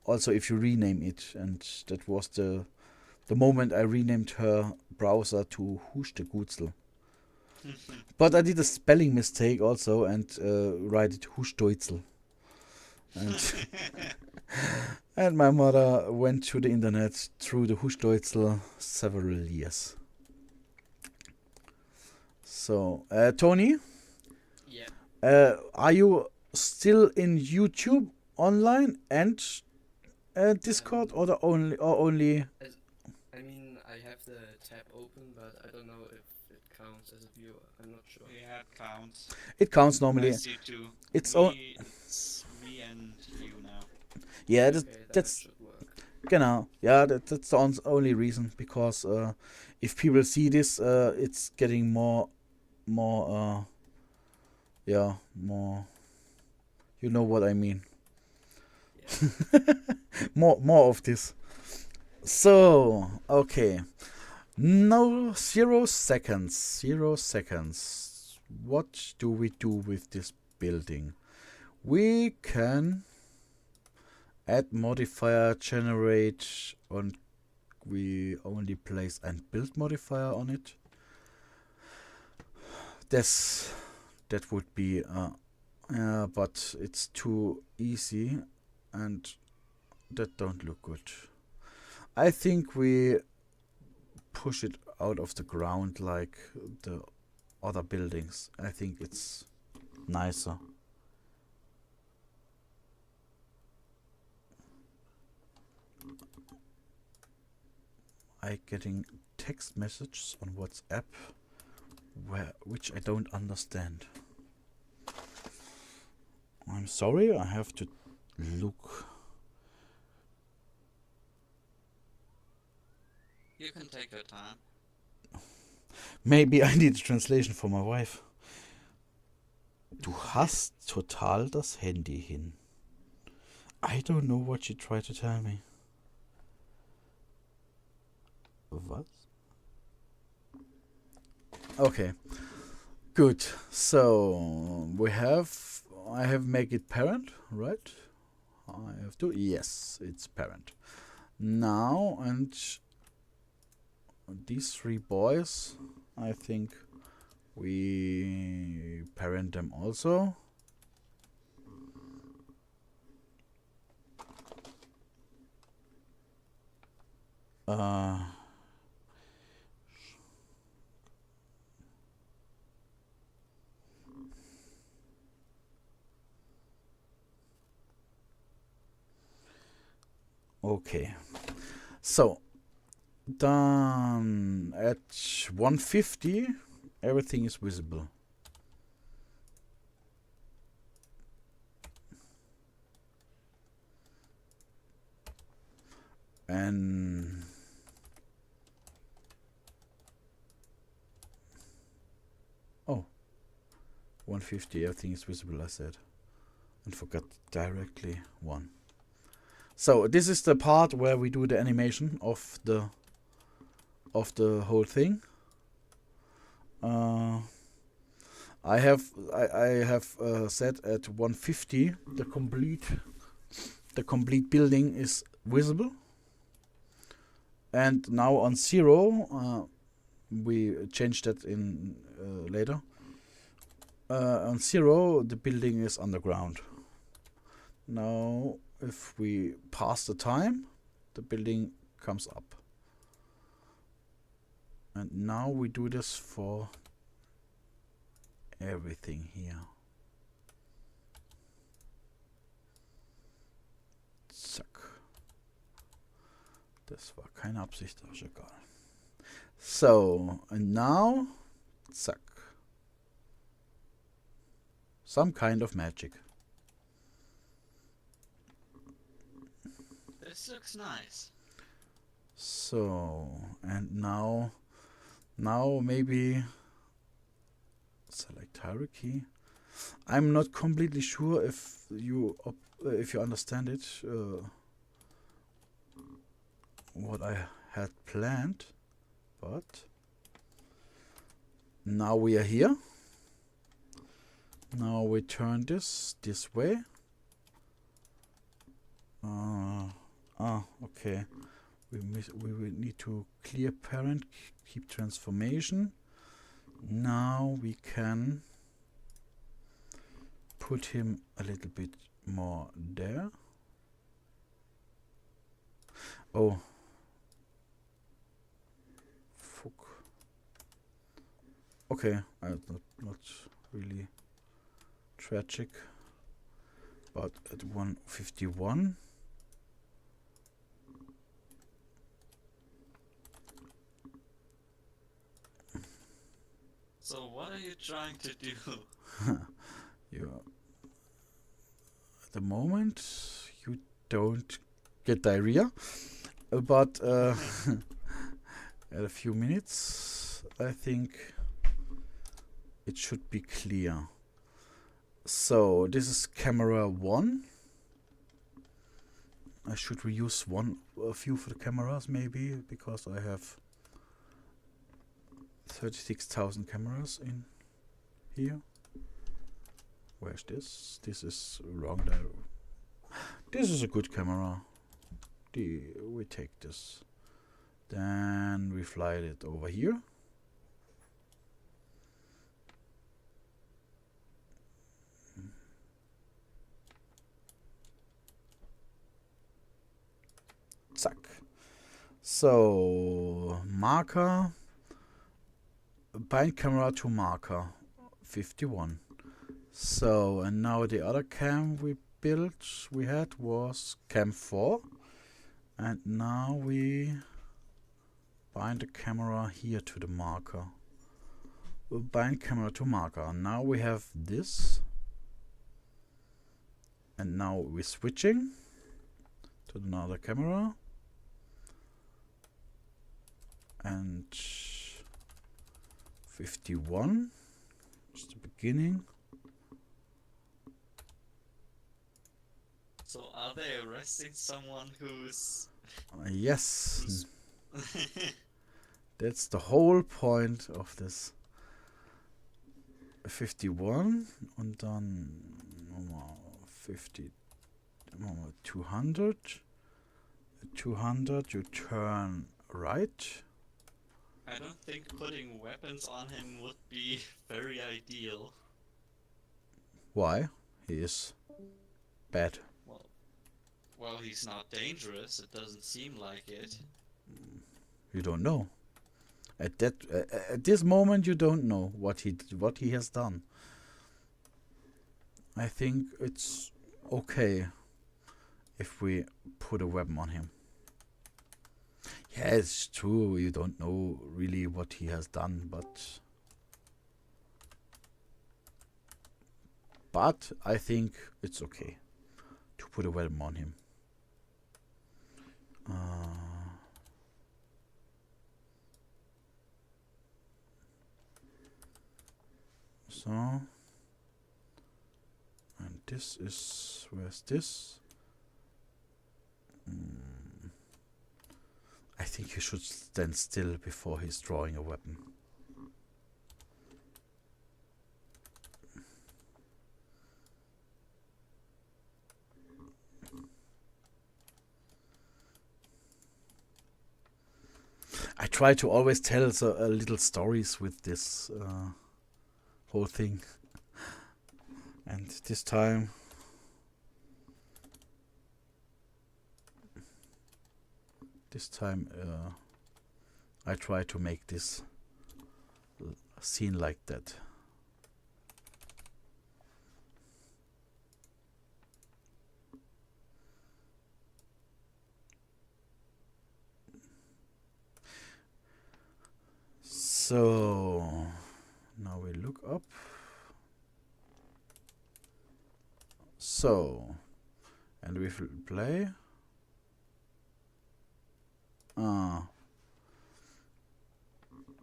Also, if you rename it, and that was the moment I renamed her browser to Hustegutzel. But I did a spelling mistake also and write it Huschdeutzel. And and my mother went to the internet through the Huschdeutzel several years. So, Tony, yeah. are you still in YouTube online and Discord, or only? As I mean, I have the tab open, but I don't know if it counts as a viewer. I'm not sure. Yeah, it counts. It counts I normally. see two. It's It's me and you now. yeah, Okay, then it that's should work. genau. Yeah, that's the only reason, because if people see this, it's getting more yeah, more. You know what I mean. Yeah. More of this. So okay, no 0 seconds. 0 seconds. What do we do with this building? We can add modifier, generate, and we only place and build modifier on it. that would be but it's too easy and that don't look good. I think we push it out of the ground like the other buildings. I think it's nicer. I getting text messages on WhatsApp which I don't understand. I'm sorry, I have to look. You can take your time. Maybe I need a translation for my wife. Du hast total das Handy hin. I don't know what she tried to tell me. What? Okay. Good. So I have make it parent, right? I have to. Yes, it's parent. Now, and these 3 boys, I think we parent them also. Okay. So then at 150 everything is visible. And 150 everything is visible, I said, and forgot directly 1. So this is the part where we do the animation of the whole thing. I have set at 150 the complete building is visible, and now on 0 we change that in later. On 0 the building is underground. Now if we pass the time, the building comes up. And now we do this for everything here. Zack. Das war keine Absicht, aber ist egal. So, and now, zack. Some kind of magic. This looks nice. So, and now maybe select hierarchy. I'm not completely sure if you understand it, what I had planned, but now we are here. Now we turn this way. Okay. We will need to clear parent, keep transformation. Now we can put him a little bit more there. Oh. Fuck. Okay, not really tragic. But at 151. So what are you trying to do? At the moment you don't get diarrhea, but at a few minutes I think it should be clear. So this is camera 1. I should reuse a few for the cameras maybe, because I have 36,000 cameras in here. Where's this? This is wrong there. This is a good camera. We take this. Then we fly it over here. Zack. So, marker. Bind camera to marker. 51. So, and now the other cam we had was cam 4. And now we bind the camera here to the marker. We'll bind camera to marker. Now we have this. And now we're switching to another camera. And 51 is the beginning. So are they arresting someone who's... Yes. That's the whole point of this. 51 und dann nochmal 50, nochmal 200. 200, you turn right. I don't think putting weapons on him would be very ideal. Why? He is bad. Well, he's not dangerous. It doesn't seem like it. You don't know. At this moment, you don't know what he has done. I think it's okay if we put a weapon on him. Yeah, it's true. You don't know really what he has done, but I think it's okay to put a weapon on him. So, and this is, where's this? I think he should stand still before he's drawing a weapon. I try to always tell little stories with this whole thing, and this time I try to make this scene like that. So now we look up. So, and we play.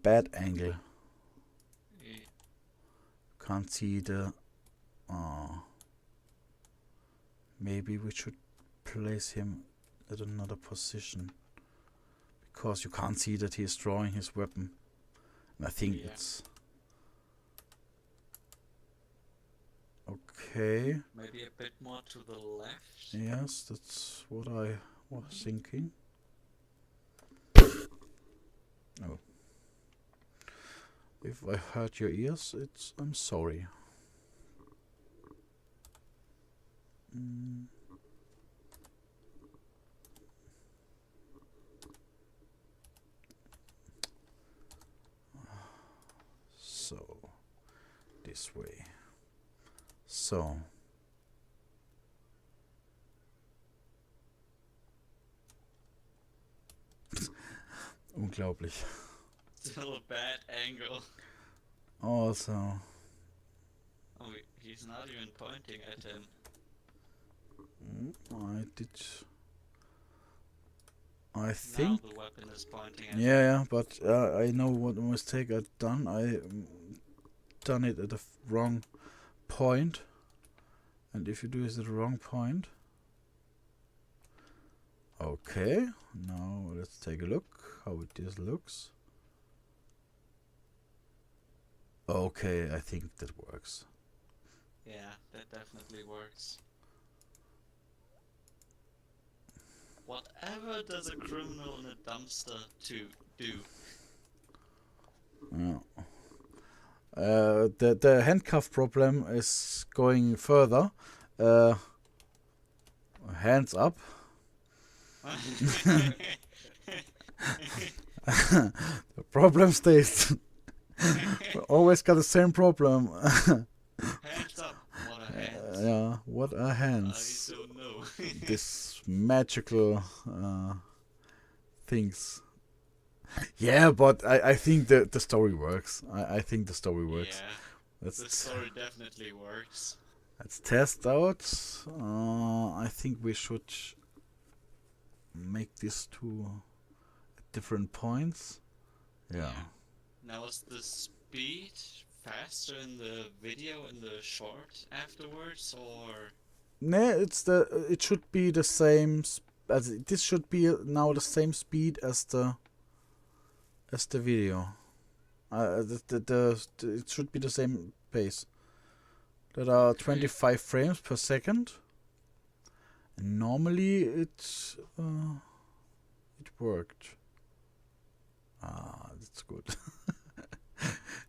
Bad angle. Can't see the. Maybe we should place him at another position, because you can't see that he is drawing his weapon. And I think it's okay. Maybe a bit more to the left. Yes, that's what I was thinking. Oh. If I hurt your ears, I'm sorry. So, this way. So. Unglaublich. Still a bad angle. Also. Oh, he's not even pointing at him. I think. Now the weapon is pointing at him. Yeah, but I know what mistake I've done. I done it at the wrong point. And if you do it at the wrong point. Okay, now let's take a look how this looks. Okay, I think that works. Yeah, that definitely works. Whatever does a criminal in a dumpster to do? Yeah. The handcuff problem is going further. Hands up. The problem stays. We always got the same problem. Hands up. What a hands. Yeah, what are I hands? don't know. This magical things. Yeah, but I think the story works. I think the story works. Yeah, the Let's story definitely works. let's test out. I think we should make this two different points. Yeah. Now is the speed faster in the video in the short afterwards, or No, it should be the same. This should be now the same speed as the video. It should be the same pace. There are 25 frames per second. And normally it worked. Ah, that's good.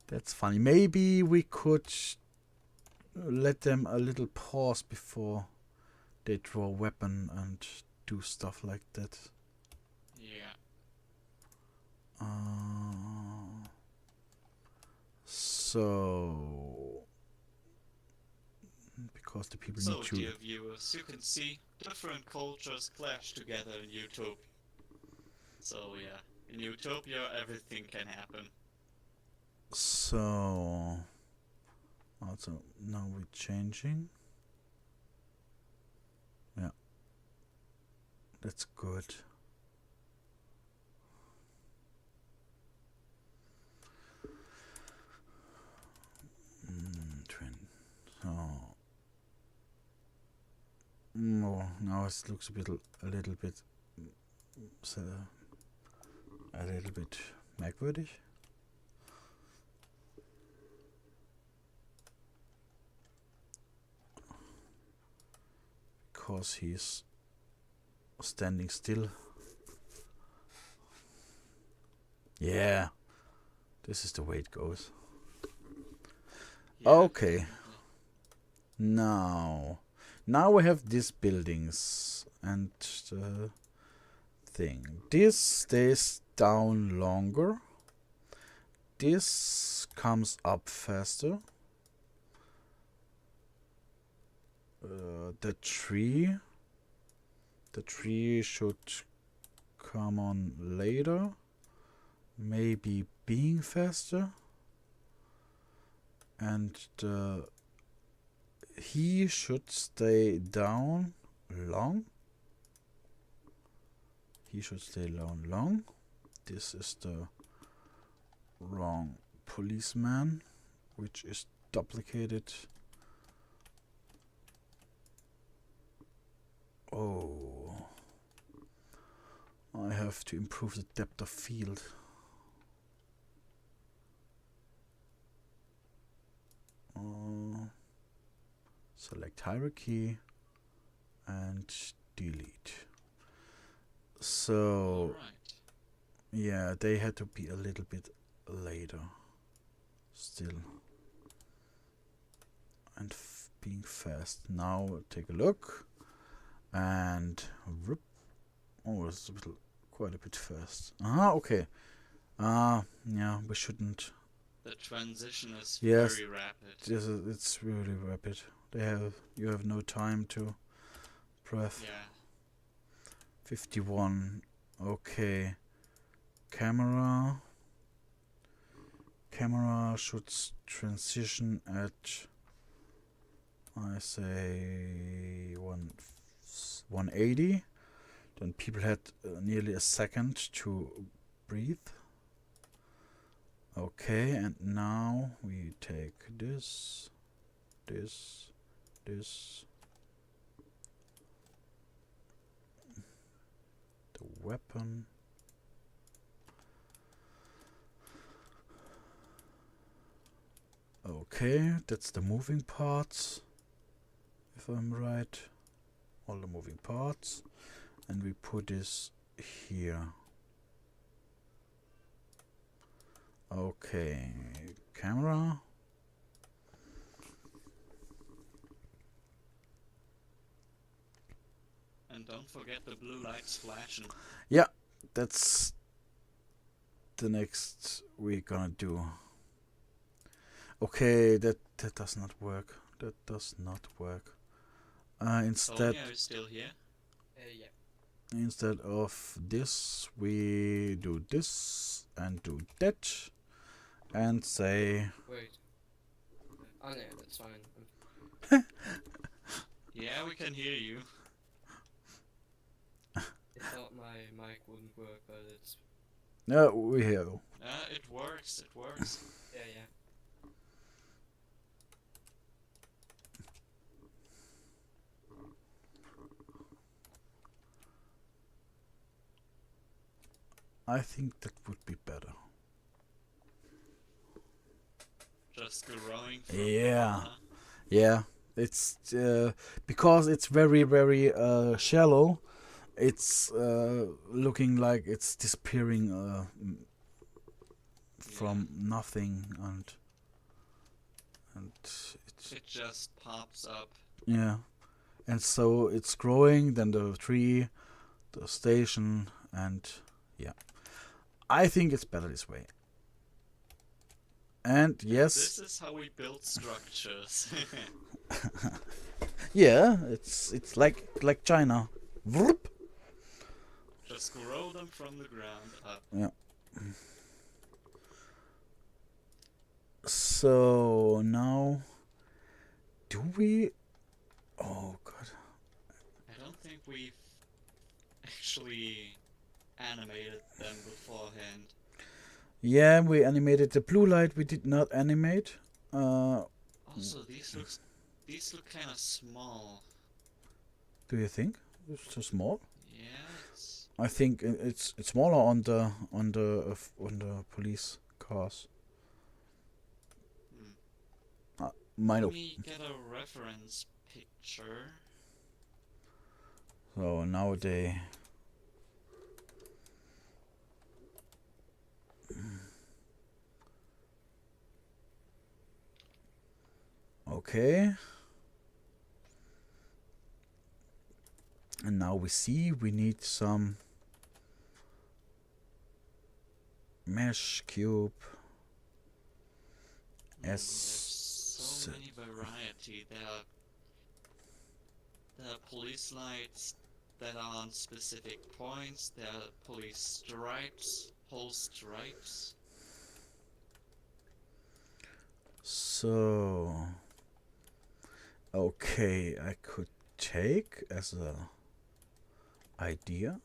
That's funny. Maybe we could let them a little pause before they draw a weapon and do stuff like that. yeah. So, because the people So, need to. dear viewers, you can see different cultures clash together in Utopia. So yeah, in Utopia everything can happen. So, also now we're changing. Yeah, that's good. So, now it looks a little bit merkwürdig. Because he's standing still. Yeah, this is the way it goes. Yeah, Okay. definitely. Now we have these buildings and the thing. This stays down longer. This comes up faster. The tree should come on later. Maybe being faster. And he should stay down long. He should stay down long. This is the wrong policeman, which is duplicated. Oh, I have to improve the depth of field. Select hierarchy and delete. So Alright. yeah, they had to be a little bit later still. And being fast. Now take a look. And rip. Oh, it's quite a bit fast. Okay. Yeah, we shouldn't. The transition is Yes. very rapid. It's really rapid. You have no time to breath. Yeah. 51. Okay. Camera should transition at, I say, 180. Then people had nearly a second to breathe. Okay, and now we take this. The weapon. Okay, that's the moving parts, if I'm right. All the moving parts. And we put this here. Okay, camera. And don't forget the blue lights flashing. Yeah, that's the next we're gonna do. Okay, that does not work. That does not work. Instead, Sonia is still here. Yeah. instead of this, we do this and do that, and say, Wait. Oh no, that's fine. Yeah, we can hear you. I thought my mic wouldn't work, but it's no, we hear you. It works, it works. yeah. I think that would be better. Just growing from Yeah. corner. Yeah, it's because it's very very shallow. It's looking like it's disappearing from nothing, and it's It just pops up. yeah, and so it's growing. Then the tree, the station, and yeah, I think it's better this way. And yes, This is how we build structures. yeah, it's like China. Vroom. Just grow them from the ground up. Yeah. So now, do we? Oh god. I don't think we've actually animated them beforehand. Yeah, we animated the blue light. We did not animate. Also, these look kind of small. Do you think it's too small? Yeah, it's I think it's smaller on the police cars. Mine. Let me get a reference picture. So now they. Okay. And now we see we need some mesh cube. There's S. so many variety. There are police lights that are on specific points. There are police stripes, whole stripes. So. Okay, I could take as a idea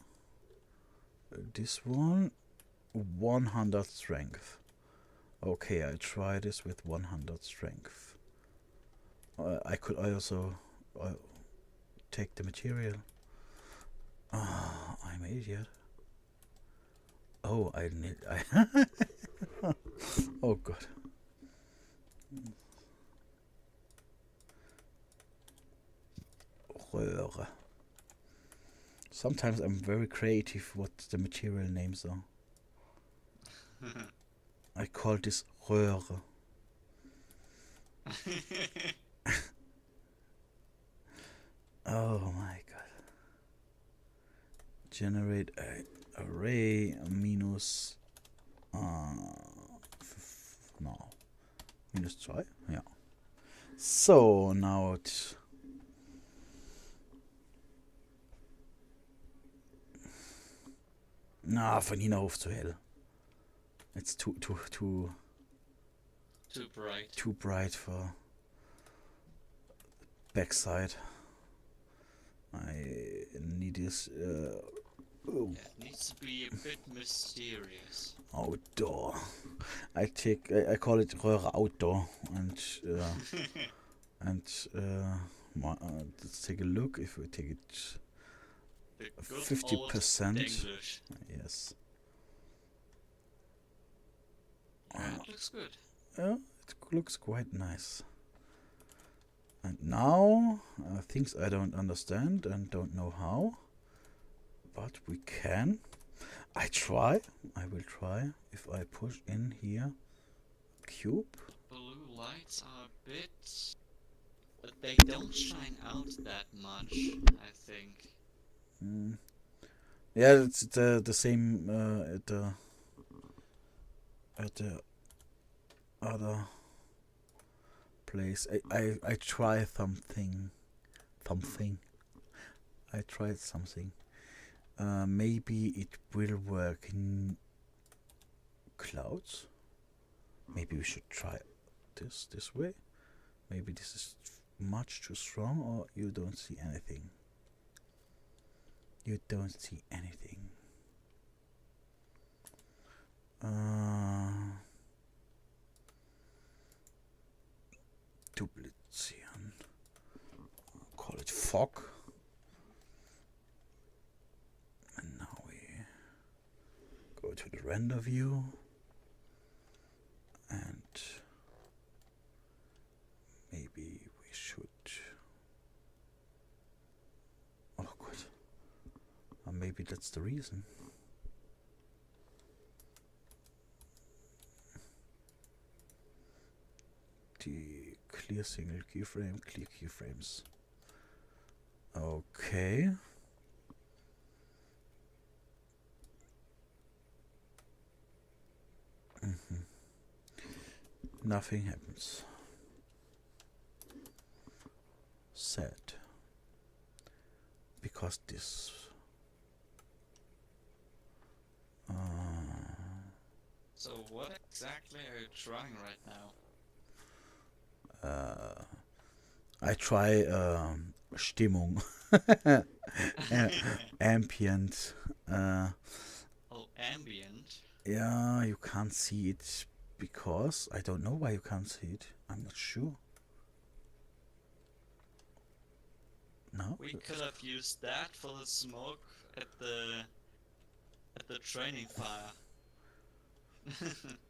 this one 100 strength. Okay, I try this with 100 strength. I could also take the material. I'm an idiot. Oh, I need. Oh god. Röhre. Sometimes I'm very creative what the material names are. I call this Röhre. Oh my god. Generate a array minus no. Minus 2? Ja. So now it von hier auf zu hell. It's too bright. Too bright for backside. I need this Yeah, it needs to be a bit mysterious. outdoor. I call it Röhre outdoor and let's take a look if we take it The good 50%. old English. Yes. Yeah, it looks good. Yeah, it looks quite nice. And now, things I don't understand and don't know how, but we can. I will try. If I push in here, cube. Blue lights are a bit... But they don't shine out that much, I think. Mm. Yeah, it's the same at the other place. I try something. I tried something. Maybe it will work in clouds. Maybe we should try this way. Maybe this is much too strong, or you don't see anything. You don't see anything. Duplizieren. Call it fog. And now we go to the render view. And maybe we should. Oh, good. Maybe that's the reason. The clear single keyframe, clear keyframes. Okay. Nothing happens. Sad. Because this. So what exactly are you trying right now? I try Stimmung. Ambient. Oh, ambient? Yeah, you can't see it because I don't know why you can't see it. I'm not sure. No? We could have used that for the smoke at the training fire.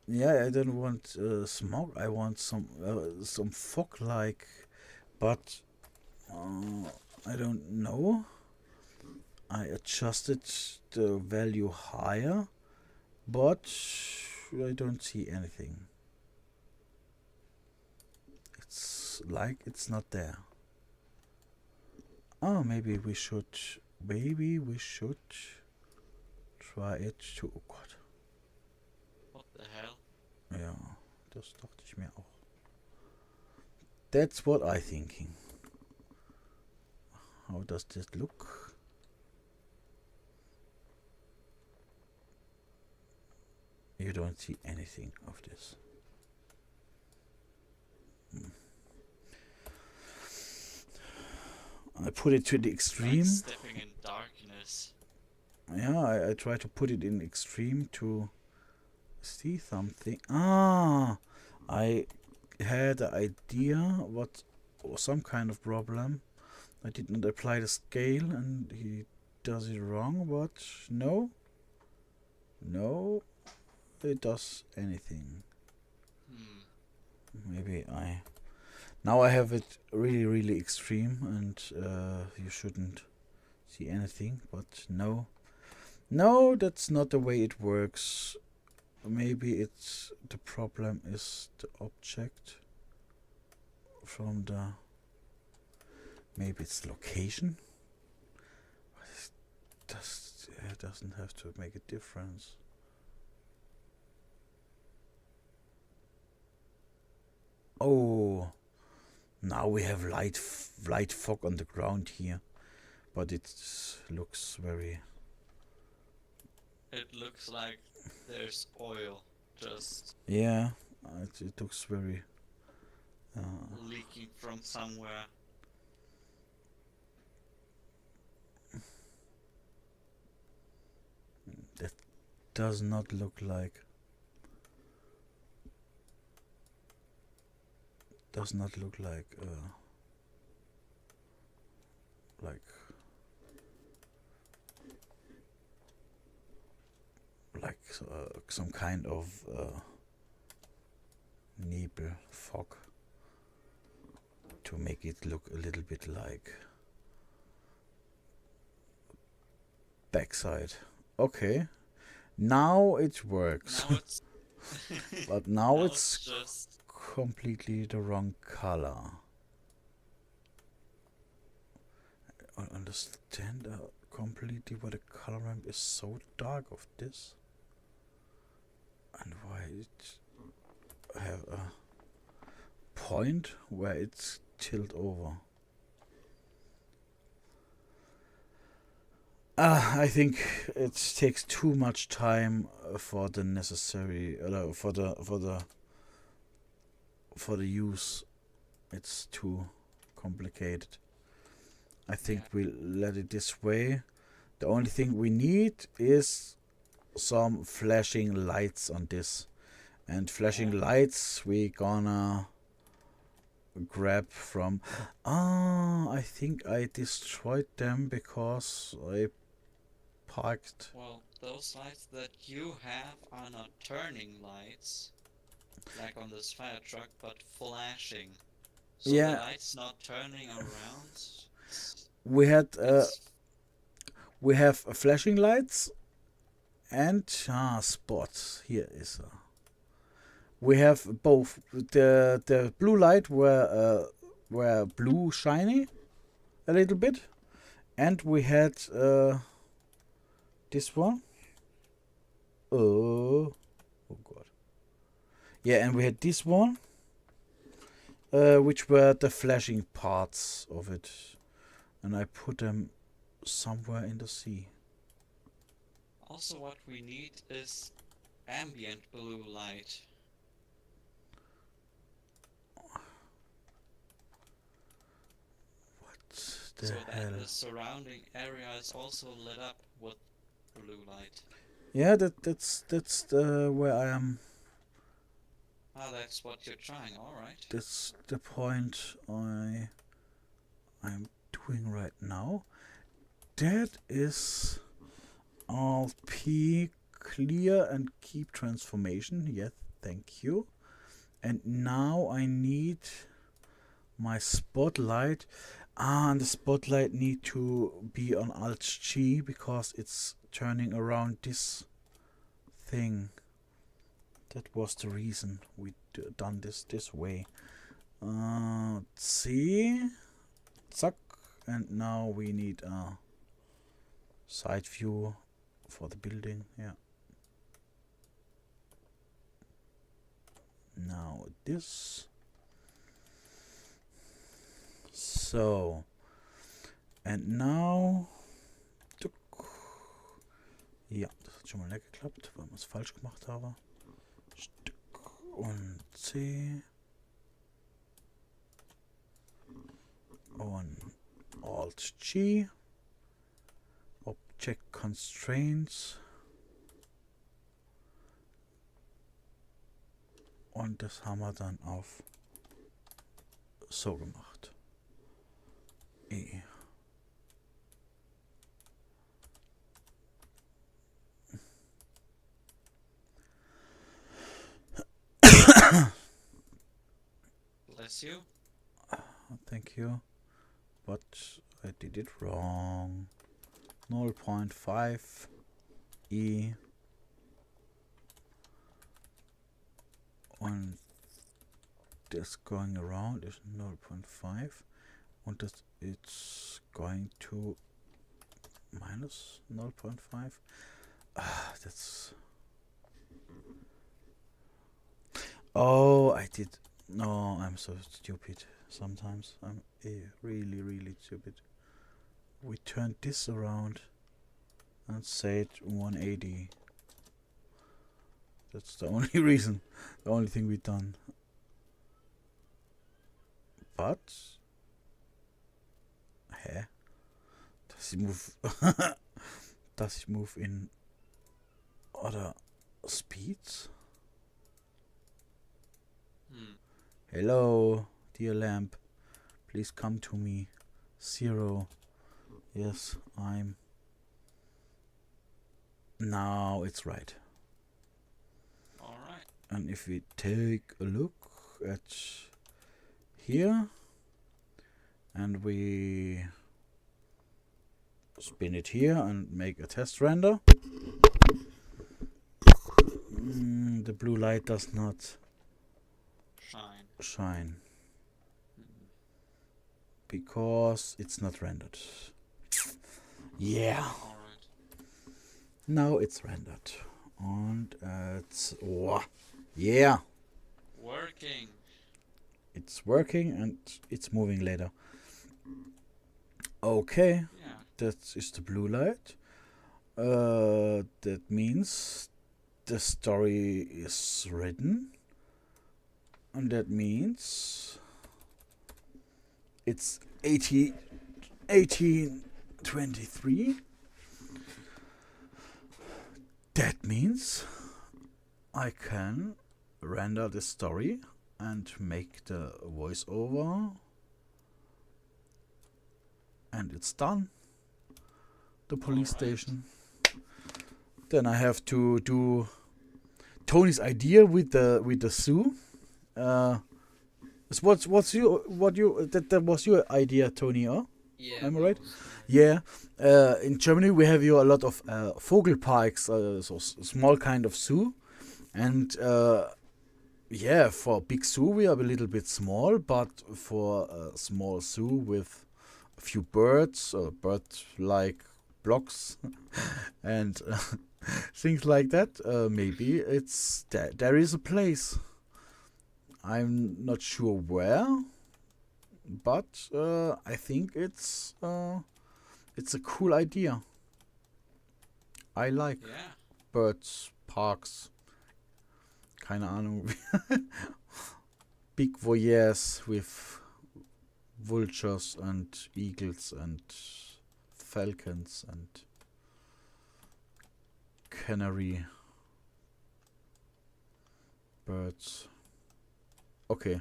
Yeah, I don't want smoke. I want some fog like, but I don't know. I adjusted the value higher, but I don't see anything. It's like it's not there. Oh, maybe we should try it to. Oh Gott. What the hell? Ja, das dachte ich mir auch. That's what I thinking. How does this look? You don't see anything of this. I put it to the extreme. Like stepping in darkness. Yeah, I try to put it in extreme to see something. Ah, I had an idea what was some kind of problem. I did not apply the scale and he does it wrong, but no, it does anything. Maybe now I have it really extreme and you shouldn't see anything, but no, that's not the way it works. Maybe it's the problem is the object from the, maybe it's location. It doesn't have to make a difference. Oh, now we have light fog on the ground here, but it looks very. It looks like there's oil just Yeah, it looks very. leaking from somewhere. That does not look like. Does not look like some kind of nebel fog to make it look a little bit like backside. Okay, now it works. Now it's But now now it's just completely the wrong color. I understand. completely why the color ramp is so dark of this. And why it have a point where it's tilt over. I think it takes too much time for the necessary for the use. It's too complicated. I think we'll let it this way. The only thing we need is some flashing lights on this, and flashing lights we gonna grab from. I think I destroyed them because I parked. Well, those lights that you have are not turning lights, like on this fire truck, but flashing. So Yeah. the light's not turning around. We had It's we have flashing lights and spots. Here is we have both. The blue light were blue shiny a little bit, and we had this one. Oh god. Yeah, and we had this one, which were the flashing parts of it, and I put them somewhere in the sea. also what we need is ambient blue light. The so hell? that the surrounding area is also lit up with blue light. Yeah, that's where I am. Ah, that's what you're trying, alright. That's the point I'm doing right now. That is Alt P clear and keep transformation. Yes, thank you. And now I need my spotlight. And the spotlight need to be on Alt G because it's turning around this thing. That was the reason we done this way. C, zack, and now we need a side view for the building. Yeah. Now this. So, and now. Ja, das hat schon mal leer geklappt, weil wir es falsch gemacht haben. Stück und C. Und Alt G. Object Constraints. Und das haben wir dann auf so gemacht. E. Bless you. Thank you. But I did it wrong. 0.5 E. Und this going around is 0.5. And that it's going to minus 0.5. That's... Oh, I did... No, I'm so stupid. Sometimes I'm really, really stupid. We turned this around and said 180. That's the only reason, the only thing we've done. But... Hä? Does it move... Does it move in other speeds? Hello, dear lamp. Please come to me. 0. Yes, I'm... Now it's right. Alright. And if we take a look at here and we spin it here and make a test render, the blue light does not shine because it's not rendered. Yeah. Alright. Now it's rendered. And it's... Oh, yeah. Working. It's working and it's moving later. Okay. Yeah. That is the blue light. That means the story is written. And that means it's 1823. That means I can render the story and make the voiceover. And it's done. The police Alright. station. Then I have to do Tony's idea with the zoo. That was your idea, Tony? Yeah. Am I that right? was, Yeah. In Germany we have here a lot of Vogelparks, so small kind of zoo, and yeah, for big zoo we are a little bit small, but for a small zoo with a few birds, bird-like blocks, and things like that, maybe it's there is a place. I'm not sure where, but I think it's a cool idea. I like Yeah. birds, parks, keine Ahnung. Big voyeurs with vultures and eagles and falcons and canary birds. Okay.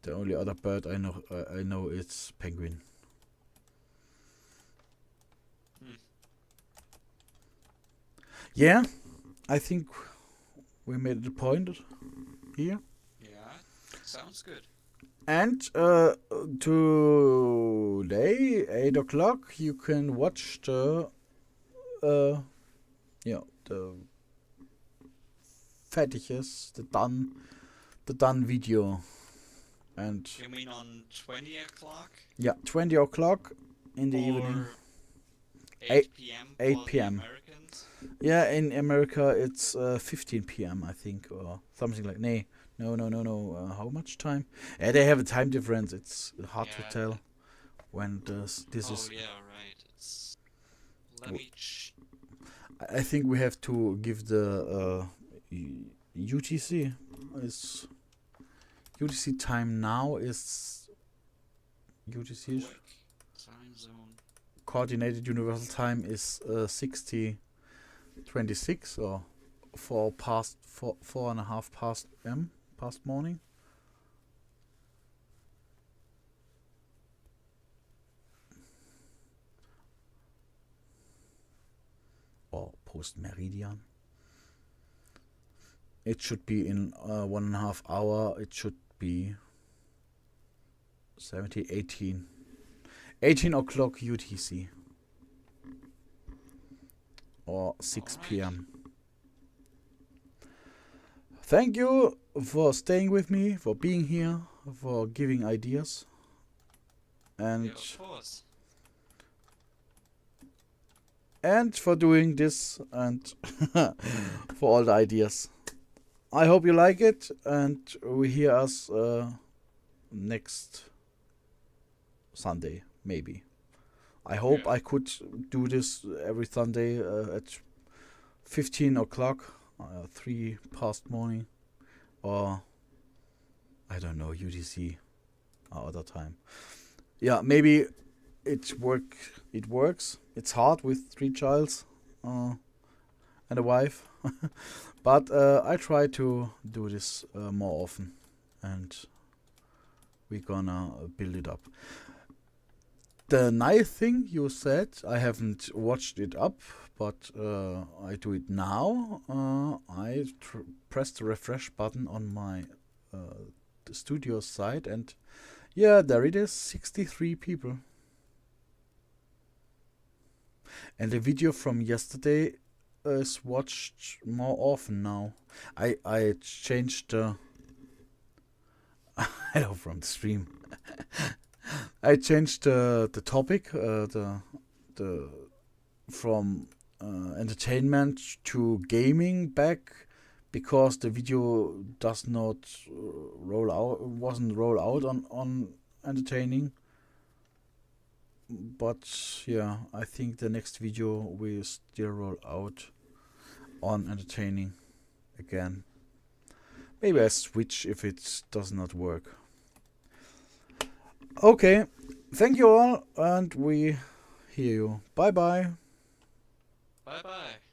The only other bird I know is penguin. Yeah, I think we made the point here. Yeah. Sounds good. And today, 8 o'clock, you can watch the fertiges, the done video. And You mean on 20 o'clock? yeah, 20 o'clock in the evening. Or 8 p.m. 8 for the p.m. Americans? Yeah, in America it's 15 p.m. I think, or something like. No. How much time? They have a time difference. It's hard to Yeah. tell when this Oh is. yeah, right. Let me. I think we have to give the UTC. Is UTC time now is UTC Quick. Time zone. coordinated universal time is 60:26 or 4:30 past morning. Or post meridian. It should be in 1.5 hour. It should be 18 o'clock UTC or 6 p.m. Thank you for staying with me, for being here, for giving ideas, and Yeah, of course. and for doing this and for all the ideas. I hope you like it, and we hear us next Sunday, maybe. I hope Yeah. I could do this every Sunday at 15 o'clock, 3 past morning, or I don't know, UTC, other time. Yeah, maybe it works. It's hard with 3 childs and a wife, but I try to do this more often, and we're gonna build it up. The nice thing you said, I haven't watched it up, but I do it now. I press the refresh button on my the studio site, and yeah, there it is, 63 people. And the video from yesterday is watched more often now. I changed the I know from the stream. I changed the topic, the from entertainment to gaming back because the video does not wasn't roll out on entertaining. But yeah, I think the next video will still roll out on entertaining again. Maybe I switch if it does not work. Okay, thank you all, and we hear you. Bye bye. Bye bye.